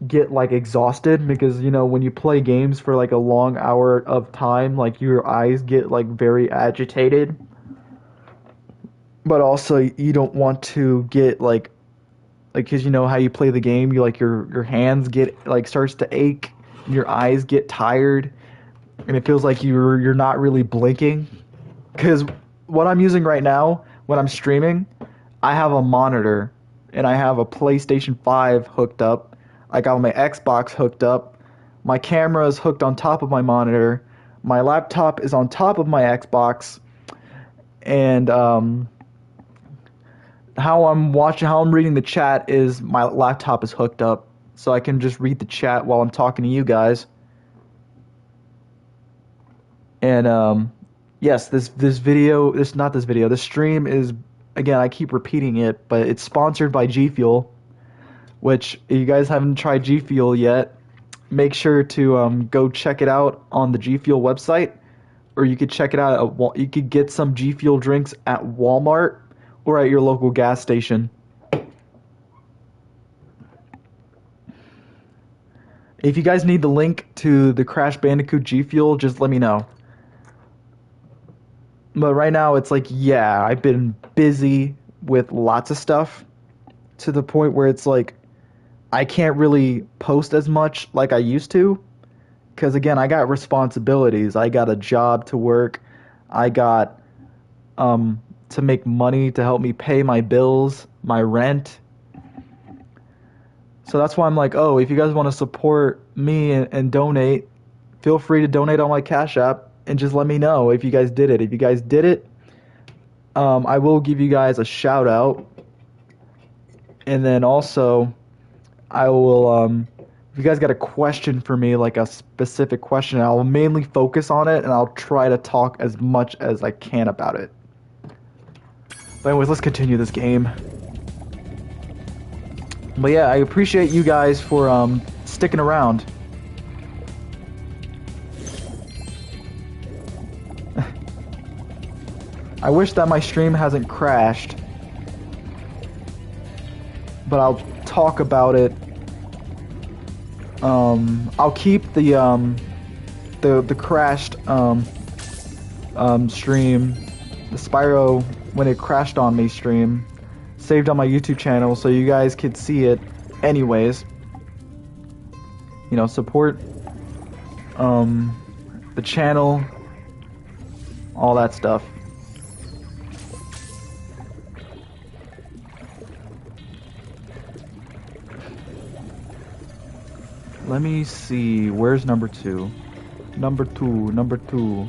get like exhausted, because you know when you play games for like a long hour of time, like your eyes get like very agitated. But also you don't want to get like because you know how you play the game, you like your hands get like starts to ache, your eyes get tired, and it feels like you're not really blinking. Because what I'm using right now when I'm streaming, I have a monitor and I have a PlayStation 5 hooked up. I got my Xbox hooked up. My camera is hooked on top of my monitor. My laptop is on top of my Xbox. And how I'm reading the chat is my laptop is hooked up, so I can just read the chat while I'm talking to you guys. And yes, this stream is again, I keep repeating it, but it's sponsored by G Fuel, which if you guys haven't tried G Fuel yet, make sure to go check it out on the G Fuel website, or you could check it out at you could get some G Fuel drinks at Walmart or at your local gas station. If you guys need the link to the Crash Bandicoot G Fuel, just let me know. But right now, it's like, yeah, I've been busy with lots of stuff to the point where it's like I can't really post as much like I used to. Because, again, I got responsibilities. I got a job to work. I got to make money to help me pay my bills, my rent. So that's why I'm like, oh, if you guys want to support me and donate, feel free to donate on my Cash App and just let me know if you guys did it. If you guys did it, I will give you guys a shout out. And then also, I will, if you guys got a question for me, like a specific question, I'll mainly focus on it and I'll try to talk as much as I can about it. But anyways, let's continue this game. But yeah, I appreciate you guys for sticking around. I wish that my stream hasn't crashed, but I'll talk about it. I'll keep the crashed stream, the Spyro when it crashed on me stream, saved on my YouTube channel so you guys could see it anyways. You know, support the channel, all that stuff. Let me see, where's number 2? Number 2.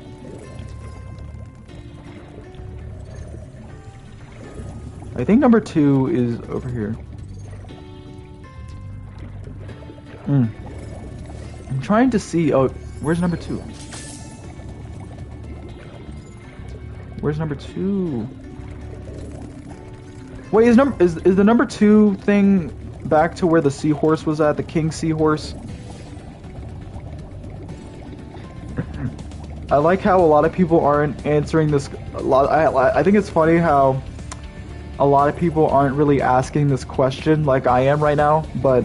I think number 2 is over here. I'm trying to see, oh, where's number 2? Where's number 2? Wait, is the number 2 thing back to where the seahorse was at, the king seahorse? I like how a lot of people aren't answering this. I think it's funny how a lot of people aren't really asking this question like I am right now, but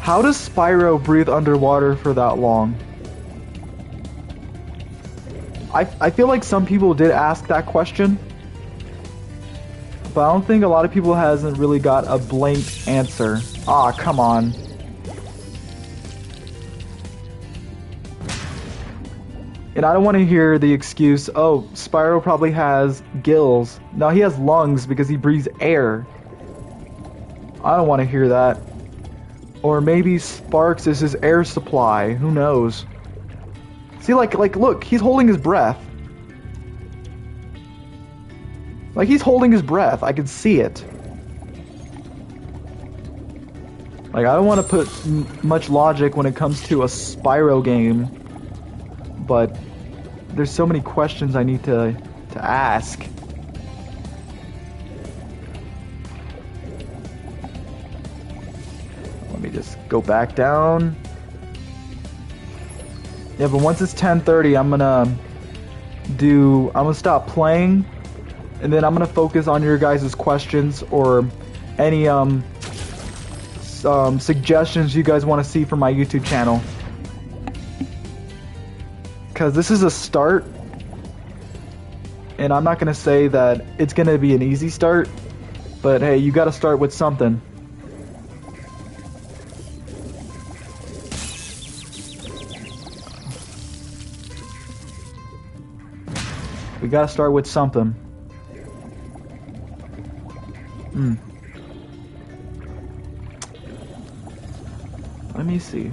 how does Spyro breathe underwater for that long? I feel like some people did ask that question, but I don't think a lot of people hasn't really got a blank answer. Ah, come on. And I don't want to hear the excuse, oh, Spyro probably has gills. No, he has lungs because he breathes air. I don't want to hear that. Or maybe Sparks is his air supply. Who knows? See, like, look, he's holding his breath. Like, he's holding his breath. I can see it. Like, I don't want to put much logic when it comes to a Spyro game, but there's so many questions I need to ask. Let me just go back down. Yeah, but once it's 10:30, I'm gonna stop playing, and then I'm gonna focus on your guys' questions or any suggestions you guys want to see from my YouTube channel. Because this is a start, and I'm not gonna say that it's gonna be an easy start, but hey, you gotta start with something. We gotta start with something. Let me see.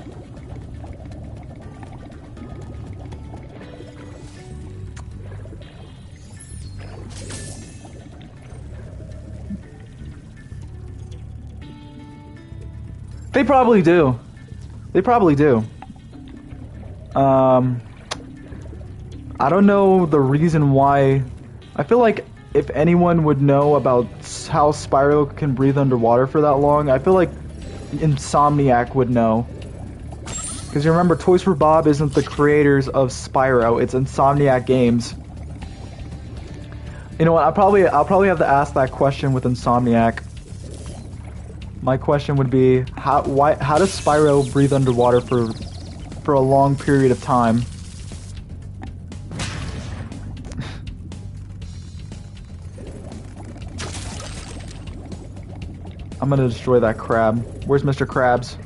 They probably do. They probably do. I don't know the reason why. I feel like if anyone would know about how Spyro can breathe underwater for that long, I feel like Insomniac would know. Because you remember, Toys for Bob isn't the creators of Spyro, it's Insomniac Games. You know what, I'll probably have to ask that question with Insomniac. My question would be, how does Spyro breathe underwater for a long period of time? I'm gonna destroy that crab. Where's Mr. Krabs?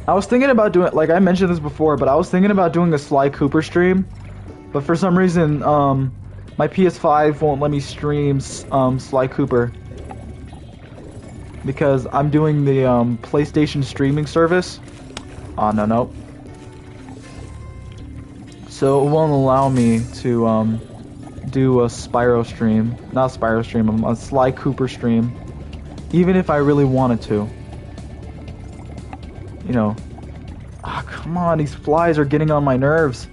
I was thinking about doing, like I mentioned this before, but I was thinking about doing a Sly Cooper stream. But for some reason, my PS5 won't let me stream Sly Cooper. Because I'm doing the PlayStation streaming service. Oh, no. So it won't allow me to do a Spyro stream. Not a Spyro stream, a Sly Cooper stream. Even if I really wanted to. You know. Ah, come on, these flies are getting on my nerves.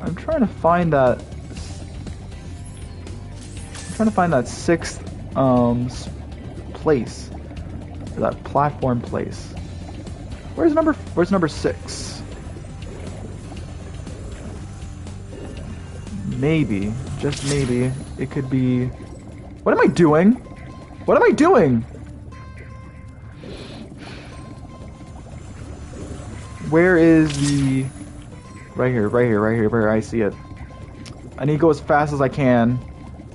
I'm trying to find that. I'm trying to find that sixth place. Or that platform place. Where's number 6? Maybe, just maybe, it could be. What am I doing? What am I doing? Where is the... Right here, I see it. I need to go as fast as I can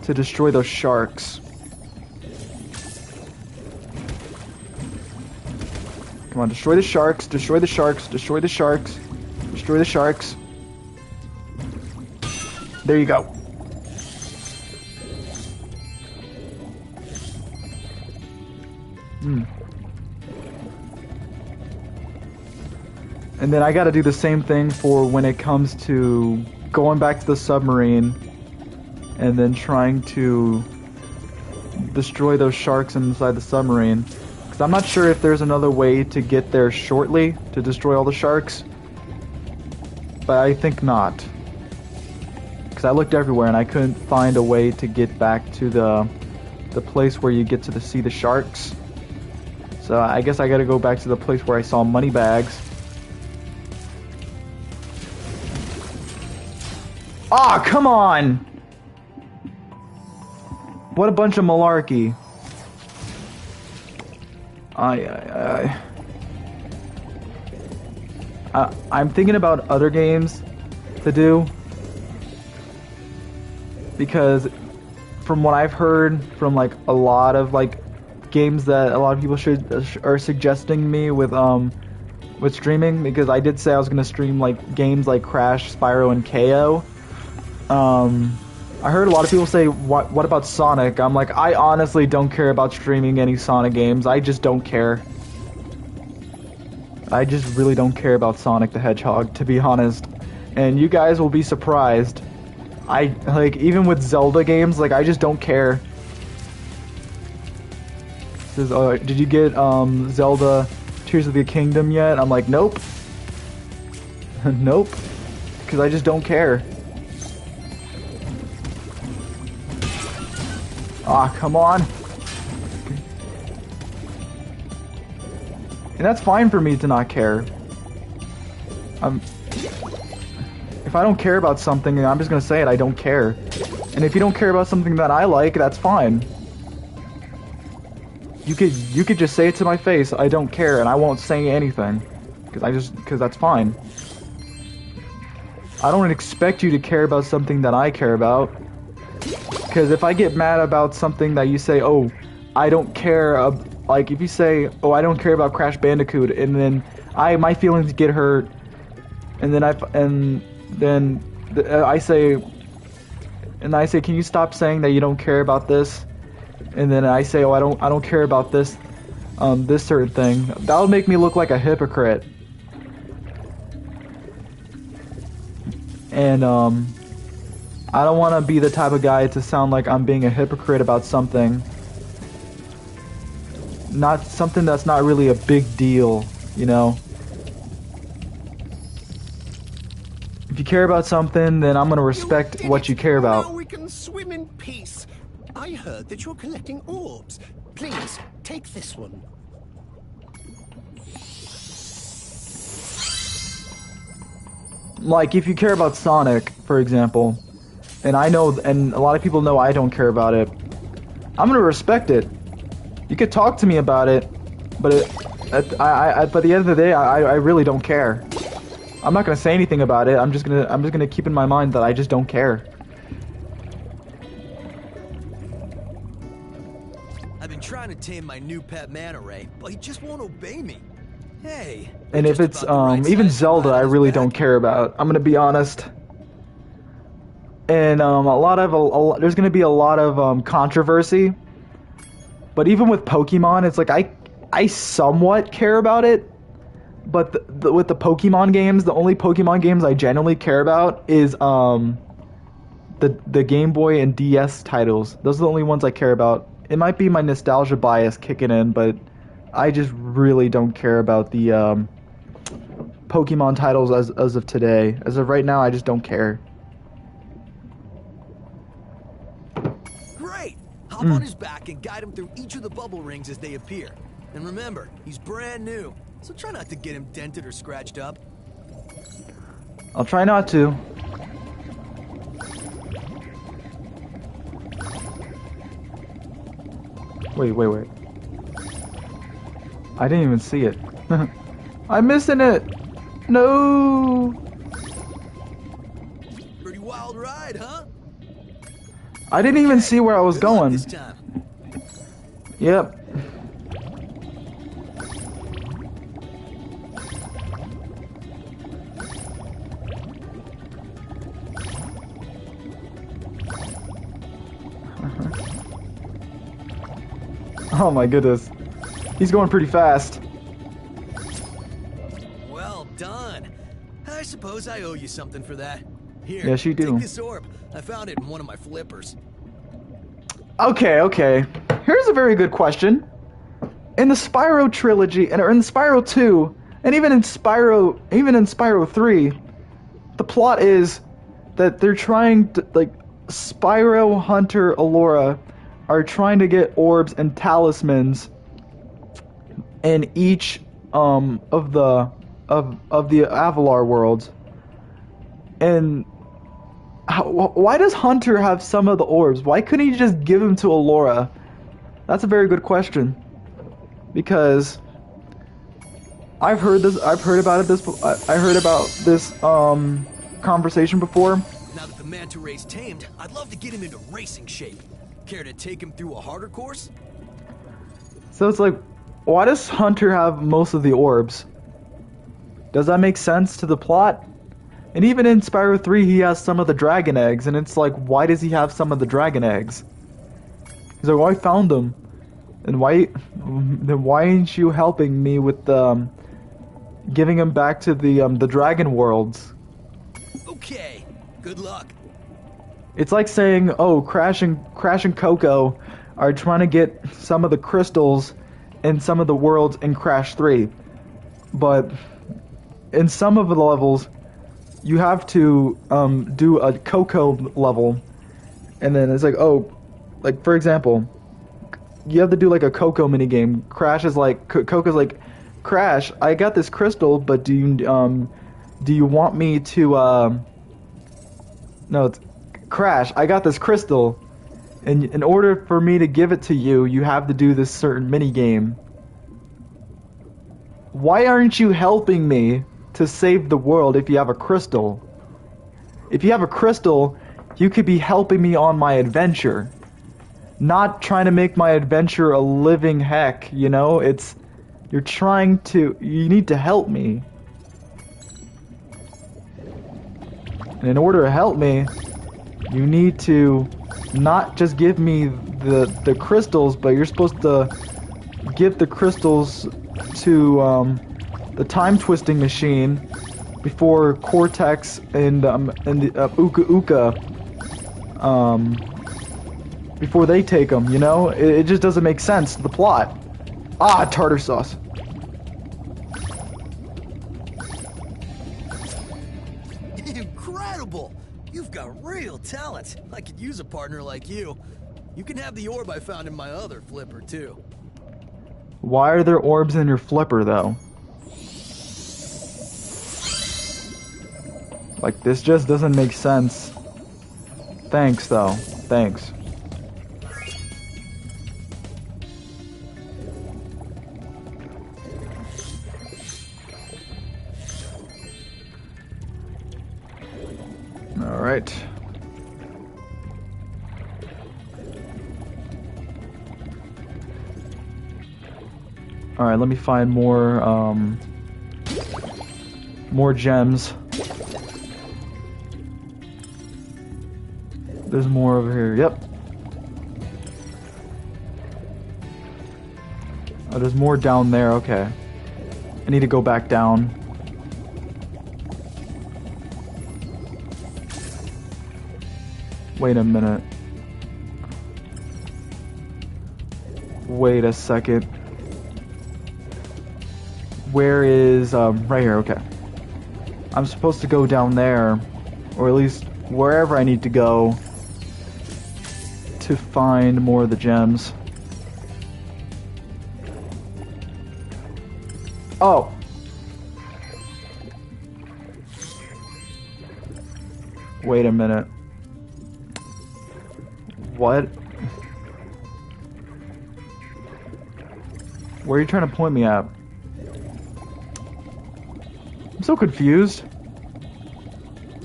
to destroy those sharks. Come on, destroy the sharks, destroy the sharks, destroy the sharks, destroy the sharks. There you go. And then I gotta do the same thing for when it comes to going back to the submarine and then trying to destroy those sharks inside the submarine. Because I'm not sure if there's another way to get there shortly to destroy all the sharks. But I think not. Because I looked everywhere and I couldn't find a way to get back to the place where you get to see the sharks. So I guess I gotta go back to the place where I saw money bags. Ah, come on! What a bunch of malarkey. I'm thinking about other games to do. Because from what I've heard from like a lot of like games that a lot of people are suggesting me with streaming, because I did say I was gonna stream like games like Crash, Spyro, and KO. I heard a lot of people say, what about Sonic? I'm like, I honestly don't care about streaming any Sonic games. I just don't care. I just really don't care about Sonic the Hedgehog, to be honest. And you guys will be surprised. I, like, even with Zelda games, like, I just don't care. Says, did you get, Zelda Tears of the Kingdom yet? I'm like, nope. Nope. Because I just don't care. Ah, come on. And that's fine for me to not care. If I don't care about something, I'm just gonna say it, I don't care. And if you don't care about something that I like, that's fine. You could just say it to my face, I don't care, and I won't say anything. Because that's fine. I don't expect you to care about something that I care about. Because if I get mad about something that you say, oh, I don't care, like if you say, oh, I don't care about Crash Bandicoot, and then my feelings get hurt, and then I say, can you stop saying that you don't care about this? And then I say, oh, I don't care about this, this certain thing. That would make me look like a hypocrite. And I don't want to be the type of guy to sound like I'm being a hypocrite about something. not something that's not really a big deal, you know? If you care about something, then I'm gonna respect what you care about. Now we can swim in peace. I heard that you're collecting orbs. Please, take this one. Like, if you care about Sonic, for example, and I know, and a lot of people know I don't care about it, I'm gonna respect it. You could talk to me about it, but but at the end of the day, I really don't care. I'm not gonna say anything about it. I'm just gonna keep in my mind that I just don't care. I've been trying to tame my new pet manta ray, but he just won't obey me. Hey. And if it's even Zelda, I really don't care about. I'm gonna be honest. And there's gonna be a lot of controversy. But even with Pokemon, it's like I somewhat care about it. But with the Pokemon games, the only Pokemon games I genuinely care about is the Game Boy and DS titles. Those are the only ones I care about. It might be my nostalgia bias kicking in, but I just really don't care about the Pokemon titles as of today. As of right now, I just don't care. Great! Hop on his back and guide him through each of the bubble rings as they appear. And remember, he's brand new, so try not to get him dented or scratched up. I'll try not to. Wait. I didn't even see it. I'm missing it! No! Pretty wild ride, huh? I didn't even see where I was going. This time. Yep. Oh my goodness. He's going pretty fast. Well done. I suppose I owe you something for that. Here, yes, you do. Take this orb. I found it in one of my flippers. Okay. Here's a very good question. In the Spyro trilogy, or in Spyro 2, and even in Spyro 3, the plot is that they're trying to, like, Spyro, Hunter, Allura are trying to get orbs and talismans in each of the Avalar worlds. And why does Hunter have some of the orbs? Why couldn't he just give them to Allura? That's a very good question. Because I heard about this conversation before. Now that the manta ray's tamed, I'd love to get him into racing shape. Care to take him through a harder course? So it's like, why does Hunter have most of the orbs? Does that make sense to the plot? And even in Spyro 3, he has some of the dragon eggs, and it's like, why does he have some of the dragon eggs? He's like, well, I found them. And why ain't you helping me with giving him back to the dragon worlds? Okay, good luck. It's like saying, oh, Crash and Coco are trying to get some of the crystals in some of the worlds in Crash 3. But in some of the levels, you have to do a Coco level. And then it's like, oh, like, for example, you have to do like a Coco minigame. Coco's like, Crash, I got this crystal, but do you want me to, no, it's, Crash, I got this crystal, and in order for me to give it to you, you have to do this certain minigame. Why aren't you helping me to save the world if you have a crystal? If you have a crystal, you could be helping me on my adventure. Not trying to make my adventure a living heck, you know? You need to help me. And in order to help me, you need to not just give me the crystals, but you're supposed to give the crystals to the time twisting machine before Cortex and the Uka before they take them. You know, it just doesn't make sense to the plot. Ah, tartar sauce. Incredible! You've got real talent. I could use a partner like you. You can have the orb I found in my other flipper, too. Why are there orbs in your flipper, though? Like, this just doesn't make sense. Thanks, though. Thanks. Alright. Alright, let me find more gems. There's more over here. Yep. Oh, there's more down there. Okay. I need to go back down. Wait a minute. Wait a second. Where is, right here, okay. I'm supposed to go down there, or at least wherever I need to go to find more of the gems. Oh! Wait a minute. What? Where are you trying to point me at? I'm so confused.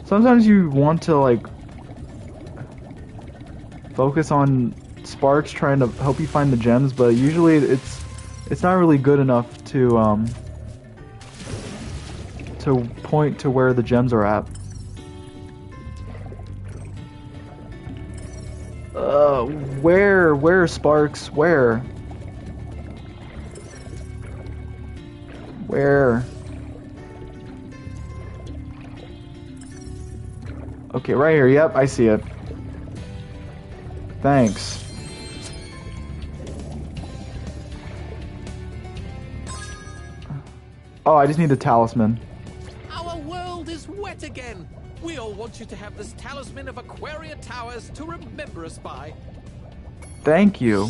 Sometimes you want to, like, focus on Sparks trying to help you find the gems, but usually it's not really good enough to point to where the gems are at. Where Sparks? Where? Okay, right here. Yep, I see it. Thanks. Oh, I just need the talisman. Our world is wet again. We all want you to have this talisman of Aquaria Towers to remember us by. Thank you.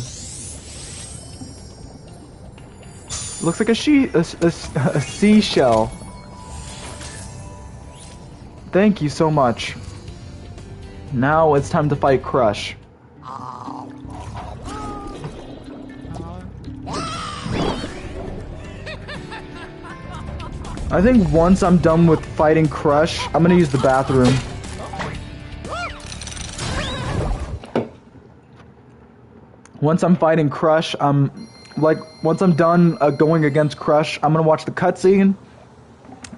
Looks like a seashell. Thank you so much. Now it's time to fight Crush. I think once I'm done with fighting Crush, I'm gonna use the bathroom. Once I'm fighting Crush, once I'm done going against Crush, I'm gonna watch the cutscene,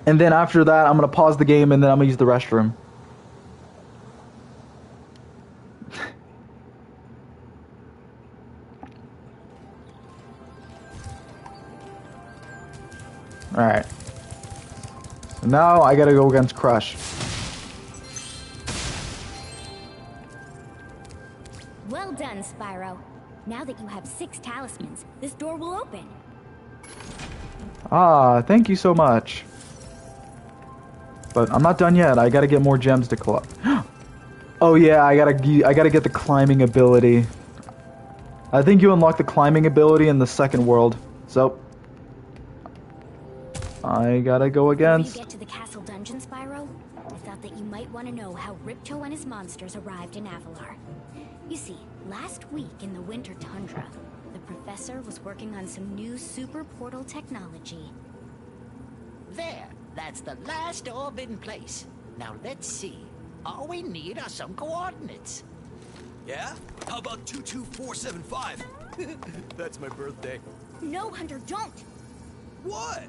and then after that, I'm gonna pause the game, and then I'm gonna use the restroom. Alright. So now I gotta go against Crush. Well done, Spyro. Now that you have 6 talismans, this door will open. Ah, thank you so much. But I'm not done yet. I gotta get more gems to collect. Oh yeah, I gotta get the climbing ability. I think you unlock the climbing ability in the second world. So I gotta go against. Before you get to the castle dungeon, Spyro, I thought that you might want to know how Ripto and his monsters arrived in Avalar. You see, last week in the winter tundra, the professor was working on some new super portal technology. There, that's the last orb in place. Now let's see. All we need are some coordinates. Yeah? How about 22475? That's my birthday. No, Hunter, don't! What?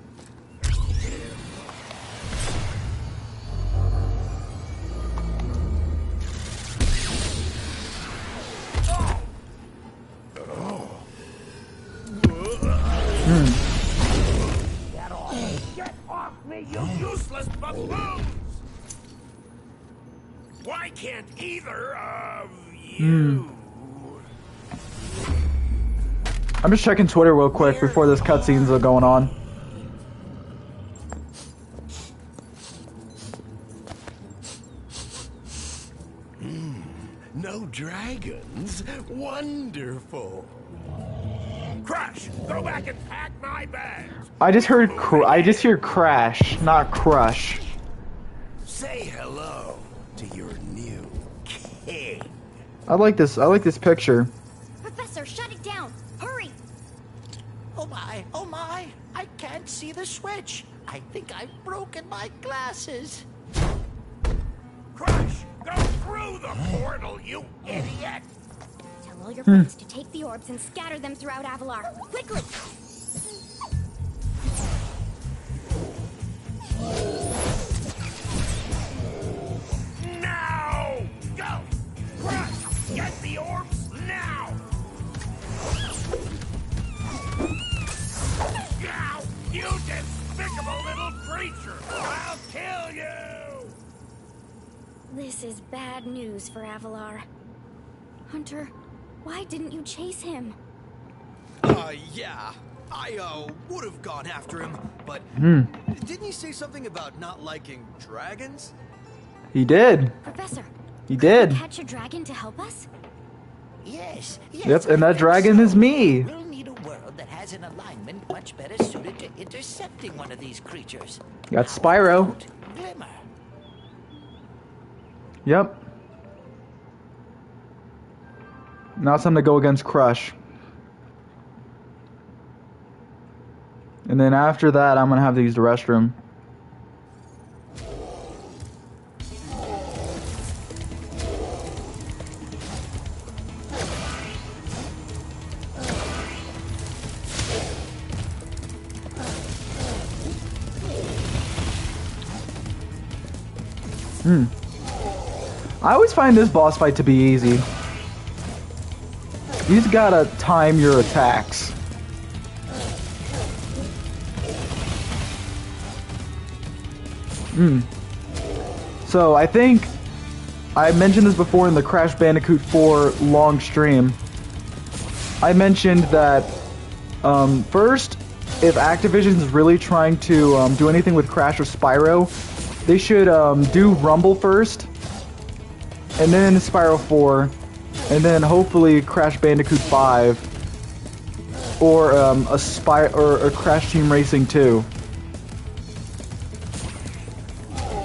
Get off me, you useless buffoons! Why can't either of you I'm just checking Twitter real quick before this cutscene's going on. No dragons? Wonderful. Crash! Go back and pack my bags! I just heard I just hear crash, not crush. Say hello to your new king. I like this picture. Professor, shut it down! Hurry! Oh my, I can't see the switch. I think I've broken my glasses. Crash! Go through the portal, you idiot! Tell all your friends to take the orbs and scatter them throughout Avalar. Quickly! Now! Go! Crash! Get the orbs now! Now! You despicable little creature! I'll kill you! This is bad news for Avalar. Hunter, why didn't you chase him? Yeah. I would have gone after him, but didn't he say something about not liking dragons? He did. Professor, He did. catch a dragon to help us? Yes. Yep, and that dragon is me. We'll need a world that has an alignment much better suited to intercepting one of these creatures. Got Spyro. How about Glimmer? Yep. Now it's time to go against Crush. And then after that, I'm gonna have to use the restroom. I always find this boss fight to be easy. You just gotta time your attacks. So I think I mentioned this before in the Crash Bandicoot 4 long stream. I mentioned that first, if Activision's really trying to do anything with Crash or Spyro, they should do Rumble first, and then Spyro 4, and then hopefully Crash Bandicoot 5, or a Crash Team Racing 2.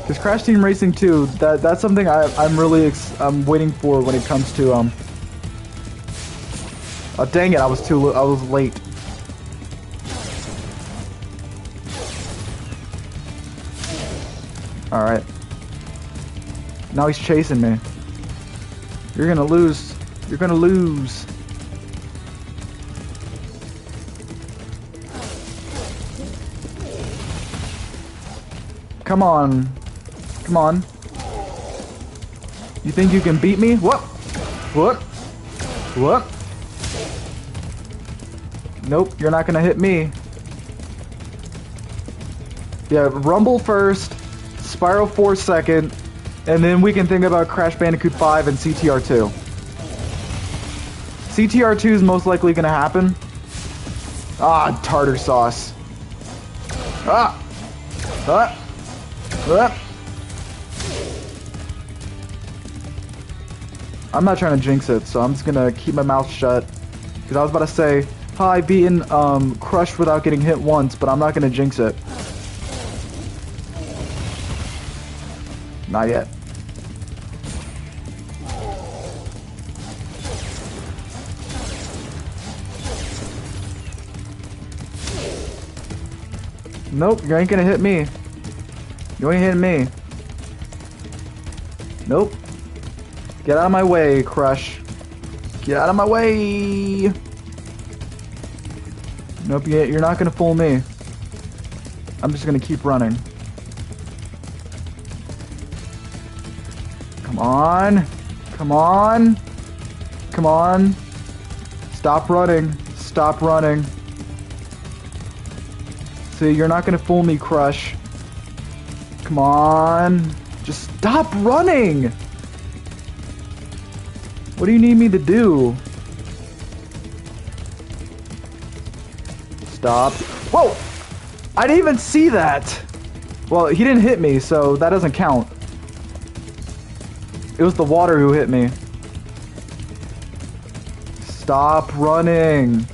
Because Crash Team Racing 2, that's something I'm waiting for when it comes to oh dang it, I was late. All right. Now he's chasing me. You're gonna lose. You're gonna lose. Come on. Come on. You think you can beat me? What? What? What? Nope, you're not gonna hit me. Yeah, Rumble first, Spyro 4 second, and then we can think about Crash Bandicoot 5 and CTR 2. CTR 2 is most likely gonna happen. Ah, tartar sauce. Ah! Ah! Ah! I'm not trying to jinx it, so I'm just gonna keep my mouth shut. Because I was about to say, hi, I've beaten Crush without getting hit once, but I'm not gonna jinx it. Not yet. Nope, you ain't gonna hit me. You ain't hitting me. Nope. Get out of my way, Crush. Get out of my way. Nope, you're not gonna fool me. I'm just gonna keep running. Come on. Come on. Come on. Stop running. Stop running. See, you're not gonna fool me, Crush. Come on. Just stop running! What do you need me to do? Stop. Whoa! I didn't even see that! Well, he didn't hit me, so that doesn't count. It was the water who hit me. Stop running!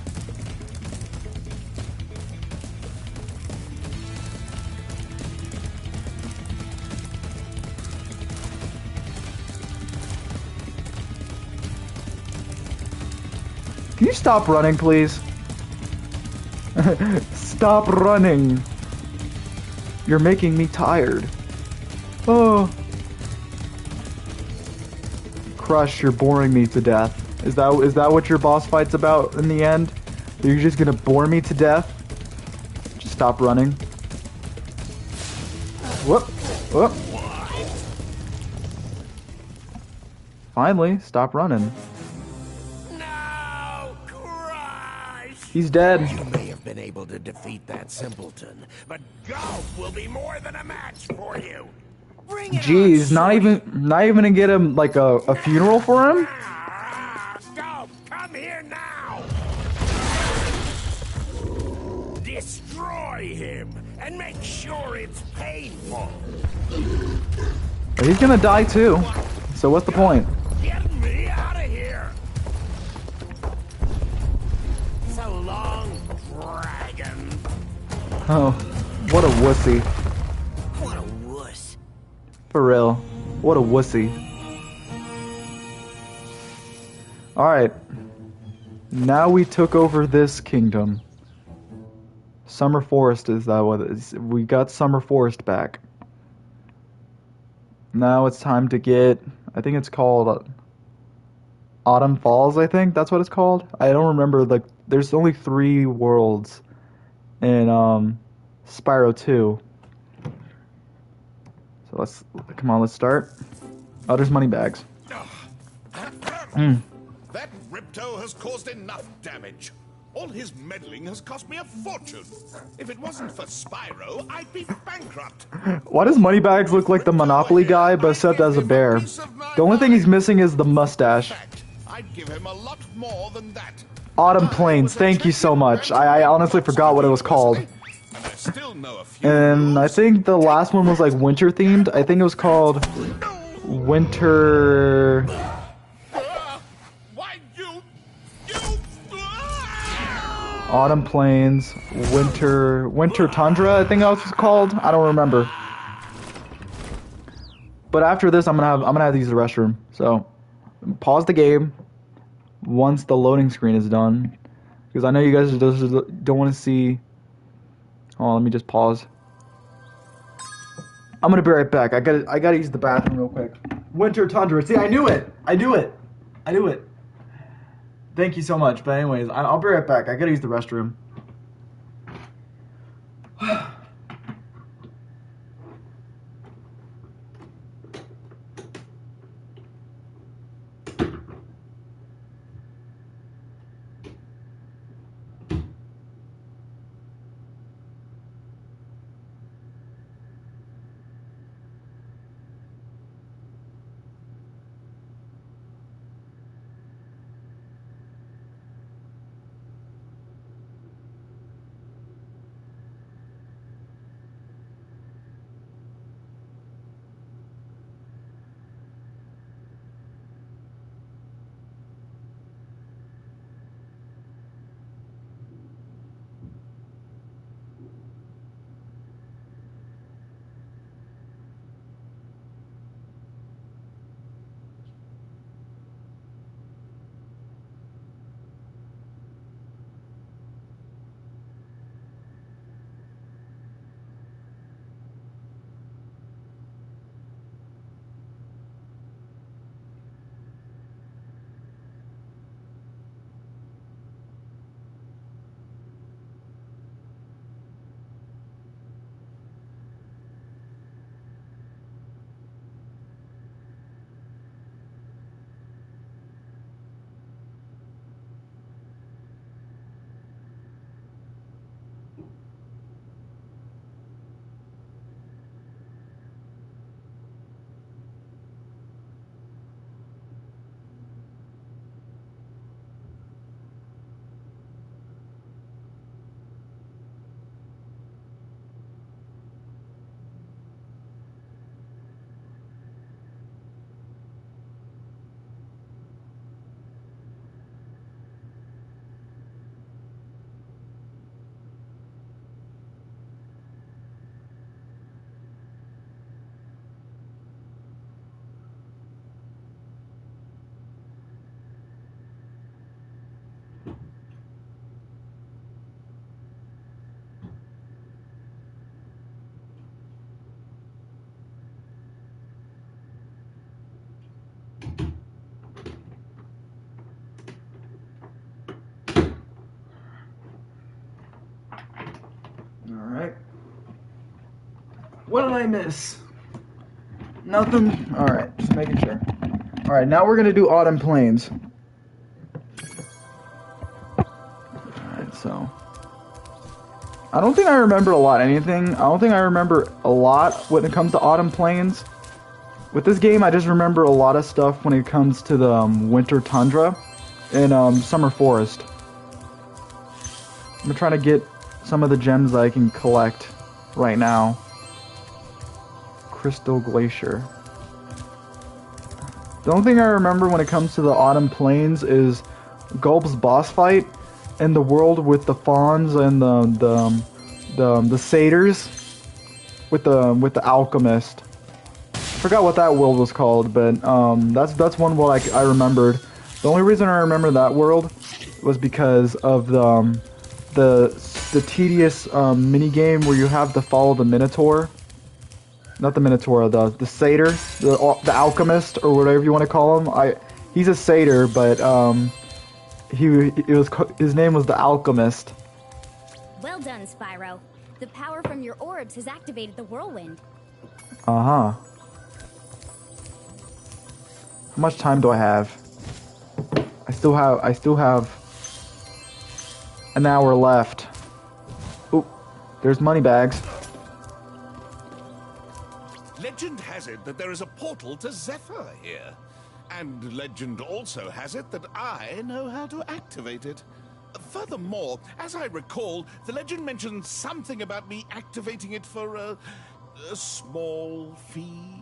Can you stop running, please? Stop running. You're making me tired. Oh. Crush, you're boring me to death. Is that what your boss fight's about in the end? You're just gonna bore me to death? Just stop running. Whoop. Whoop. Finally, stop running. No, Christ! He's dead. You may have been able to defeat that simpleton, but golf will be more than a match for you. Bring it Jeez, on, not even gonna get him like a funeral for him? Golf, come here now! Destroy him, and make sure it's painful. He's gonna die too. So what's the point? Get me out of here! So long, dragon. Oh, what a wussy. What a wuss. For real. What a wussy. Alright. Now we took over this kingdom. Summer Forest, is that what it is? We got Summer Forest back. Now it's time to get, I think it's called Autumn Falls, I think that's what it's called. I don't remember, like, there's only 3 worlds in Spyro 2. So come on, let's start. Oh, there's money bags. That Ripto has caused enough damage. All his meddling has cost me a fortune. If it wasn't for Spyro, I'd be bankrupt. Why does Moneybags look like the Monopoly guy, but except as a bear? The only thing he's missing is the mustache. I'd give him a lot more than that. Autumn Plains, thank you so much. I honestly forgot what it was called. I still know a few. And I think the last one was like winter themed. I think it was called Winter... Why you... Autumn Plains, Winter Tundra, I think that was called. I don't remember. But after this, I'm gonna have to use the restroom. So, pause the game once the loading screen is done, because I know you guys don't want to see. Oh, let me just pause. I'm gonna be right back. I gotta use the bathroom real quick. Winter Tundra. See, I knew it. I knew it. Thank you so much. But anyways, I'll be right back. I gotta use the restroom. What did I miss? Nothing? Alright, just making sure. Alright, now we're gonna do Autumn Plains. Alright, so... I don't think I remember a lot anything. I don't think I remember a lot when it comes to Autumn Plains. With this game, I just remember a lot of stuff when it comes to the Winter Tundra and Summer Forest. I'm trying to get some of the gems that I can collect right now. Crystal Glacier. The only thing I remember when it comes to the Autumn Plains is Gulp's boss fight in the world with the fawns and the satyrs with the alchemist. Forgot what that world was called, but that's one world I remembered. The only reason I remember that world was because of the tedious mini game where you have to follow the Minotaur. Not the Minotaur, the satyr, the alchemist, or whatever you want to call him. He's a satyr, but his name was the alchemist. Well done, Spyro. The power from your orbs has activated the whirlwind. Uh-huh. How much time do I have? I still have an hour left. Oop, there's money bags. Legend has it that there is a portal to Zephyr here. And legend also has it that I know how to activate it. Furthermore, as I recall, the legend mentioned something about me activating it for a small fee.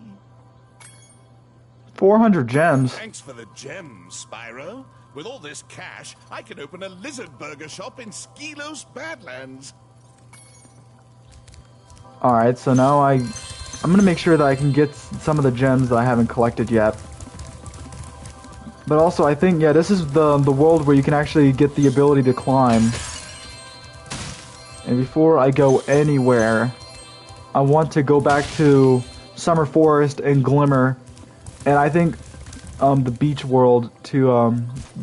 400 gems. Thanks for the gems, Spyro. With all this cash, I can open a lizard burger shop in Skelos Badlands. Alright, so now I'm gonna make sure that I can get some of the gems that I haven't collected yet. But also, I think, yeah, this is the world where you can actually get the ability to climb. And before I go anywhere, I want to go back to Summer Forest and Glimmer. And I think the beach world to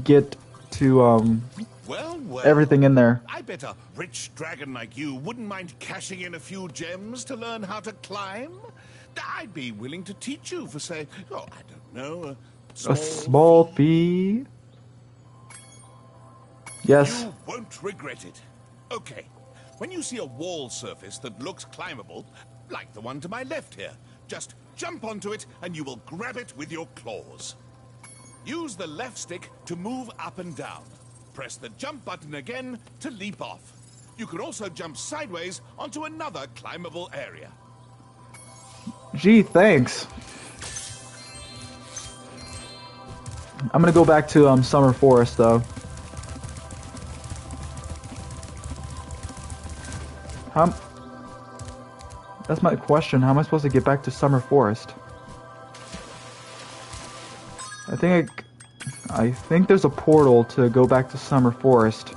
get to Well, everything in there. I bet a rich dragon like you wouldn't mind cashing in a few gems to learn how to climb. I'd be willing to teach you for, say, oh, I don't know, A small fee. Yes. You won't regret it. Okay, when you see a wall surface that looks climbable, like the one to my left here, just jump onto it and you will grab it with your claws. Use the left stick to move up and down. Press the jump button again to leap off. You can also jump sideways onto another climbable area. Gee, thanks. I'm gonna go back to Summer Forest though. That's my question. How am I supposed to get back to Summer Forest? I think there's a portal to go back to Summer Forest.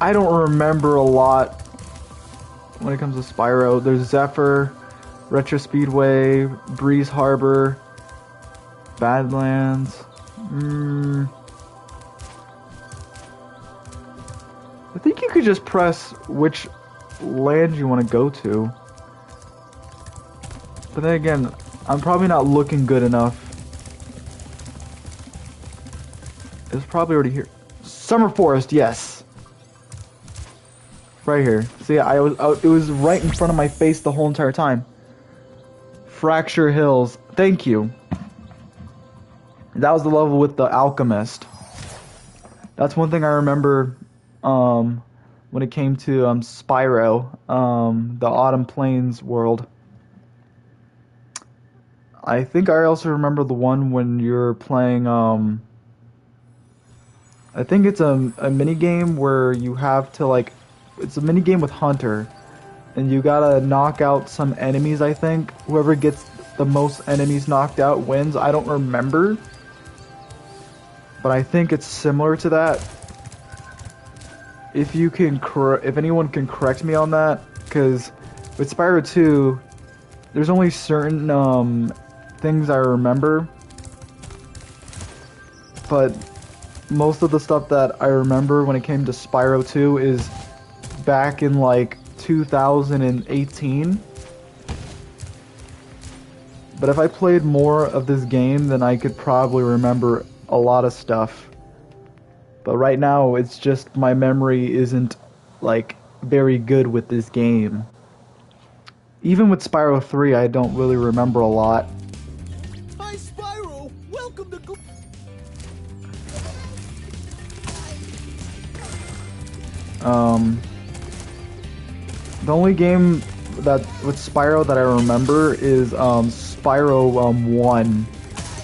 I don't remember a lot when it comes to Spyro. There's Zephyr, Retro Speedway, Breeze Harbor, Badlands. I think you could just press which land you want to go to. But then again, I'm probably not looking good enough. It's probably already here. Summer Forest, yes. Right here. See, it was right in front of my face the whole entire time. Fracture Hills. Thank you. That was the level with the alchemist. That's one thing I remember when it came to Spyro, the Autumn Plains world. I think I also remember the one when you're playing, I think it's a mini game where you have to, like, it's a mini game with Hunter, and you gotta knock out some enemies, I think. Whoever gets the most enemies knocked out wins. I don't remember, but I think it's similar to that. If you can, if anyone can correct me on that, because with Spyro 2, there's only certain things I remember, but most of the stuff that I remember when it came to Spyro 2 is back in like 2018. But if I played more of this game, then I could probably remember a lot of stuff. But right now, it's just my memory isn't like very good with this game. Even with Spyro 3, I don't really remember a lot. Hi, Spyro! Welcome to... The only game that with Spyro that I remember is Spyro 1.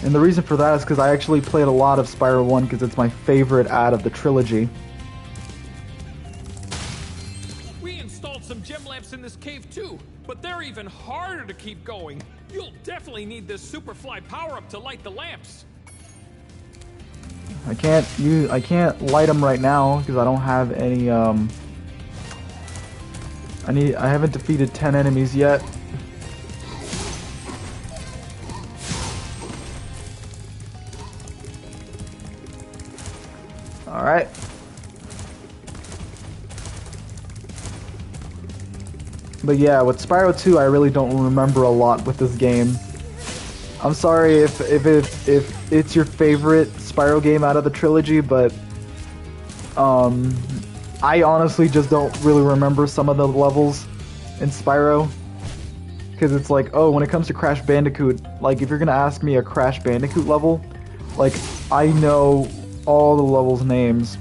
And the reason for that is because I actually played a lot of Spyro 1 because it's my favorite out of the trilogy. We installed some gem lamps in this cave too, but they're even harder to keep going. You'll definitely need this Superfly power-up to light the lamps. I can't light them right now because I don't have any I haven't defeated 10 enemies yet. Alright. But yeah, with Spyro 2, I really don't remember a lot with this game. I'm sorry if it's your favorite Spyro game out of the trilogy, but I honestly just don't really remember some of the levels in Spyro. Because it's like, oh, when it comes to Crash Bandicoot, like if you're gonna ask me a Crash Bandicoot level, like I know all the levels' names.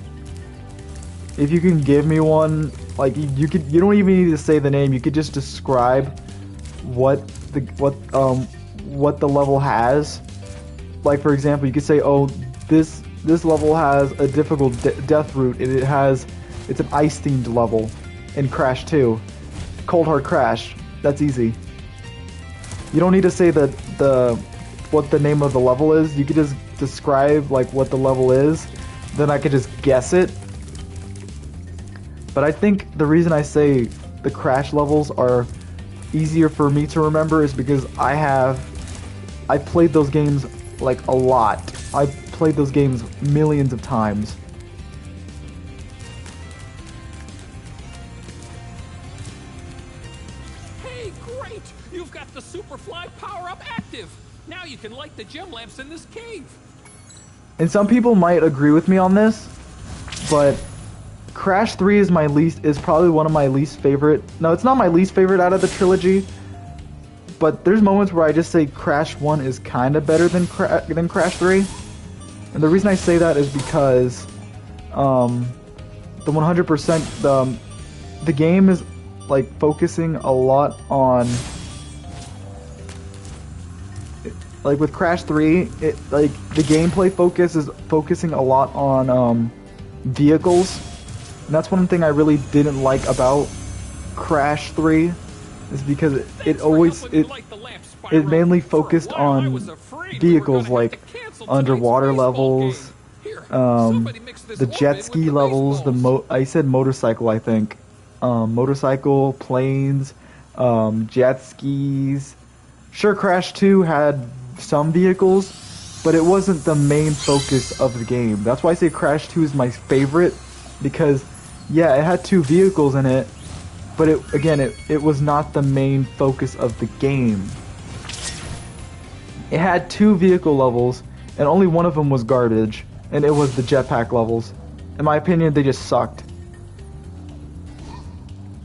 If you can give me one, like you don't even need to say the name. You could just describe what the level has. Like for example, you could say, oh, this level has a difficult death route. It's an ice themed level in Crash 2. Cold Hard Crash. That's easy. You don't need to say what the name of the level is. You could just describe like what the level is. Then I could just guess it. But I think the reason I say the Crash levels are easier for me to remember is because I played those games like a lot. I've played those games millions of times. Hey, great! You've got the Superfly power-up active! Now you can light the gem lamps in this cave! And some people might agree with me on this, but Crash 3 is probably one of my least favorite. No, it's not my least favorite out of the trilogy. But there's moments where I just say Crash 1 is kind of better than Crash 3. And the reason I say that is because the 100% the game is like focusing a lot on, like with Crash 3, like the gameplay focus is focusing a lot on vehicles. And that's one thing I really didn't like about Crash 3, is because it mainly focused on vehicles like underwater levels, the jet ski levels, I said motorcycle, I think, motorcycle, planes, jet skis. Sure, Crash 2 had some vehicles, but it wasn't the main focus of the game. That's why I say Crash 2 is my favorite, because yeah, it had two vehicles in it, but it was not the main focus of the game. It had two vehicle levels, and only one of them was garbage, and it was the jetpack levels. In my opinion, they just sucked.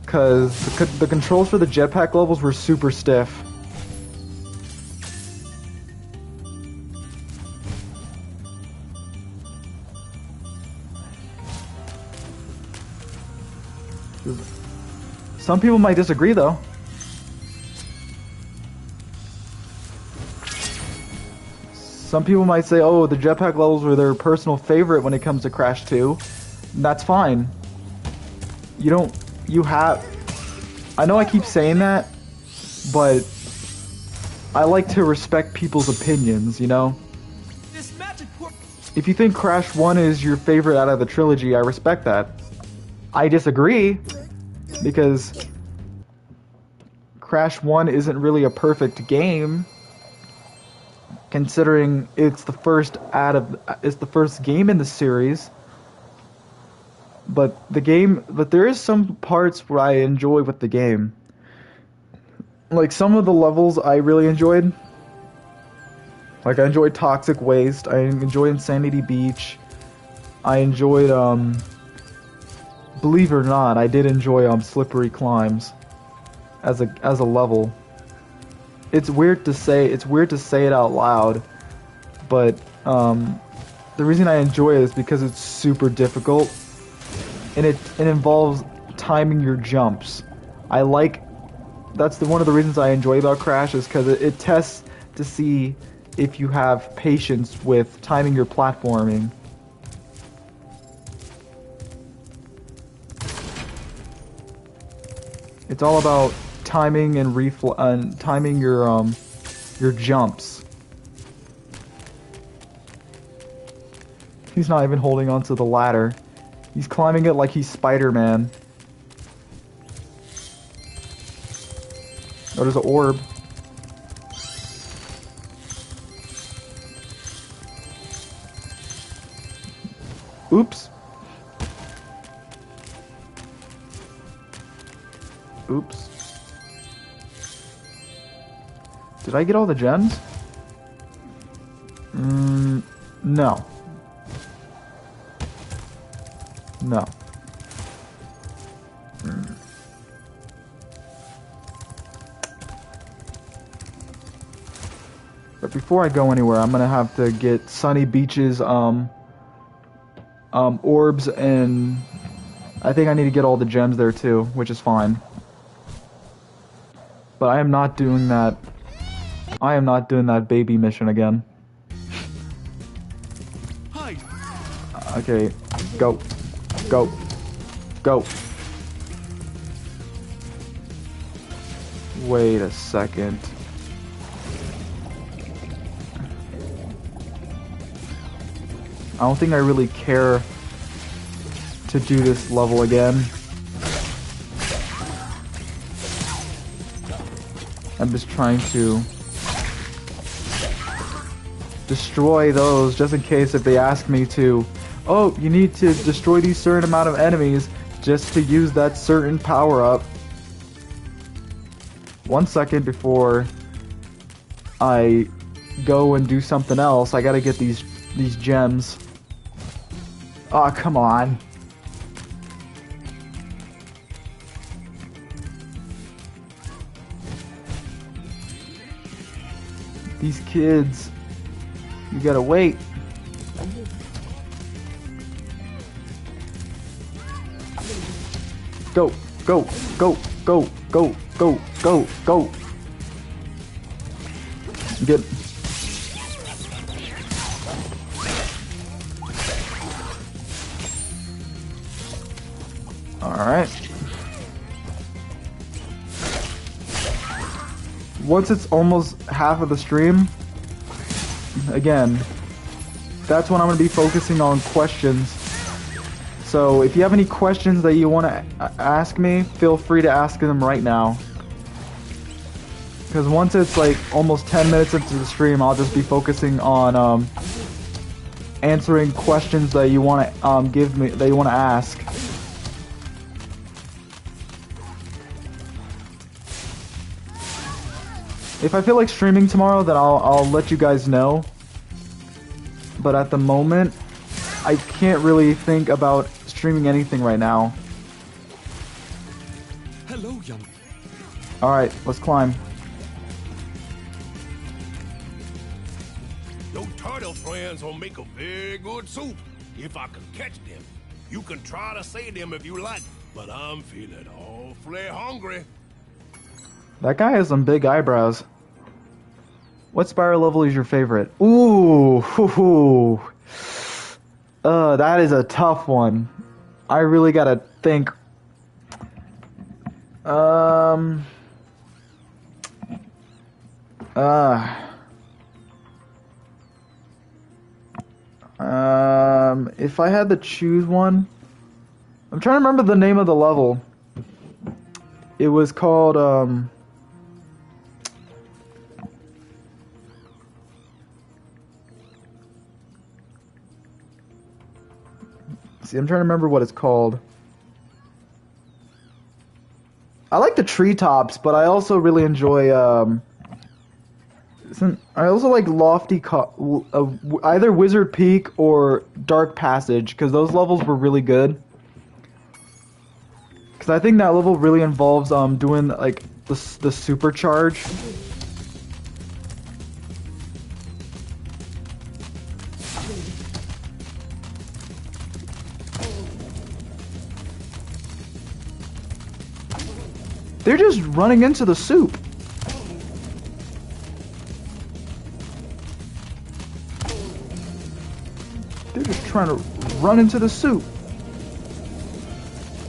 Because the controls for the jetpack levels were super stiff. Some people might disagree, though. Some people might say, oh, the jetpack levels were their personal favorite when it comes to Crash 2. That's fine. I know I keep saying that, but I like to respect people's opinions, you know? If you think Crash 1 is your favorite out of the trilogy, I respect that. I disagree, because Crash 1 isn't really a perfect game, considering it's the first game in the series. But there is some parts where I enjoy with the game. Like some of the levels I really enjoyed. Like I enjoyed Toxic Waste, I enjoyed Insanity Beach, I enjoyed believe it or not, I did enjoy Slippery Climbs as a level. It's weird to say it out loud, but the reason I enjoy it is because it's super difficult, and it involves timing your jumps. That's one of the reasons I enjoy about Crash, is because it tests to see if you have patience with timing your platforming. It's all about timing and timing your jumps. He's not even holding onto the ladder. He's climbing it like he's Spider-Man. Oh, there's an orb. Oops. Oops. Did I get all the gems? No. No. But before I go anywhere, I'm gonna have to get Sunny Beach's orbs, and I think I need to get all the gems there too, which is fine. But I am not doing that. I am not doing that baby mission again. Hi. Okay, go. Go. Go. Wait a second. I don't think I really care to do this level again. I'm just trying to destroy those just in case if they ask me to. Oh, you need to destroy these certain amount of enemies just to use that certain power-up. 1 second before I go and do something else, I gotta get these gems. Aw, come on. These kids, you gotta wait. Go, go, go, go, go, go, go, go. Get. Alright. Once it's almost half of the stream, again, that's when I'm going to be focusing on questions. So if you have any questions that you want to ask me, feel free to ask them right now. Because once it's like almost 10 minutes into the stream, I'll just be focusing on answering questions that you want to give me, that you want to ask. If I feel like streaming tomorrow, then I'll let you guys know. But at the moment, I can't really think about streaming anything right now. Hello, young. Alright, let's climb. Those turtle friends will make a very good soup. If I can catch them. You can try to say them if you like, but I'm feeling awfully hungry. That guy has some big eyebrows. What Spyro level is your favorite? Ooh, hoo. That is a tough one. I really gotta think. If I had to choose one, I'm trying to remember the name of the level. It was called, See, I'm trying to remember what it's called. I like the treetops, but I also really enjoy, I also like Lofty, either Wizard Peak or Dark Passage, because those levels were really good. Because I think that level really involves, doing, like, the supercharge. They're just running into the soup. They're just trying to run into the soup.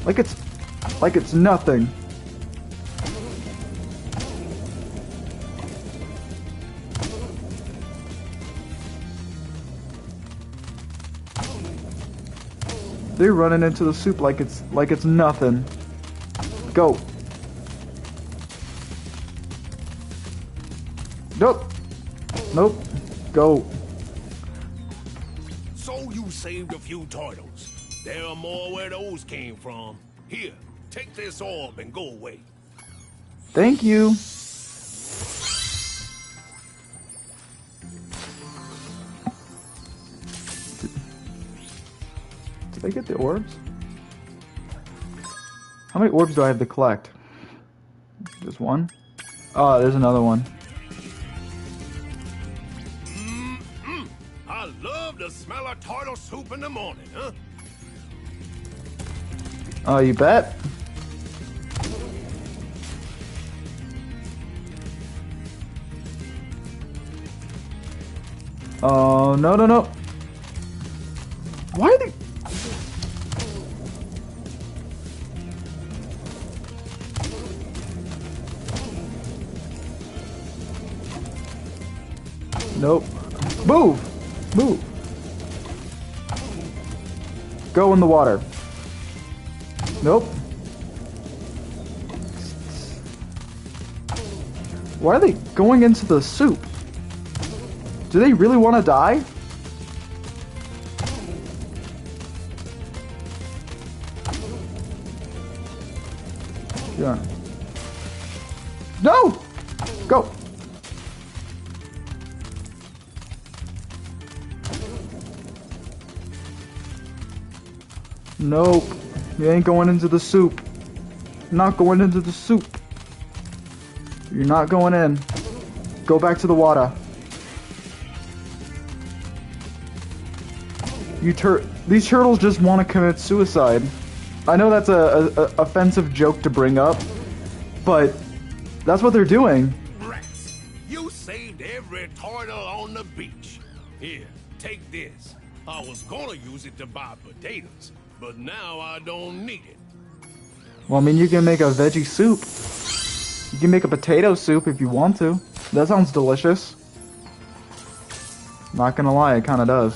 Like it's nothing. They're running into the soup like it's nothing. Go. Nope. Nope. Go. So you saved a few turtles. There are more where those came from. Here, take this orb and go away. Thank you. Did I get the orbs? How many orbs do I have to collect? Just one? Oh, there's another one. I love the smell of turtle soup in the morning, huh? Oh, you bet. Oh, no, no, no. Why are they... Nope. Move! Move! Go in the water. Nope. Why are they going into the soup? Do they really want to die? Yeah. No! Go! Nope. You ain't going into the soup. Not going into the soup. You're not going in. Go back to the water. These turtles just want to commit suicide. I know that's a offensive joke to bring up, but that's what they're doing. Rats, you saved every turtle on the beach. Here, take this. I was gonna use it to buy potatoes, but now I don't need it. Well, I mean, you can make a veggie soup. You can make a potato soup if you want to. That sounds delicious. Not gonna lie, it kinda does.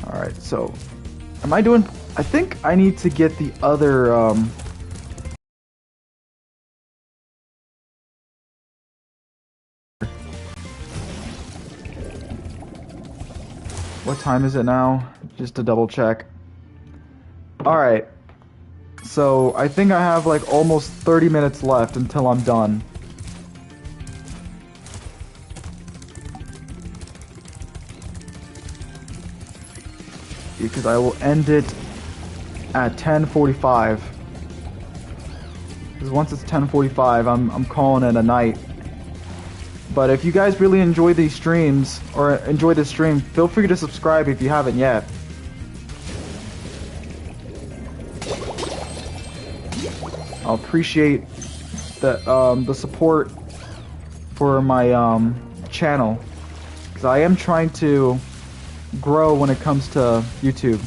Alright, so... Am I doing... I think I need to get the other, What time is it now? Just to double check. Alright. So, I think I have like almost 30 minutes left until I'm done. Because I will end it at 10:45. Because once it's 10:45, I'm calling it a night. But if you guys really enjoy these streams, or enjoy this stream, feel free to subscribe if you haven't yet. I'll appreciate the support for my channel, because I am trying to grow when it comes to YouTube.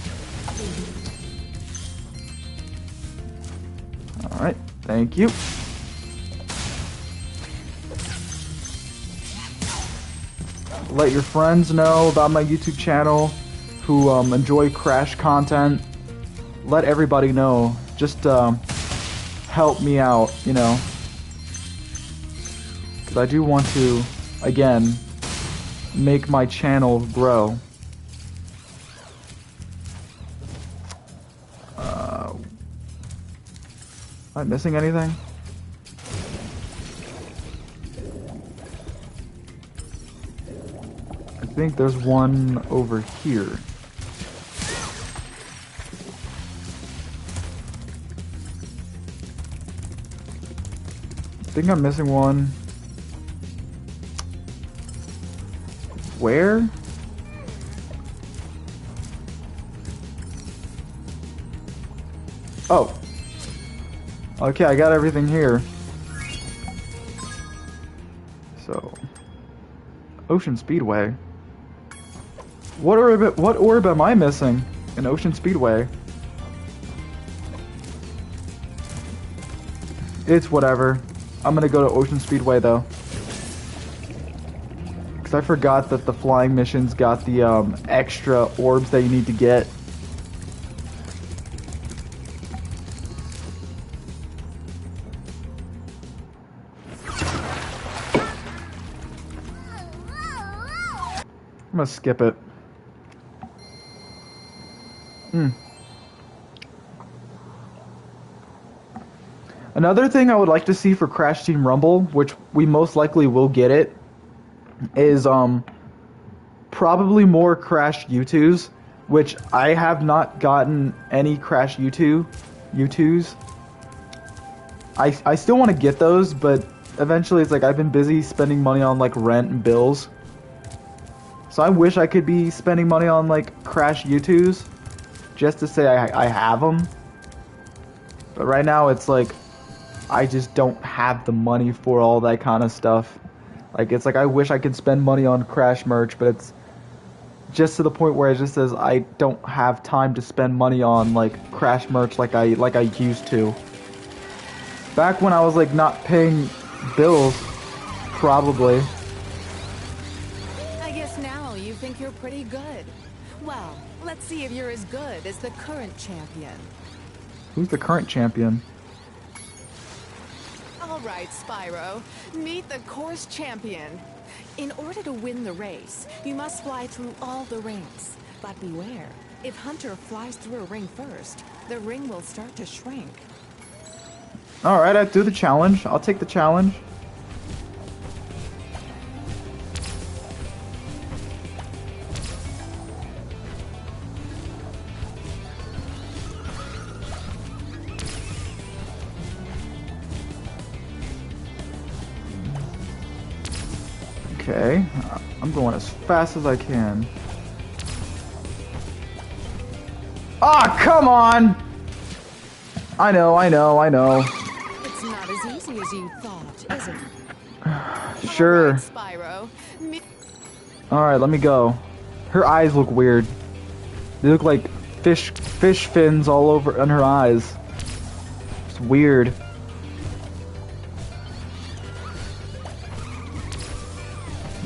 Alright, thank you. Let your friends know about my YouTube channel who enjoy Crash content. Let everybody know. Just help me out, you know. Because I do want to, again, make my channel grow. Am I missing anything? I think there's one over here. I think I'm missing one. Where? Oh. Okay, I got everything here. So, Ocean Speedway. What orb am I missing in Ocean Speedway? It's whatever. I'm gonna go to Ocean Speedway though. Because I forgot that the flying missions got the extra orbs that you need to get. I'm gonna skip it. Another thing I would like to see for Crash Team Rumble, which we most likely will get it, is probably more Crash U2s, which I have not gotten any Crash U2s. I still want to get those, but eventually it's like I've been busy spending money on like rent and bills. So I wish I could be spending money on like Crash U2s just to say I have them. But right now it's like I just don't have the money for all that kind of stuff. Like it's like I wish I could spend money on Crash merch, but it's just to the point where it just says I don't have time to spend money on like Crash merch like I used to. Back when I was like not paying bills, probably. You think you're pretty good. Well, let's see if you're as good as the current champion. Who's the current champion? All right, Spyro. Meet the course champion. In order to win the race, you must fly through all the rings. But beware, if Hunter flies through a ring first, the ring will start to shrink. Alright, I do the challenge. I'll take the challenge. Okay, I'm going as fast as I can. Ah, come on! I know. It's not as easy as you thought, is it? Sure. All right, Spyro. Alright, let me go. Her eyes look weird. They look like fish fins all over on her eyes. It's weird.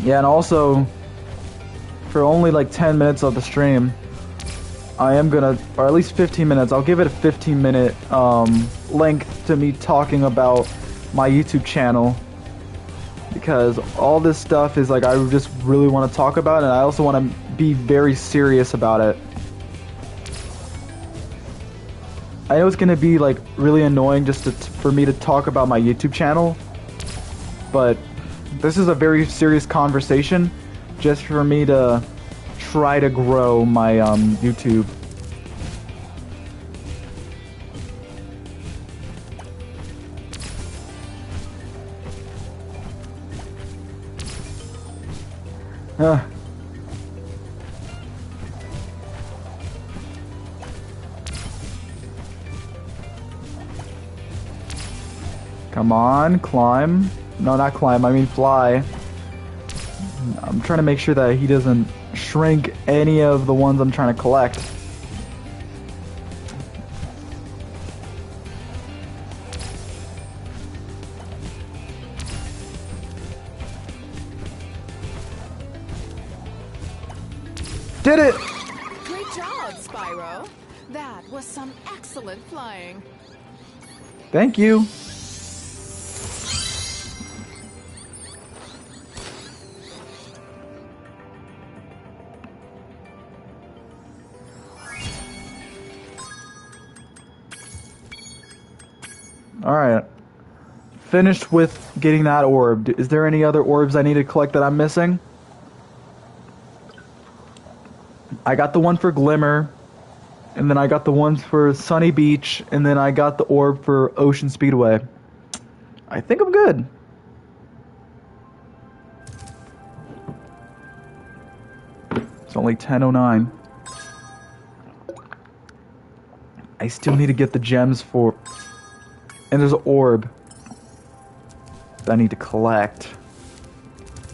Yeah, and also, for only like 10 minutes of the stream, I am gonna, or at least 15 minutes, I'll give it a 15-minute length to me talking about my YouTube channel. Because all this stuff is like, I just really want to talk about it, and I also want to be very serious about it. I know it's gonna be like really annoying just for me to talk about my YouTube channel, but this is a very serious conversation just for me to try to grow my YouTube. Come on, climb. No, not climb, I mean fly. I'm trying to make sure that he doesn't shrink any of the ones I'm trying to collect. Did it! Great job, Spyro. That was some excellent flying. Thank you. Alright. Finished with getting that orb. Is there any other orbs I need to collect that I'm missing? I got the one for Glimmer, and then I got the ones for Sunny Beach, and then I got the orb for Ocean Speedway. I think I'm good. It's only 10:09. I still need to get the gems for... And there's an orb that I need to collect.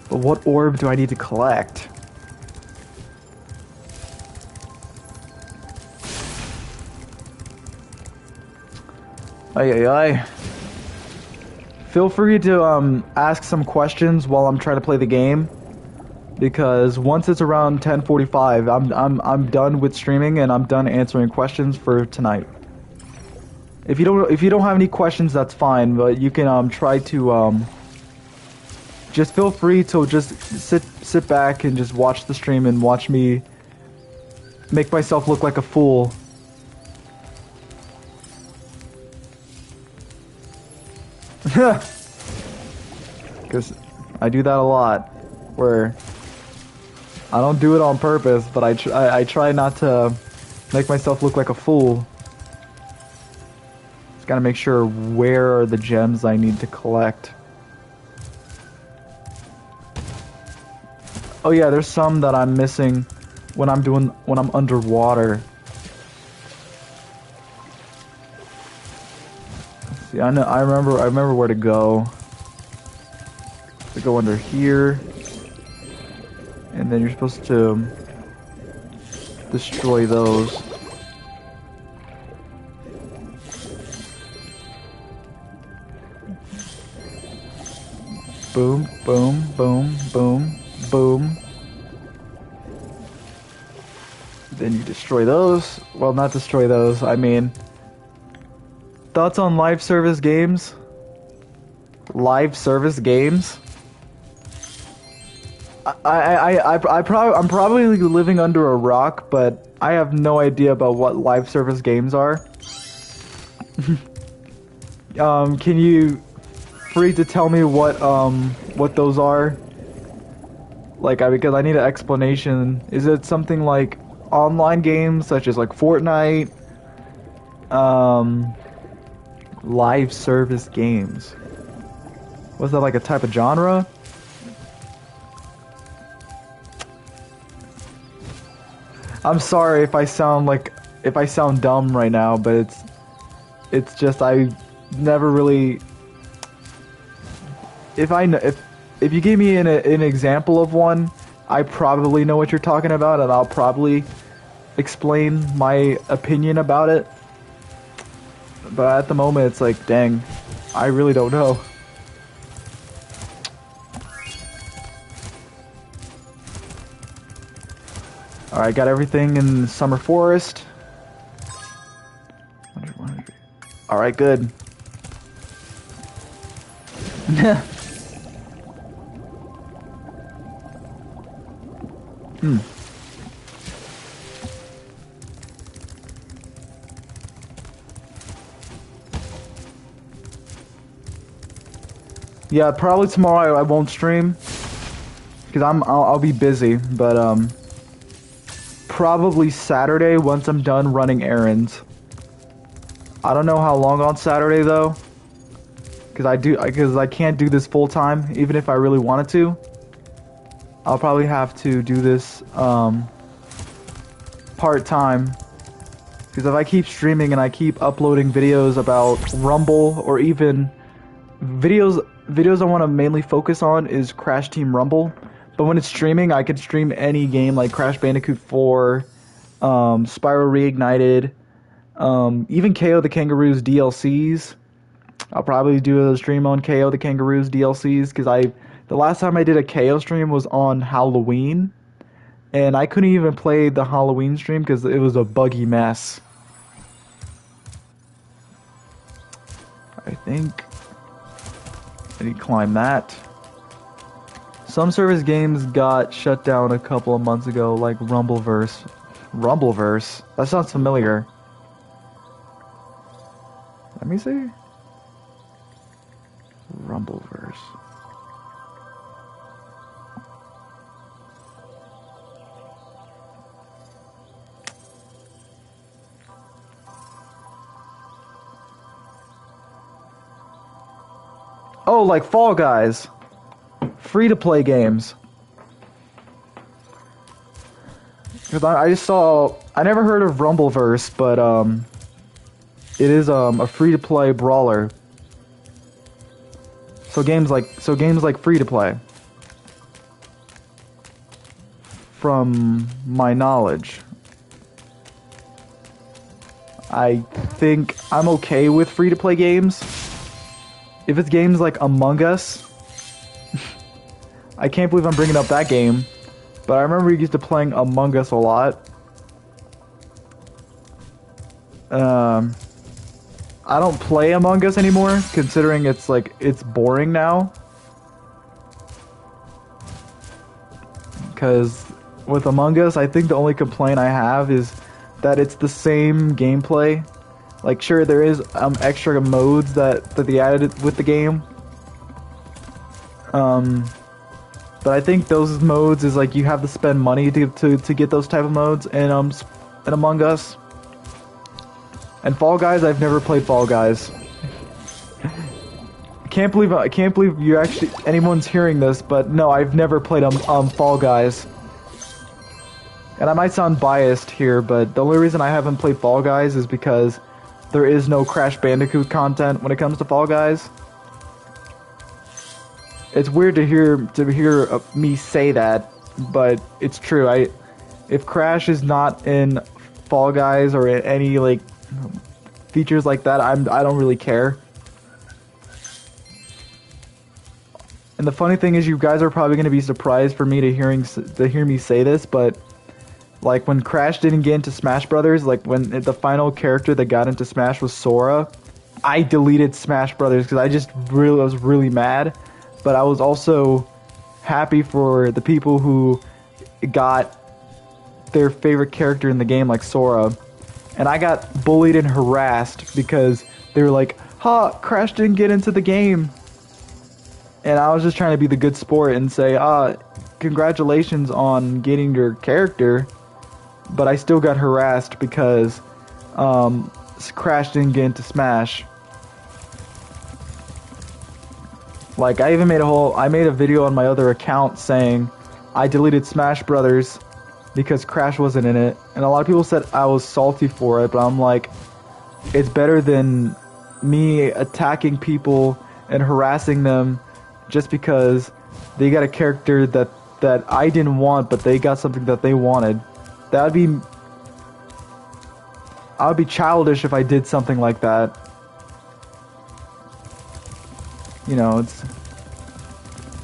But what orb do I need to collect? Ay, ay, ay. Feel free to ask some questions while I'm trying to play the game, because once it's around 10:45, I'm done with streaming and I'm done answering questions for tonight. If you don't have any questions, that's fine, but you can try to just feel free to just sit back and just watch the stream and watch me make myself look like a fool. Because I do that a lot, where I don't do it on purpose, but I try not to make myself look like a fool. Just gotta make sure where are the gems I need to collect. Oh yeah, there's some that I'm missing when I'm underwater. See, I remember where to go. To go under here, and then you're supposed to destroy those. Boom, boom, boom, boom, boom. Then you destroy those. Well, not destroy those, I mean... Thoughts on live service games? Live service games? I'm probably living under a rock, but I have no idea about what live service games are. Can you free to tell me what those are? Like, because I need an explanation. Is it something like online games such as like Fortnite? Live service games. Was that like a type of genre? I'm sorry if I sound dumb right now, but it's just I never really. If you give me an example of one, I probably know what you're talking about, and I'll probably explain my opinion about it. But at the moment, it's like, dang, I really don't know. Alright, got everything in Summer Forest. Alright, good. Yeah, probably tomorrow I won't stream because I'll be busy, but probably Saturday once I'm done running errands. I don't know how long on Saturday though, because I can't do this full time even if I really wanted to. I'll probably have to do this part time, because if I keep streaming and I keep uploading videos about Rumble, or even videos I want to mainly focus on is Crash Team Rumble. But when it's streaming, I can stream any game like Crash Bandicoot 4, Spyro Reignited, even KO the Kangaroo's DLCs. I'll probably do a stream on KO the Kangaroo's DLCs, because the last time I did a KO stream was on Halloween, and I couldn't even play the Halloween stream because it was a buggy mess. I think I need to climb that. Some service games got shut down a couple of months ago, like Rumbleverse. Rumbleverse? That sounds familiar. Let me see. Rumbleverse. Oh, like Fall Guys. Free-to-play games. Because I just saw... I never heard of Rumbleverse, but, it is, a free-to-play brawler. So games like free-to-play. From my knowledge. I think I'm okay with free-to-play games. If it's games like Among Us, I can't believe I'm bringing up that game, but I remember used to playing Among Us a lot. I don't play Among Us anymore, considering it's boring now. Because with Among Us, I think the only complaint I have is that it's the same gameplay. Like, sure, there is extra modes that they added with the game. But I think those modes is like you have to spend money to get those type of modes in Among Us. And Fall Guys, I've never played Fall Guys. I can't believe you actually anyone's hearing this, but no, I've never played Fall Guys. And I might sound biased here, but the only reason I haven't played Fall Guys is because there is no Crash Bandicoot content when it comes to Fall Guys. It's weird to hear me say that, but it's true. If Crash is not in Fall Guys or any like features like that, I don't really care. And the funny thing is, you guys are probably going to be surprised for me to hear me say this, but like when Crash didn't get into Smash Brothers, like when the final character that got into Smash was Sora, I deleted Smash Brothers because I was really mad. But I was also happy for the people who got their favorite character in the game, like Sora. And I got bullied and harassed because they were like, "Ha, Crash didn't get into the game." And I was just trying to be the good sport and say, congratulations on getting your character. But I still got harassed because Crash didn't get into Smash. Like, I even made a video on my other account saying I deleted Smash Brothers because Crash wasn't in it. And a lot of people said I was salty for it, but I'm like, it's better than me attacking people and harassing them just because they got a character that I didn't want, but they got something that they wanted. I would be childish if I did something like that. You know,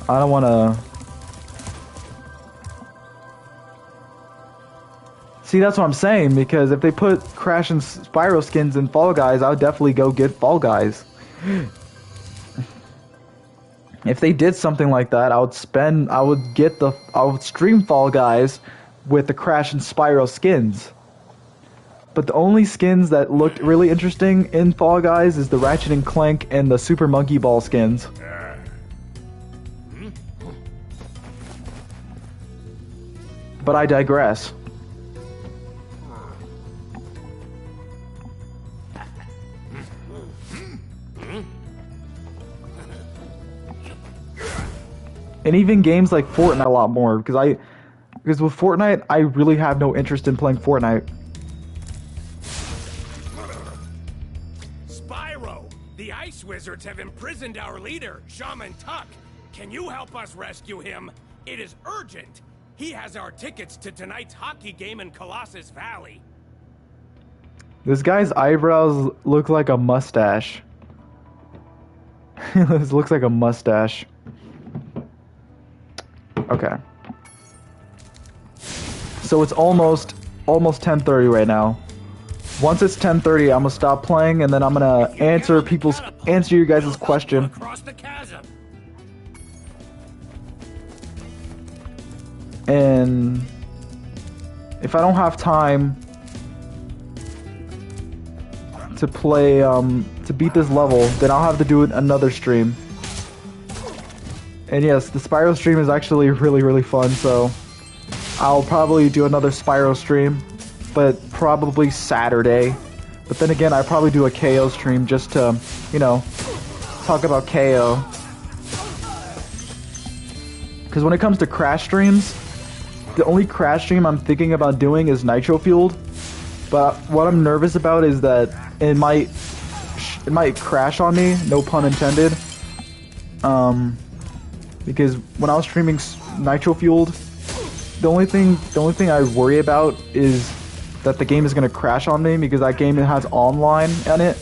I don't want to... See, that's what I'm saying, because if they put Crash and Spyro skins in Fall Guys, I would definitely go get Fall Guys. If they did something like that, I would stream Fall Guys with the Crash and Spyro skins. But the only skins that looked really interesting in Fall Guys is the Ratchet and Clank and the Super Monkey Ball skins. But I digress. And even games like Fortnite a lot more, because with Fortnite, I really have no interest in playing Fortnite. Spyro, the Ice Wizards have imprisoned our leader, Shaman Tuck. Can you help us rescue him? It is urgent. He has our tickets to tonight's hockey game in Colossus Valley. This guy's eyebrows look like a mustache. This looks like a mustache. Okay. So it's almost 10:30 right now. Once it's 10:30, I'm gonna stop playing and then I'm gonna answer you guys' question. Across the chasm. And if I don't have time to play to beat this level, then I'll have to do another stream. And yes, the Spyro stream is actually really, really fun, so I'll probably do another Spyro stream, but probably Saturday. But then again, I probably do a KO stream just to, you know, talk about KO. Because when it comes to Crash streams, the only Crash stream I'm thinking about doing is Nitro Fueled. But what I'm nervous about is that it might crash on me, no pun intended. Because when I was streaming Nitro Fueled, the only thing I worry about is that the game is gonna crash on me because that game has online on it.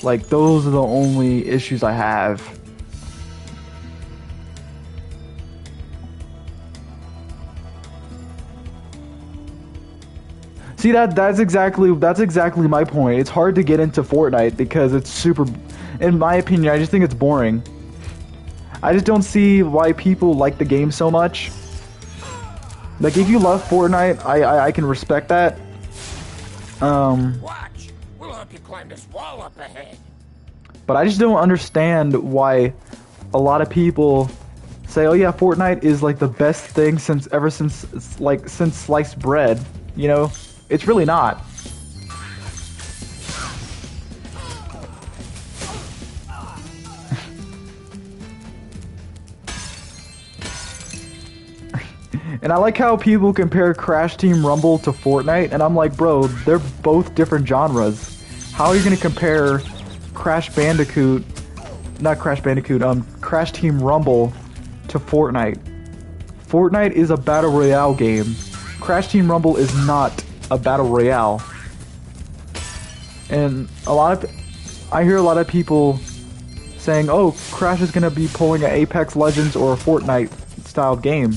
Like, those are the only issues I have. See, that's exactly my point. It's hard to get into Fortnite because it's super, in my opinion, I just think it's boring. I just don't see why people like the game so much. Like, if you love Fortnite, I can respect that. Watch! We'll help you climb this wall up ahead. But I just don't understand why a lot of people say, "Oh yeah, Fortnite is like the best thing since sliced bread." You know, it's really not. And I like how people compare Crash Team Rumble to Fortnite, and I'm like, bro, they're both different genres. How are you gonna compare Crash Team Rumble to Fortnite? Fortnite is a battle royale game. Crash Team Rumble is not a battle royale. And I hear a lot of people saying, "Oh, Crash is gonna be pulling an Apex Legends or a Fortnite style game."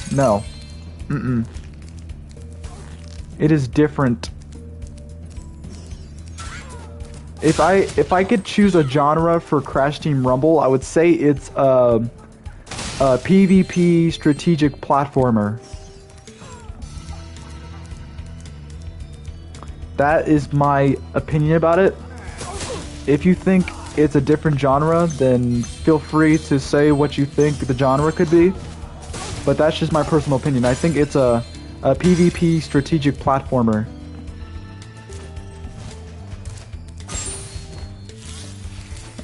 No. It is different. If I could choose a genre for Crash Team Rumble, I would say it's a PvP strategic platformer. That is my opinion about it. If you think it's a different genre, then feel free to say what you think the genre could be. But that's just my personal opinion. I think it's a PvP strategic platformer.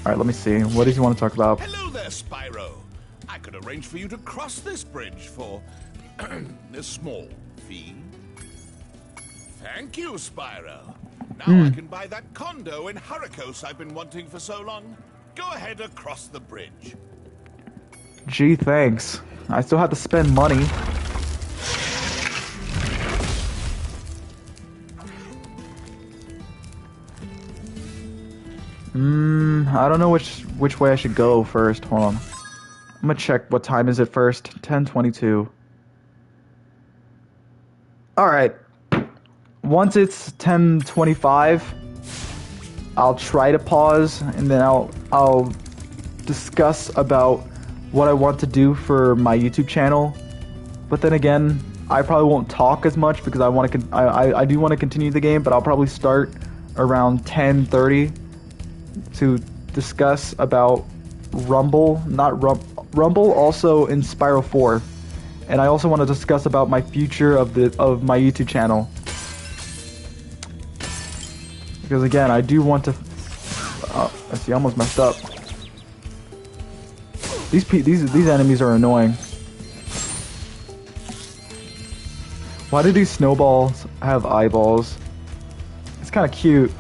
Alright, let me see. What does he want to talk about? Hello there, Spyro. I could arrange for you to cross this bridge for a small fee. Thank you, Spyro. Now I can buy that condo in Hurricos I've been wanting for so long. Go ahead across the bridge. Gee, thanks. I still have to spend money. I don't know which way I should go first. Hold on. I'm gonna check what time is it first. 10:22. Alright. Once it's 10:25, I'll try to pause and then I'll discuss about what I want to do for my YouTube channel. But then again, I probably won't talk as much because I do want to continue the game, but I'll probably start around 10:30 to discuss about Rumble, Rumble also in Spyro 4. And I also want to discuss about my future of my YouTube channel. Because again, I do want to I see, I almost messed up. These enemies are annoying. Why do these snowballs have eyeballs? It's kind of cute,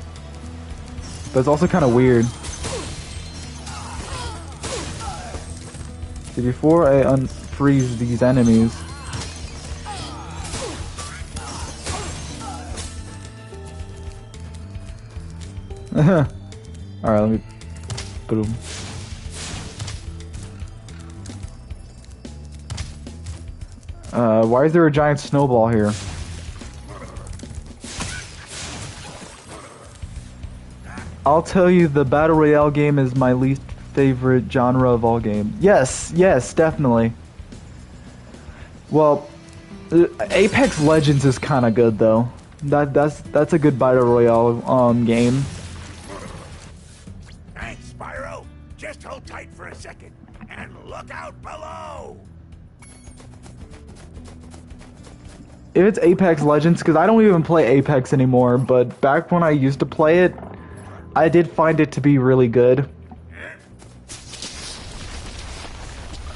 but it's also kind of weird. See, before I unfreeze these enemies, alright, let me boom. Why is there a giant snowball here? I'll tell you, the Battle Royale game is my least favorite genre of all games. Yes, definitely. Well, Apex Legends is kind of good, though. That's a good battle royale game. Thanks, Spyro. Just hold tight for a second and look out below. If it's Apex Legends, because I don't even play Apex anymore, but back when I used to play it, I did find it to be really good.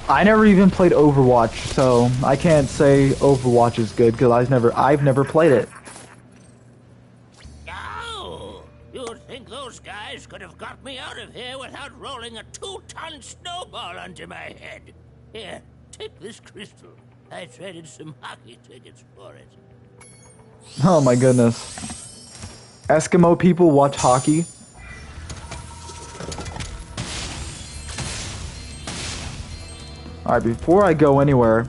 I never even played Overwatch, so I can't say Overwatch is good because I've never played it. Oh, you'd think those guys could have got me out of here without rolling a 2-ton snowball onto my head. Here, take this crystal. I traded some hockey tickets for it. Oh my goodness. Eskimo people watch hockey? Alright, before I go anywhere,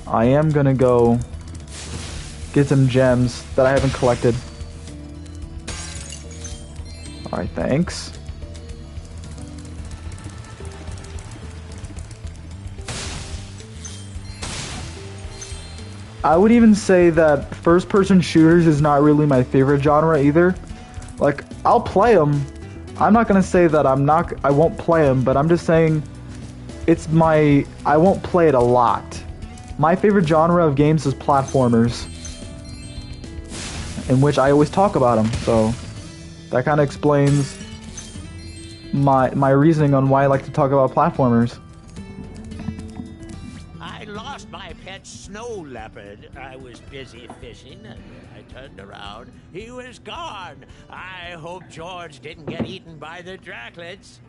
I am gonna go get some gems that I haven't collected. Alright, thanks. I would even say that first-person shooters is not really my favorite genre either. Like, I'll play them. I'm not gonna say that I won't play them, but I'm just saying I won't play it a lot. My favorite genre of games is platformers, in which I always talk about them, so that kind of explains my reasoning on why I like to talk about platformers. I lost my pet snow leopard. I was busy fishing, and when I turned around, he was gone. I hope George didn't get eaten by the Draclets.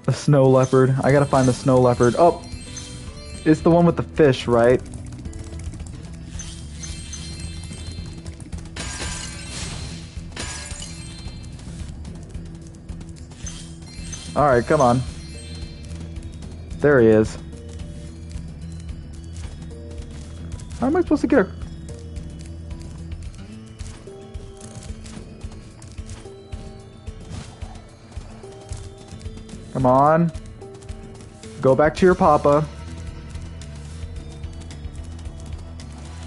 The snow leopard. I gotta find the snow leopard. Oh! It's the one with the fish, right? Alright, come on. There he is. How am I supposed to get her? Come on. Go back to your papa.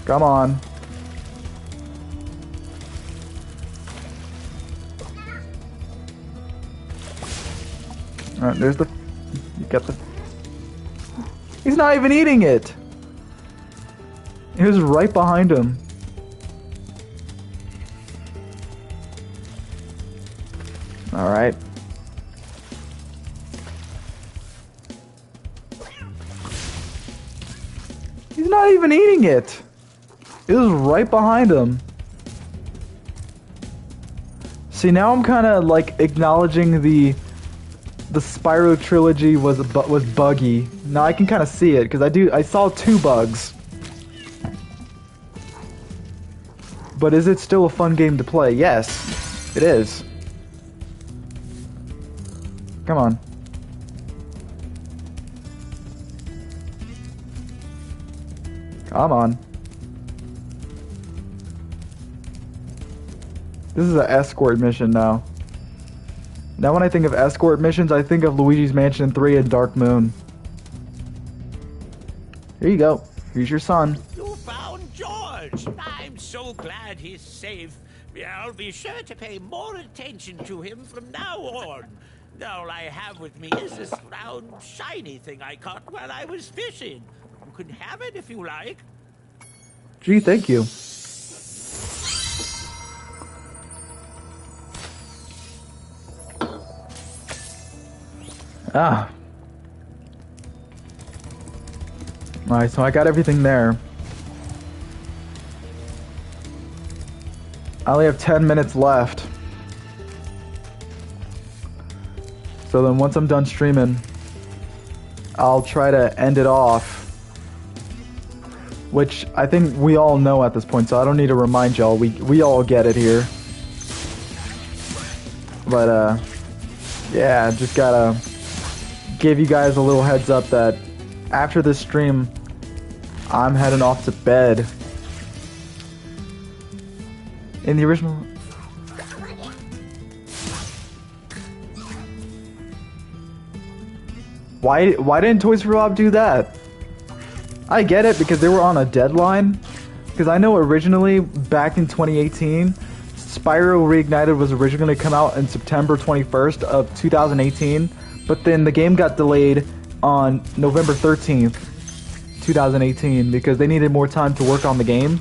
Come on. Alright, there's the... You got the... He's not even eating it! It was right behind him. Alright. He's not even eating it! It was right behind him. See, now I'm kind of like acknowledging the Spyro Trilogy was buggy. Now I can kind of see it because I saw 2 bugs. But is it still a fun game to play? Yes, it is. Come on. Come on. This is an escort mission now. Now when I think of escort missions, I think of Luigi's Mansion 3 and Dark Moon. Here you go. Here's your son. You found George! I'm so glad he's safe. I'll be sure to pay more attention to him from now on. All I have with me is this round, shiny thing I caught while I was fishing. You can have it if you like. Gee, thank you. Ah. Alright, so I got everything there. I only have 10 minutes left. So then once I'm done streaming, I'll try to end it off. Which I think we all know at this point, so I don't need to remind y'all. We all get it here. But, yeah, just gotta give you guys a little heads up that after this stream, I'm heading off to bed. In the original... Why didn't Toys for Bob do that? I get it because they were on a deadline. Because I know originally, back in 2018, Spyro Reignited was originally going to come out in September 21st of 2018, but then the game got delayed on November 13th, 2018, because they needed more time to work on the game.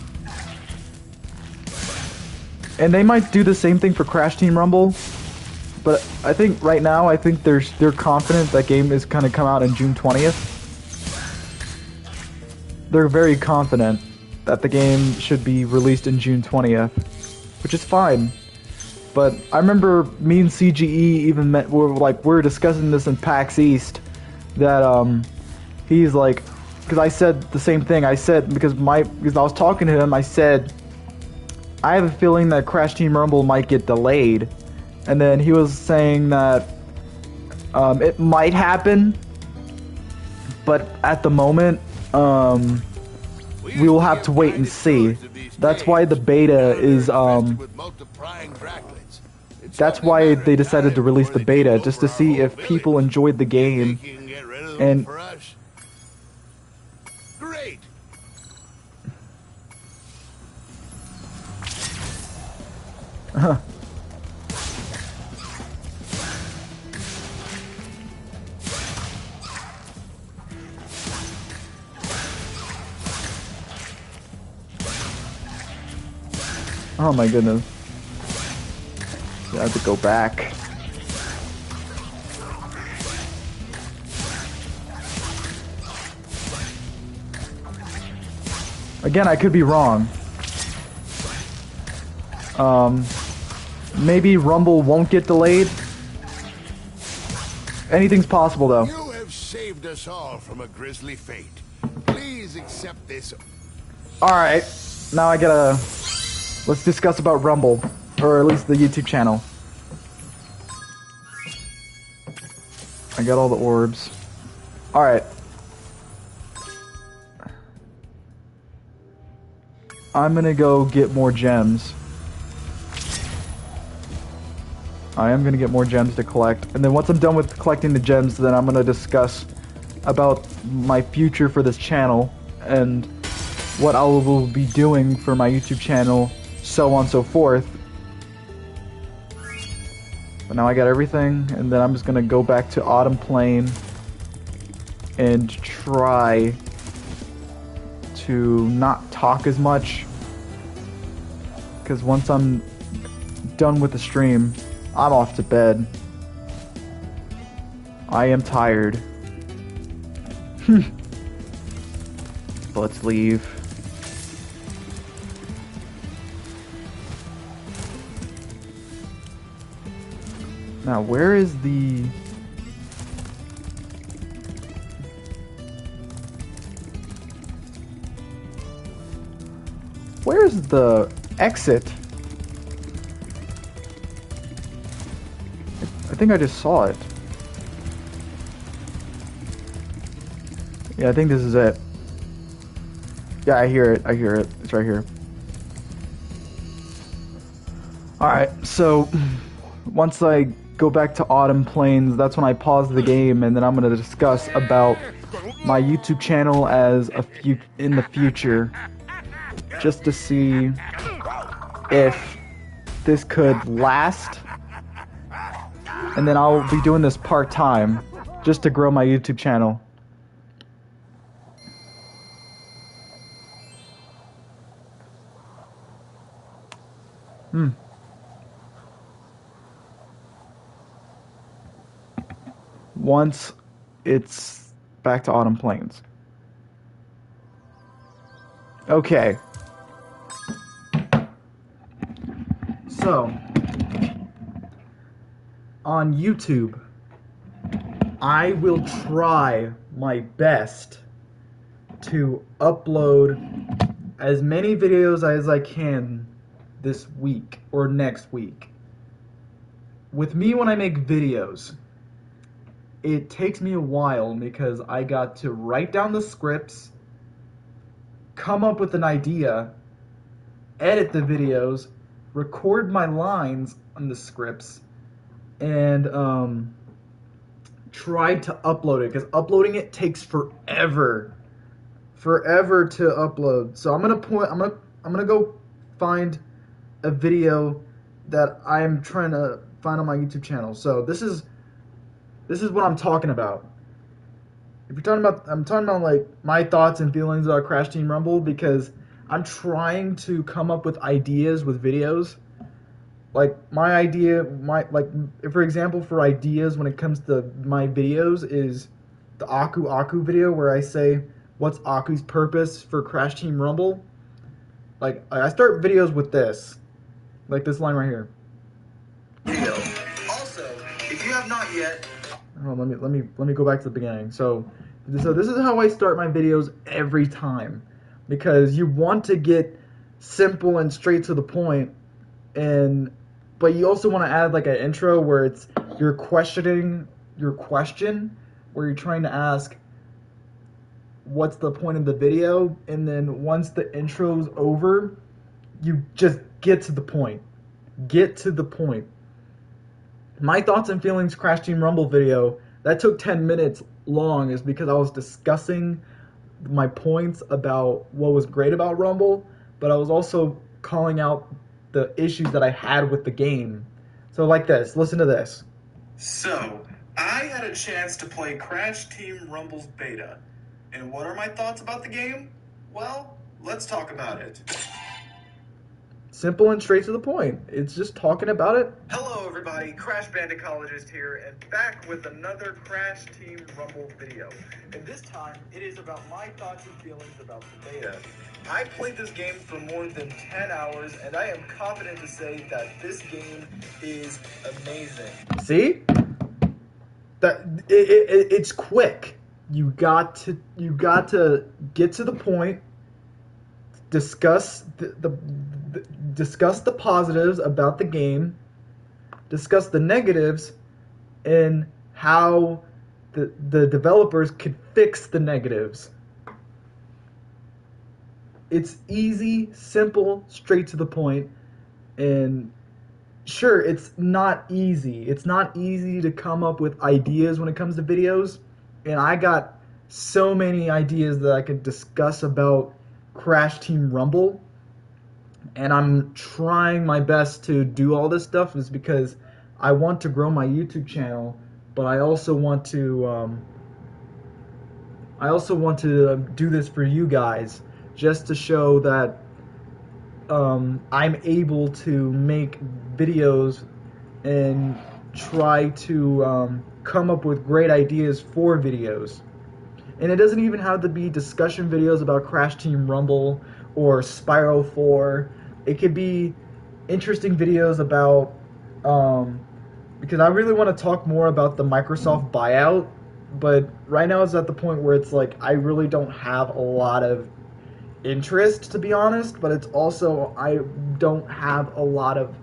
And they might do the same thing for Crash Team Rumble, but I think right now, I think they're confident that game is going to come out on June 20th. They're very confident that the game should be released in June 20th, which is fine. But I remember me and CGE even we're discussing this in PAX East, that he's like, because I said the same thing. I said because I was talking to him, I said I have a feeling that Crash Team Rumble might get delayed, and then he was saying that it might happen, but at the moment we will have to wait and see. That's why the beta is that's why they decided to release the beta, just to see if people enjoyed the game. And great. Oh my goodness. I have to go back. Again, I could be wrong. Maybe Rumble won't get delayed. Anything's possible, though. You have saved us all from a grisly fate. Please accept this. Alright, now I gotta... Let's discuss about Rumble, or at least the YouTube channel. I got all the orbs. Alright. I'm gonna go get more gems. I am gonna get more gems to collect, and then once I'm done with collecting the gems, then I'm gonna discuss about my future for this channel, and what I will be doing for my YouTube channel, so on and so forth. But now I got everything, and then I'm just gonna go back to Autumn Plain and try to not talk as much, because once I'm done with the stream, I'm off to bed. I am tired. Let's leave. Now, where is the... Where's the exit? I think I just saw it. Yeah, I think this is it. Yeah, I hear it. I hear it. It's right here. Alright, so once I go back to Autumn Plains, that's when I pause the game, and then I'm going to discuss about my YouTube channel as in the future, just to see if this could last. And then I'll be doing this part-time, just to grow my YouTube channel. Once it's back to Autumn Plains. Okay. So, on YouTube, I will try my best to upload as many videos as I can this week or next week. With me, when I make videos, it takes me a while because I got to write down the scripts, come up with an idea, edit the videos, record my lines on the scripts, and try to upload it, because uploading it takes forever to upload. So I'm gonna I'm gonna go find a video that I'm trying to find on my YouTube channel. So this is what I'm talking about. If you're talking about, I'm talking about like my thoughts and feelings about Crash Team Rumble, because I'm trying to come up with ideas with videos. Like my idea, for example, for ideas when it comes to my videos is the Aku video where I say what's Aku's purpose for Crash Team Rumble. Like I start videos with this, like this line right here. Video. Also, if you have not yet, let me go back to the beginning. So this is how I start my videos every time, because you want to get simple and straight to the point, but you also want to add like an intro where it's you're questioning your question, where you're trying to ask what's the point of the video, and then once the intro's over, you just get to the point. Get to the point. My thoughts and feelings Crash Team Rumble video that took 10 minutes long is because I was discussing my points about what was great about Rumble, but I was also calling out the issues that I had with the game. So like this, listen to this. So, I had a chance to play Crash Team Rumble's beta. And what are my thoughts about the game? Well, let's talk about it. Simple and straight to the point. It's just talking about it. Hello everybody, Crash Bandicologist here, and back with another Crash Team Rumble video. And this time, it is about my thoughts and feelings about the beta. I played this game for more than 10 hours, and I am confident to say that this game is amazing. See? It's quick. You got to get to the point, discuss discuss the positives about the game, discuss the negatives, and how the developers could fix the negatives. It's easy, simple, straight to the point, and sure, it's not easy. It's not easy to come up with ideas when it comes to videos, and I got so many ideas that I could discuss about Crash Team Rumble, and I'm trying my best to do all this stuff is because I want to grow my YouTube channel, but I also want to do this for you guys, just to show that I'm able to make videos and try to come up with great ideas for videos. And it doesn't even have to be discussion videos about Crash Team Rumble or Spyro 4. It could be interesting videos about, because I really want to talk more about the Microsoft buyout, but right now it's at the point where it's like I really don't have a lot of interest, to be honest, but it's also I don't have a lot of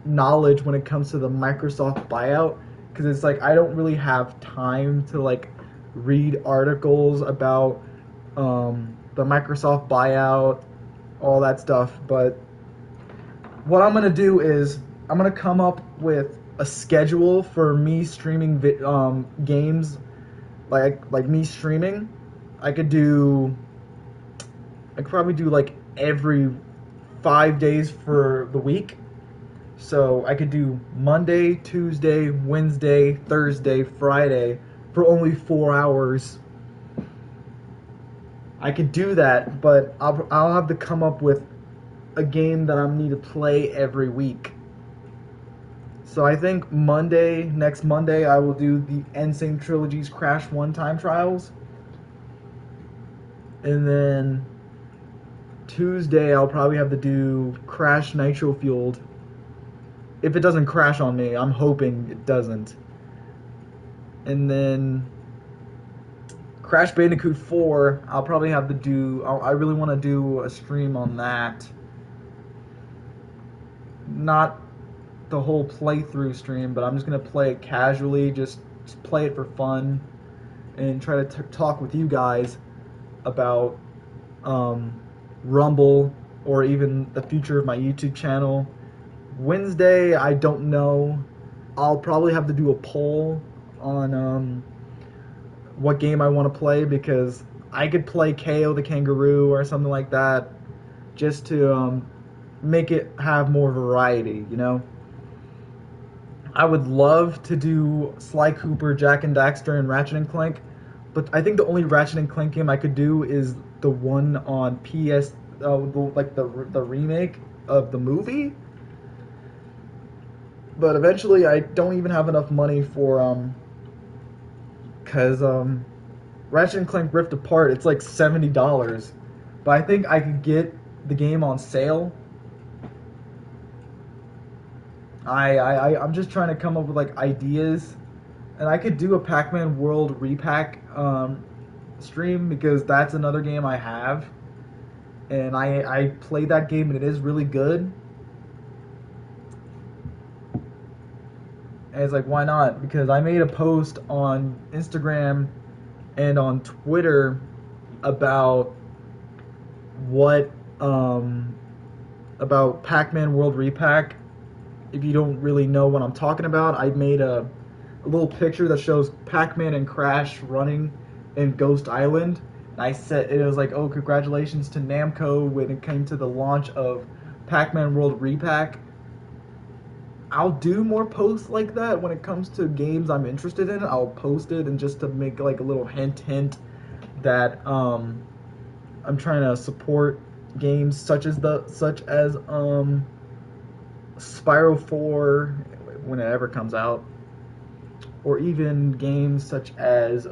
knowledge when it comes to the Microsoft buyout, because it's like I don't really have time to like read articles about the Microsoft buyout, all that stuff. But what I'm gonna do is I'm gonna come up with a schedule for me streaming games, like me streaming. I could probably do like every 5 days for the week. So I could do Monday, Tuesday, Wednesday, Thursday, Friday for only 4 hours. I could do that, but I'll have to come up with a game that I need to play every week. So I think next Monday, I will do the N-Sync Trilogy's Crash 1 Time Trials. And then Tuesday, I'll probably have to do Crash Nitro Fueled. If it doesn't crash on me, I'm hoping it doesn't. And then Crash Bandicoot 4, I'll probably have to do, I really want to do a stream on that. Not the whole playthrough stream, but I'm just going to play it casually, just play it for fun, and try to talk with you guys about Rumble, or even the future of my YouTube channel. Wednesday, I don't know. I'll probably have to do a poll on what game I want to play, because I could play KO the Kangaroo or something like that. just to make it have more variety, you know? I would love to do Sly Cooper, Jack and Daxter, and Ratchet and Clank, but I think the only Ratchet and Clank game I could do is the one on PS, like the remake of the movie. But eventually, I don't even have enough money for cause Ratchet and Clank Rift Apart, it's like $70, but I think I could get the game on sale. I'm just trying to come up with like ideas, and I could do a Pac-Man World repack stream because that's another game I have, and I played that game and it is really good. And it's like, why not? Because I made a post on Instagram and on Twitter about what about Pac-Man World Repack. If you don't really know what I'm talking about, I made a little picture that shows Pac-Man and Crash running in Ghost Island. I said it was like, oh, congratulations to Namco when it came to the launch of Pac-Man World Repack. I'll do more posts like that when it comes to games I'm interested in. I'll post it, and just to make like a little hint that I'm trying to support games such as Spyro 4 when it ever comes out, or even games such as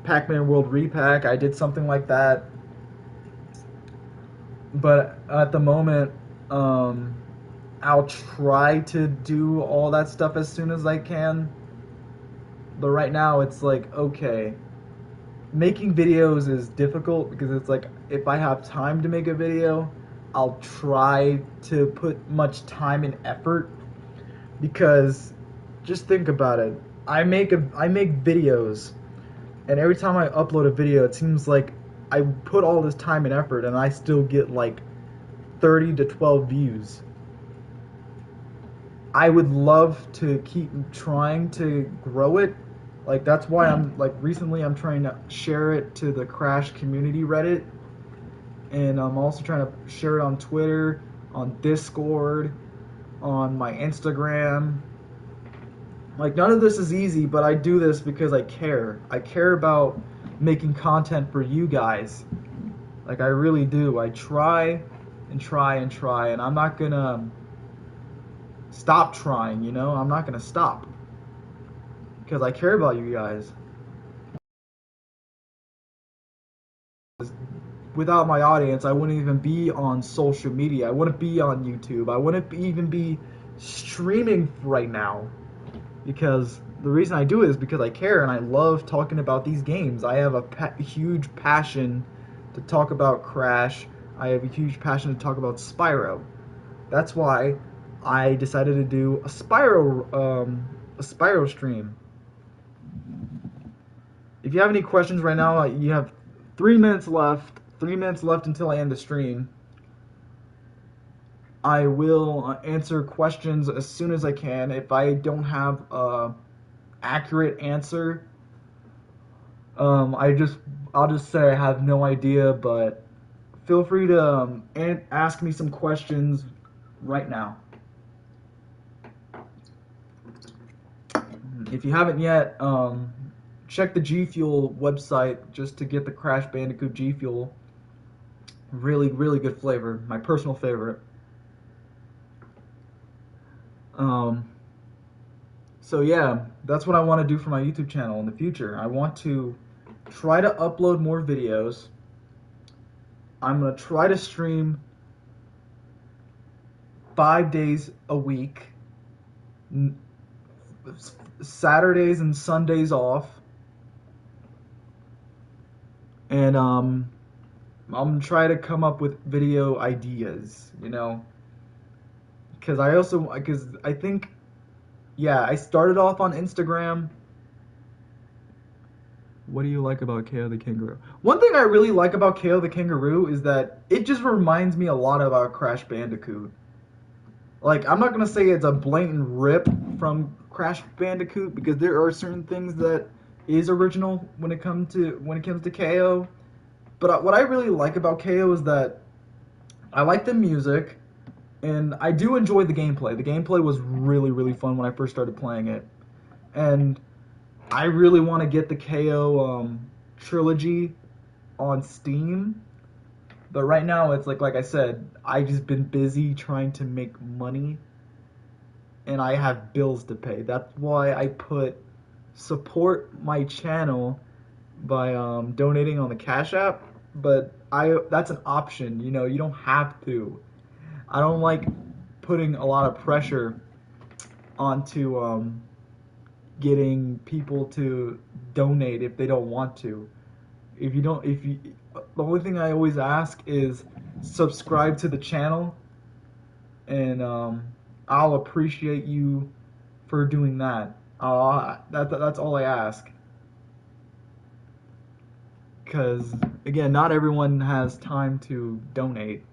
Pac-Man World Repack. I did something like that, but at the moment, I'll try to do all that stuff as soon as I can. But right now, it's like, okay, making videos is difficult because it's like, if I have time to make a video, I'll try to put much time and effort, because just think about it. I make videos, and every time I upload a video, it seems like I put all this time and effort and I still get like 30 to 12 views. I would love to keep trying to grow it. Like, that's why I'm like, recently I'm trying to share it to the Crash community Reddit, and I'm also trying to share it on Twitter, on Discord, on my Instagram. Like, none of this is easy, but I do this because I care. I care about making content for you guys. Like, I really do. I try and try and try, and I'm not gonna stop trying, you know? I'm not gonna stop, because I care about you guys. Without my audience, I wouldn't even be on social media. I wouldn't be on YouTube. I wouldn't even be streaming right now. Because the reason I do it is because I care and I love talking about these games. I have a huge passion to talk about Crash. I have a huge passion to talk about Spyro. That's why I decided to do a Spyro stream. If you have any questions right now, you have 3 minutes left. 3 minutes left until I end the stream. I will answer questions as soon as I can. If I don't have a accurate answer, I'll just say I have no idea. But feel free to ask me some questions right now. If you haven't yet, check the G Fuel website just to get the Crash Bandicoot G Fuel. Really, really good flavor. My personal favorite. So yeah, that's what I want to do for my YouTube channel in the future. I want to try to upload more videos. I'm going to try to stream 5 days a week. Saturdays and Sundays off. And I'm going to try to come up with video ideas, you know. Because I think, yeah, I started off on Instagram. What do you like about KO the Kangaroo? One thing I really like about KO the Kangaroo is that it just reminds me a lot about Crash Bandicoot. Like, I'm not going to say it's a blatant rip from Crash Bandicoot, because there are certain things that is original when it comes to KO. But what I really like about KO is that I like the music, and I do enjoy the gameplay. The gameplay was really, really fun when I first started playing it. And I really want to get the KO trilogy on Steam. But right now, it's like I said, I've just been busy trying to make money, and I have bills to pay. That's why I put support my channel by donating on the Cash App. But that's an option. You know, you don't have to. I don't like putting a lot of pressure onto getting people to donate if they don't want to. The only thing I always ask is subscribe to the channel, and I'll appreciate you for doing that. That's all I ask. Because again, not everyone has time to donate.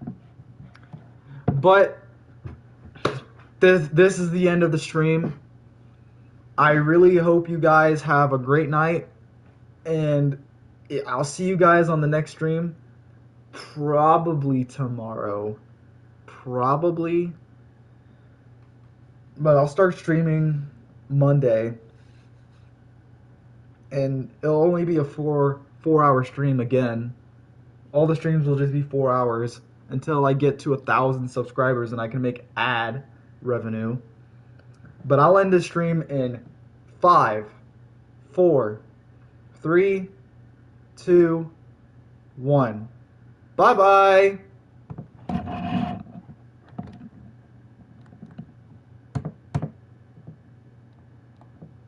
But this is the end of the stream. I really hope you guys have a great night, and I'll see you guys on the next stream. Probably tomorrow. Probably. But I'll start streaming Monday. And it'll only be a 4-hour stream again. All the streams will just be 4 hours until I get to 1,000 subscribers and I can make ad revenue. But I'll end the stream in 5, 4, 3, 2, 1. Bye-bye!